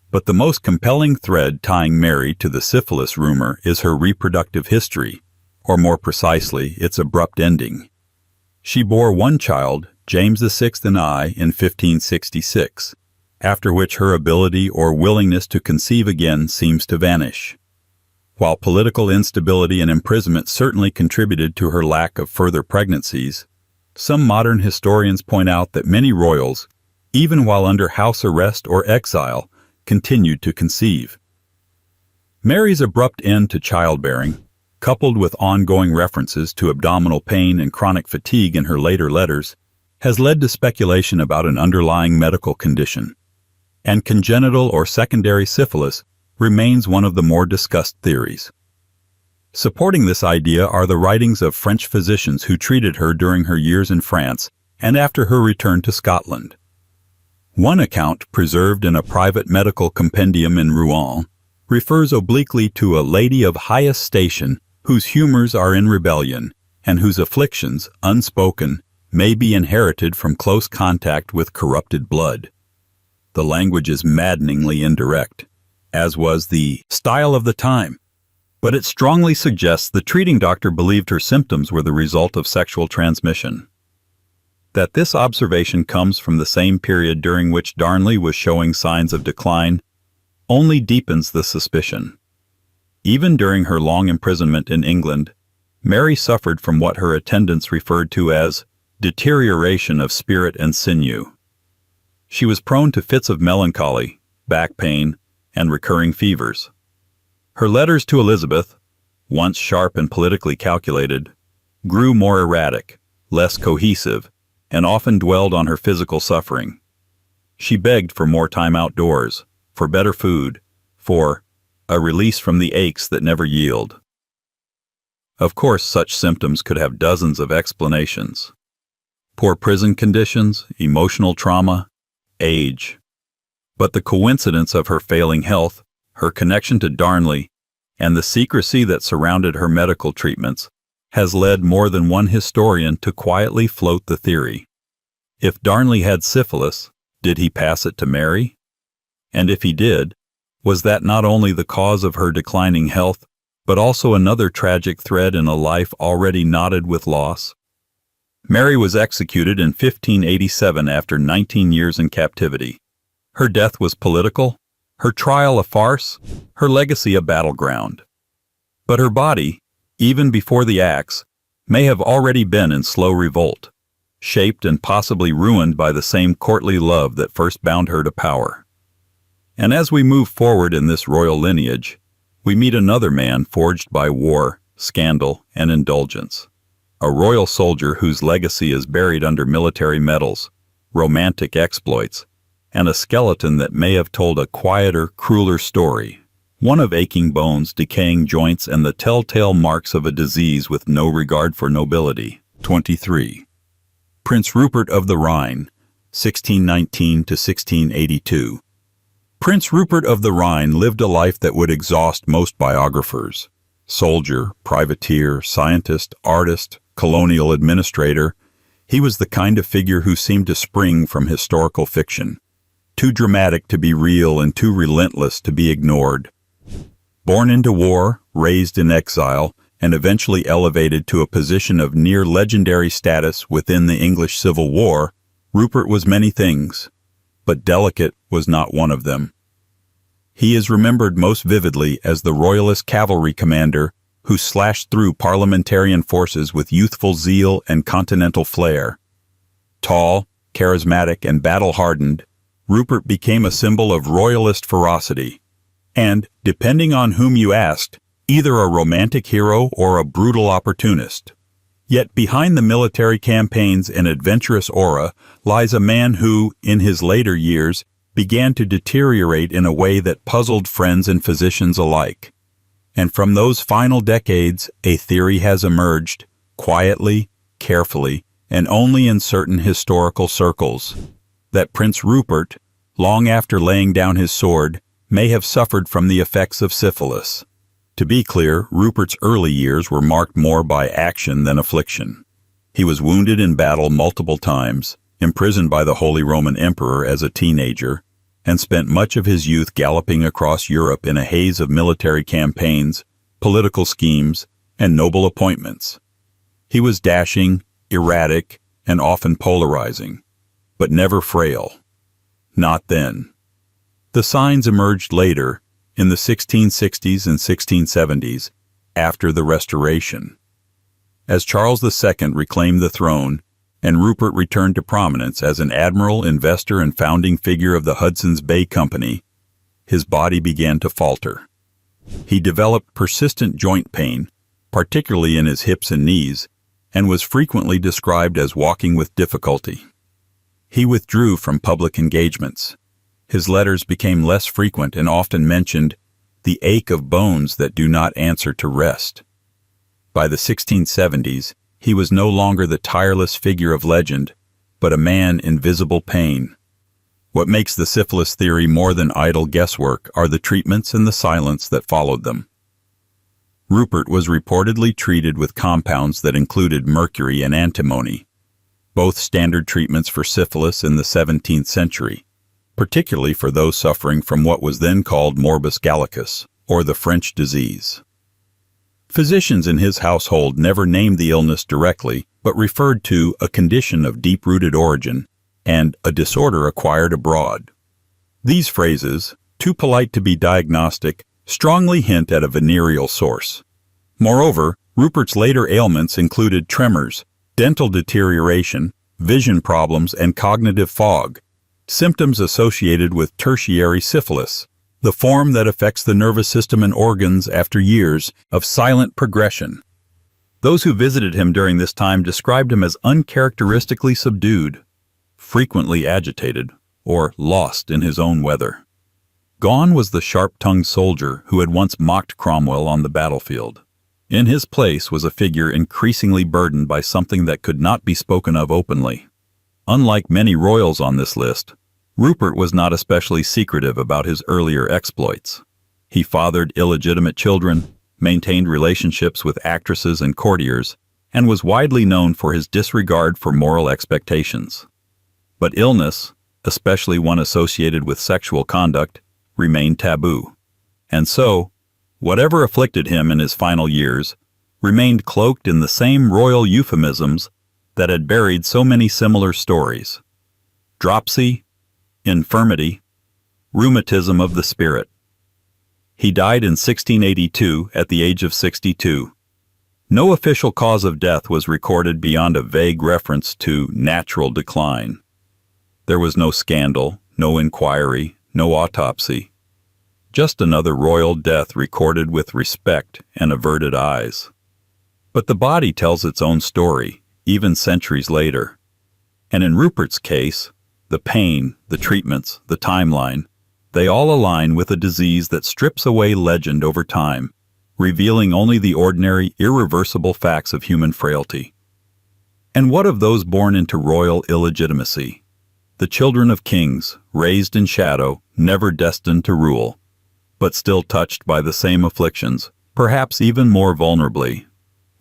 But the most compelling thread tying Mary to the syphilis rumor is her reproductive history, or more precisely, its abrupt ending. She bore one child, James VI and I, in 1566, after which her ability or willingness to conceive again seems to vanish. While political instability and imprisonment certainly contributed to her lack of further pregnancies, some modern historians point out that many royals, even while under house arrest or exile, continued to conceive. Mary's abrupt end to childbearing, coupled with ongoing references to abdominal pain and chronic fatigue in her later letters, has led to speculation about an underlying medical condition. And congenital or secondary syphilis remains one of the more discussed theories. Supporting this idea are the writings of French physicians who treated her during her years in France and after her return to Scotland. One account, preserved in a private medical compendium in Rouen, refers obliquely to a lady of highest station whose humors are in rebellion and whose afflictions, unspoken, may be inherited from close contact with corrupted blood. The language is maddeningly indirect, as was the style of the time, but it strongly suggests the treating doctor believed her symptoms were the result of sexual transmission. That this observation comes from the same period during which Darnley was showing signs of decline only deepens the suspicion. Even during her long imprisonment in England, Mary suffered from what her attendants referred to as deterioration of spirit and sinew. She was prone to fits of melancholy, back pain, and recurring fevers. Her letters to Elizabeth, once sharp and politically calculated, grew more erratic, less cohesive, and often dwelled on her physical suffering. She begged for more time outdoors, for better food, for a release from the aches that never yield. Of course, such symptoms could have dozens of explanations. Poor prison conditions, emotional trauma, age. But the coincidence of her failing health, her connection to Darnley, and the secrecy that surrounded her medical treatments has led more than one historian to quietly float the theory. If Darnley had syphilis, did he pass it to Mary? And if he did, was that not only the cause of her declining health, but also another tragic thread in a life already knotted with loss? Mary was executed in 1587 after 19 years in captivity. Her death was political, her trial a farce, her legacy a battleground. But her body, even before the axe, may have already been in slow revolt, shaped and possibly ruined by the same courtly love that first bound her to power. And as we move forward in this royal lineage, we meet another man forged by war, scandal, and indulgence. A royal soldier whose legacy is buried under military medals, romantic exploits, and a skeleton that may have told a quieter, crueler story. One of aching bones, decaying joints, and the telltale marks of a disease with no regard for nobility. 23. Prince Rupert of the Rhine, 1619 to 1682. Prince Rupert of the Rhine lived a life that would exhaust most biographers. Soldier, privateer, scientist, artist, colonial administrator, he was the kind of figure who seemed to spring from historical fiction, too dramatic to be real and too relentless to be ignored. Born into war, raised in exile, and eventually elevated to a position of near legendary status within the English Civil War, Rupert was many things, but delicate was not one of them. He is remembered most vividly as the royalist cavalry commander who slashed through parliamentarian forces with youthful zeal and continental flair. Tall, charismatic, and battle-hardened, Rupert became a symbol of royalist ferocity, and, depending on whom you asked, either a romantic hero or a brutal opportunist. Yet behind the military campaigns and adventurous aura lies a man who, in his later years, began to deteriorate in a way that puzzled friends and physicians alike. And from those final decades, a theory has emerged, quietly, carefully, and only in certain historical circles, that Prince Rupert, long after laying down his sword, may have suffered from the effects of syphilis. To be clear, Rupert's early years were marked more by action than affliction. He was wounded in battle multiple times, imprisoned by the Holy Roman Emperor as a teenager, and spent much of his youth galloping across Europe in a haze of military campaigns, political schemes, and noble appointments. He was dashing, erratic, and often polarizing, but never frail. Not then. The signs emerged later, in the 1660s and 1670s, after the Restoration. As Charles II reclaimed the throne, and Rupert returned to prominence as an admiral, investor, and founding figure of the Hudson's Bay Company, his body began to falter. He developed persistent joint pain, particularly in his hips and knees, and was frequently described as walking with difficulty. He withdrew from public engagements. His letters became less frequent and often mentioned the ache of bones that do not answer to rest. By the 1670s, he was no longer the tireless figure of legend, but a man in visible pain. What makes the syphilis theory more than idle guesswork are the treatments and the silence that followed them. Rupert was reportedly treated with compounds that included mercury and antimony, both standard treatments for syphilis in the 17th century, particularly for those suffering from what was then called morbus gallicus, or the French disease. Physicians in his household never named the illness directly, but referred to a condition of deep-rooted origin and a disorder acquired abroad. These phrases, too polite to be diagnostic, strongly hint at a venereal source. Moreover, Rupert's later ailments included tremors, dental deterioration, vision problems, and cognitive fog, symptoms associated with tertiary syphilis, the form that affects the nervous system and organs after years of silent progression. Those who visited him during this time described him as uncharacteristically subdued, frequently agitated, or lost in his own weather. Gone was the sharp-tongued soldier who had once mocked Cromwell on the battlefield. In his place was a figure increasingly burdened by something that could not be spoken of openly. Unlike many royals on this list, Rupert was not especially secretive about his earlier exploits. He fathered illegitimate children, maintained relationships with actresses and courtiers, and was widely known for his disregard for moral expectations. But illness, especially one associated with sexual conduct, remained taboo. And so, whatever afflicted him in his final years remained cloaked in the same royal euphemisms that had buried so many similar stories: dropsy, infirmity, rheumatism of the spirit. He died in 1682 at the age of 62. No official cause of death was recorded beyond a vague reference to natural decline. There was no scandal, no inquiry, no autopsy. Just another royal death recorded with respect and averted eyes. But the body tells its own story, even centuries later. And in Rupert's case, the pain, the treatments, the timeline, they all align with a disease that strips away legend over time, revealing only the ordinary, irreversible facts of human frailty. And what of those born into royal illegitimacy? The children of kings, raised in shadow, never destined to rule, but still touched by the same afflictions, perhaps even more vulnerably.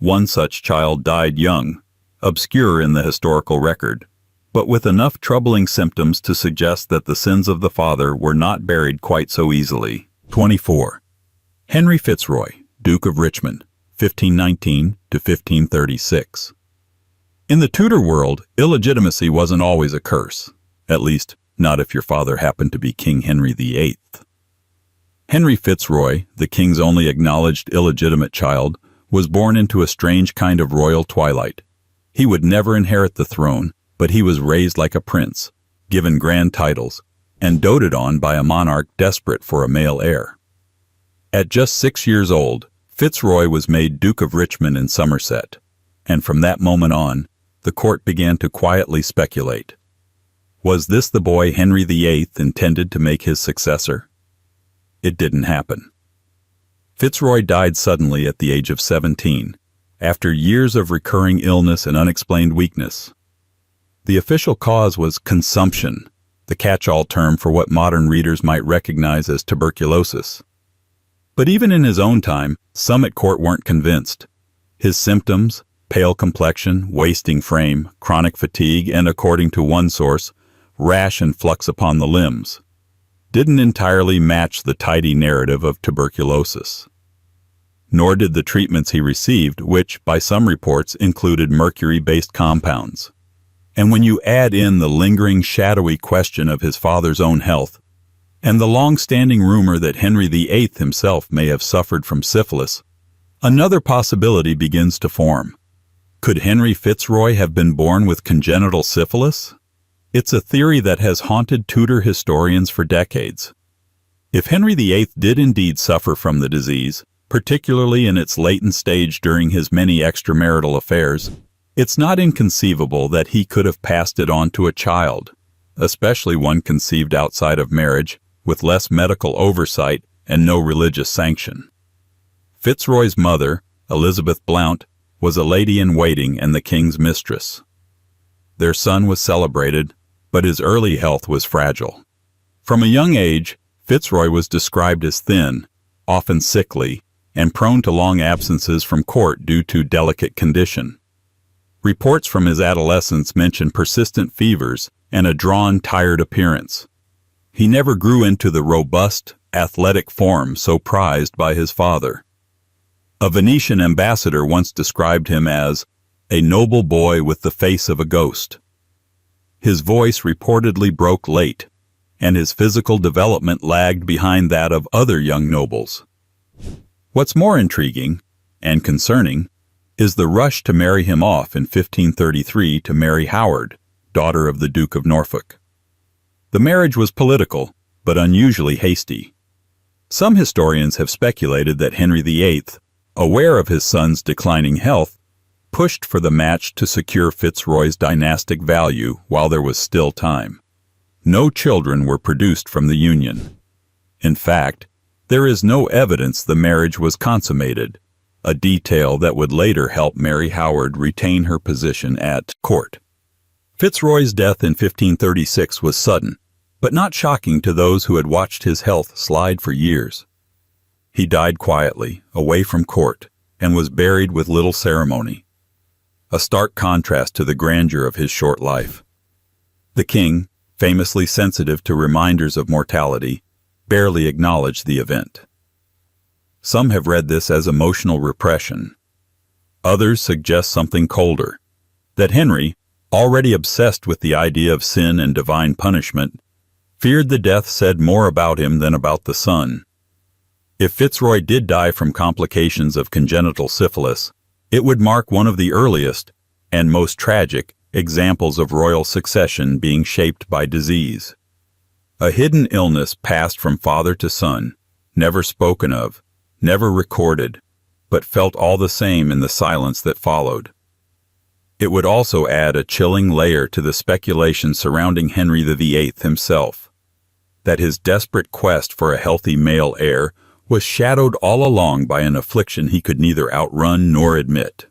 One such child died young, obscure in the historical record, but with enough troubling symptoms to suggest that the sins of the father were not buried quite so easily. 24. Henry Fitzroy, Duke of Richmond, 1519 to 1536. In the Tudor world, illegitimacy wasn't always a curse, at least not if your father happened to be King Henry VIII. Henry Fitzroy, the king's only acknowledged illegitimate child, was born into a strange kind of royal twilight. He would never inherit the throne, but he was raised like a prince, given grand titles, and doted on by a monarch desperate for a male heir. At just 6 years old, Fitzroy was made Duke of Richmond in Somerset, and from that moment on, the court began to quietly speculate. Was this the boy Henry VIII intended to make his successor? It didn't happen. Fitzroy died suddenly at the age of 17, after years of recurring illness and unexplained weakness. The official cause was consumption, the catch-all term for what modern readers might recognize as tuberculosis. But even in his own time, some at court weren't convinced. His symptoms, pale complexion, wasting frame, chronic fatigue, and according to one source, rash and flux upon the limbs, didn't entirely match the tidy narrative of tuberculosis. Nor did the treatments he received, which, by some reports, included mercury-based compounds. And when you add in the lingering, shadowy question of his father's own health, and the long-standing rumor that Henry VIII himself may have suffered from syphilis, another possibility begins to form. Could Henry Fitzroy have been born with congenital syphilis? It's a theory that has haunted Tudor historians for decades. If Henry VIII did indeed suffer from the disease, particularly in its latent stage during his many extramarital affairs, it's not inconceivable that he could have passed it on to a child, especially one conceived outside of marriage, with less medical oversight and no religious sanction. Fitzroy's mother, Elizabeth Blount, was a lady-in-waiting and the king's mistress. Their son was celebrated, but his early health was fragile. From a young age, Fitzroy was described as thin, often sickly, and prone to long absences from court due to delicate condition. Reports from his adolescence mention persistent fevers and a drawn, tired appearance. He never grew into the robust, athletic form so prized by his father. A Venetian ambassador once described him as a noble boy with the face of a ghost. His voice reportedly broke late, and his physical development lagged behind that of other young nobles. What's more intriguing and concerning is the rush to marry him off in 1533 to Mary Howard, daughter of the Duke of Norfolk. The marriage was political, but unusually hasty. Some historians have speculated that Henry VIII, aware of his son's declining health, pushed for the match to secure Fitzroy's dynastic value while there was still time. No children were produced from the union. In fact, there is no evidence the marriage was consummated, a detail that would later help Mary Howard retain her position at court. Fitzroy's death in 1536 was sudden, but not shocking to those who had watched his health slide for years. He died quietly, away from court, and was buried with little ceremony, a stark contrast to the grandeur of his short life. The king, famously sensitive to reminders of mortality, barely acknowledged the event. Some have read this as emotional repression. Others suggest something colder, that Henry, already obsessed with the idea of sin and divine punishment, feared the death said more about him than about the son. If Fitzroy did die from complications of congenital syphilis, it would mark one of the earliest and most tragic examples of royal succession being shaped by disease. A hidden illness passed from father to son, never spoken of, never recorded, but felt all the same in the silence that followed. It would also add a chilling layer to the speculation surrounding Henry VIII himself, that his desperate quest for a healthy male heir was shadowed all along by an affliction he could neither outrun nor admit.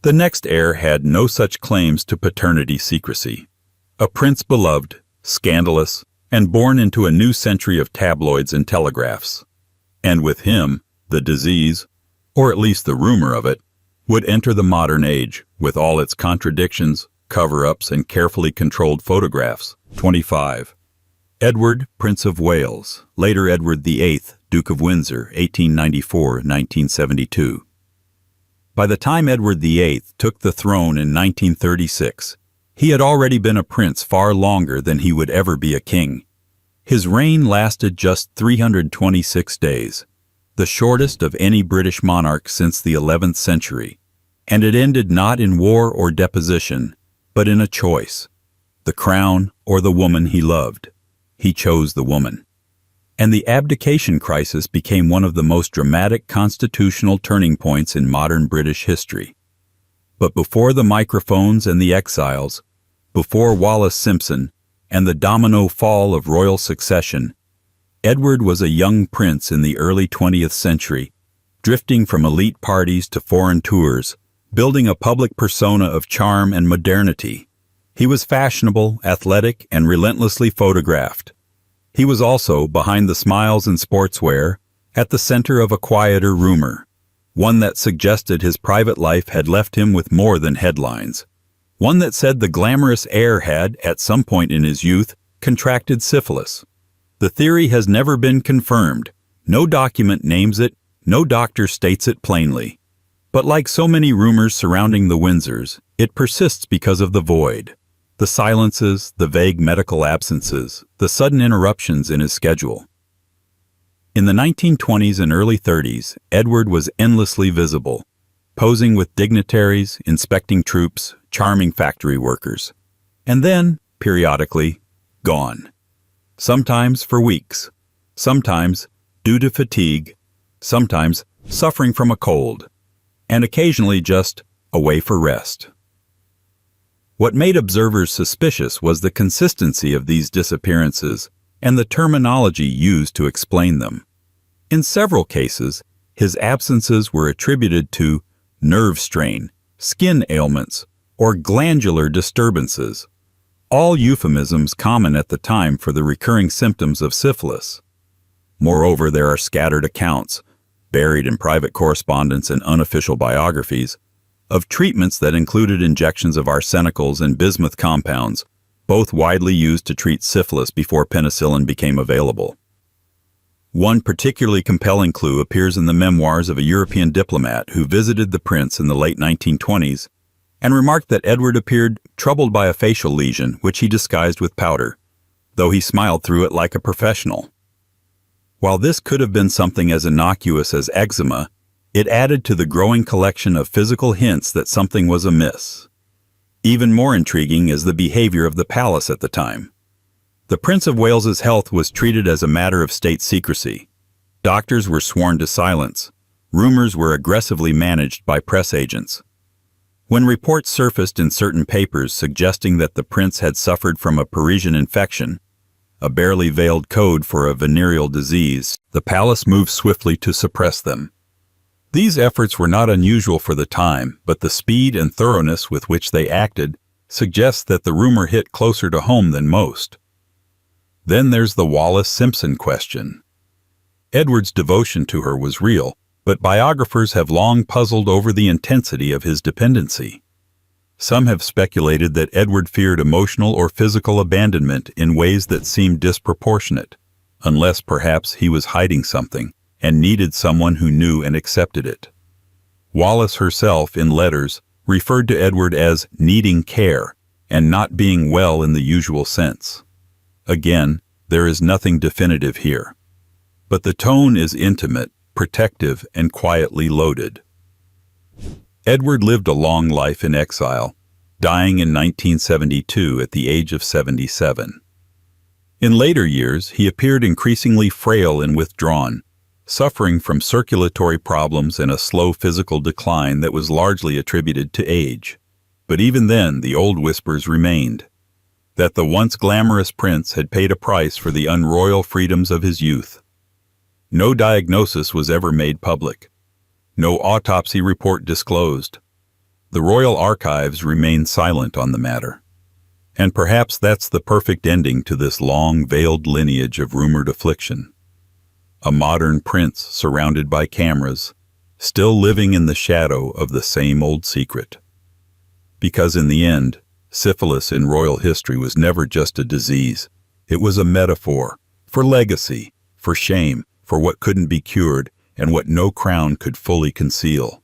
The next heir had no such claims to paternity secrecy. A prince beloved, scandalous, and born into a new century of tabloids and telegraphs. And with him, the disease, or at least the rumor of it, would enter the modern age with all its contradictions, cover-ups, and carefully controlled photographs. 25. Edward, Prince of Wales, later Edward VIII, Duke of Windsor, 1894-1972. By the time Edward VIII took the throne in 1936, he had already been a prince far longer than he would ever be a king. His reign lasted just 326 days, the shortest of any British monarch since the 11th century, and it ended not in war or deposition, but in a choice, the crown or the woman he loved. He chose the woman. And the abdication crisis became one of the most dramatic constitutional turning points in modern British history. But before the microphones and the exiles, before Wallace Simpson, and the domino fall of royal succession, Edward was a young prince in the early 20th century, drifting from elite parties to foreign tours, building a public persona of charm and modernity. He was fashionable, athletic, and relentlessly photographed. He was also, behind the smiles and sportswear, at the center of a quieter rumor, one that suggested his private life had left him with more than headlines. One that said the glamorous heir had, at some point in his youth, contracted syphilis. The theory has never been confirmed. No document names it, no doctor states it plainly. But like so many rumors surrounding the Windsors, it persists because of the void. The silences, the vague medical absences, the sudden interruptions in his schedule. In the 1920s and early 30s, Edward was endlessly visible, posing with dignitaries, inspecting troops, charming factory workers, and then, periodically, gone. Sometimes for weeks, sometimes due to fatigue, sometimes suffering from a cold, and occasionally just away for rest. What made observers suspicious was the consistency of these disappearances and the terminology used to explain them. In several cases, his absences were attributed to nerve strain, skin ailments, or glandular disturbances, all euphemisms common at the time for the recurring symptoms of syphilis. Moreover, there are scattered accounts, buried in private correspondence and unofficial biographies, of treatments that included injections of arsenicals and bismuth compounds, both widely used to treat syphilis before penicillin became available. One particularly compelling clue appears in the memoirs of a European diplomat who visited the prince in the late 1920s and remarked that Edward appeared troubled by a facial lesion, which he disguised with powder, though he smiled through it like a professional. While this could have been something as innocuous as eczema, it added to the growing collection of physical hints that something was amiss. Even more intriguing is the behavior of the palace at the time. The Prince of Wales's health was treated as a matter of state secrecy. Doctors were sworn to silence. Rumors were aggressively managed by press agents. When reports surfaced in certain papers suggesting that the prince had suffered from a Parisian infection, a barely veiled code for a venereal disease, the palace moved swiftly to suppress them. These efforts were not unusual for the time, but the speed and thoroughness with which they acted suggests that the rumor hit closer to home than most. Then there's the Wallis Simpson question. Edward's devotion to her was real, but biographers have long puzzled over the intensity of his dependency. Some have speculated that Edward feared emotional or physical abandonment in ways that seemed disproportionate, unless perhaps he was hiding something and needed someone who knew and accepted it. Wallis herself, in letters, referred to Edward as needing care and not being well in the usual sense. Again, there is nothing definitive here. But the tone is intimate, protective, and quietly loaded. Edward lived a long life in exile, dying in 1972 at the age of 77. In later years, he appeared increasingly frail and withdrawn, suffering from circulatory problems and a slow physical decline that was largely attributed to age. But even then, the old whispers remained, that the once glamorous prince had paid a price for the unroyal freedoms of his youth. No diagnosis was ever made public. No autopsy report disclosed. The royal archives remain silent on the matter. And perhaps that's the perfect ending to this long, veiled lineage of rumored affliction. A modern prince surrounded by cameras, still living in the shadow of the same old secret. Because in the end, syphilis in royal history was never just a disease. It was a metaphor for legacy, for shame, for what couldn't be cured, and what no crown could fully conceal.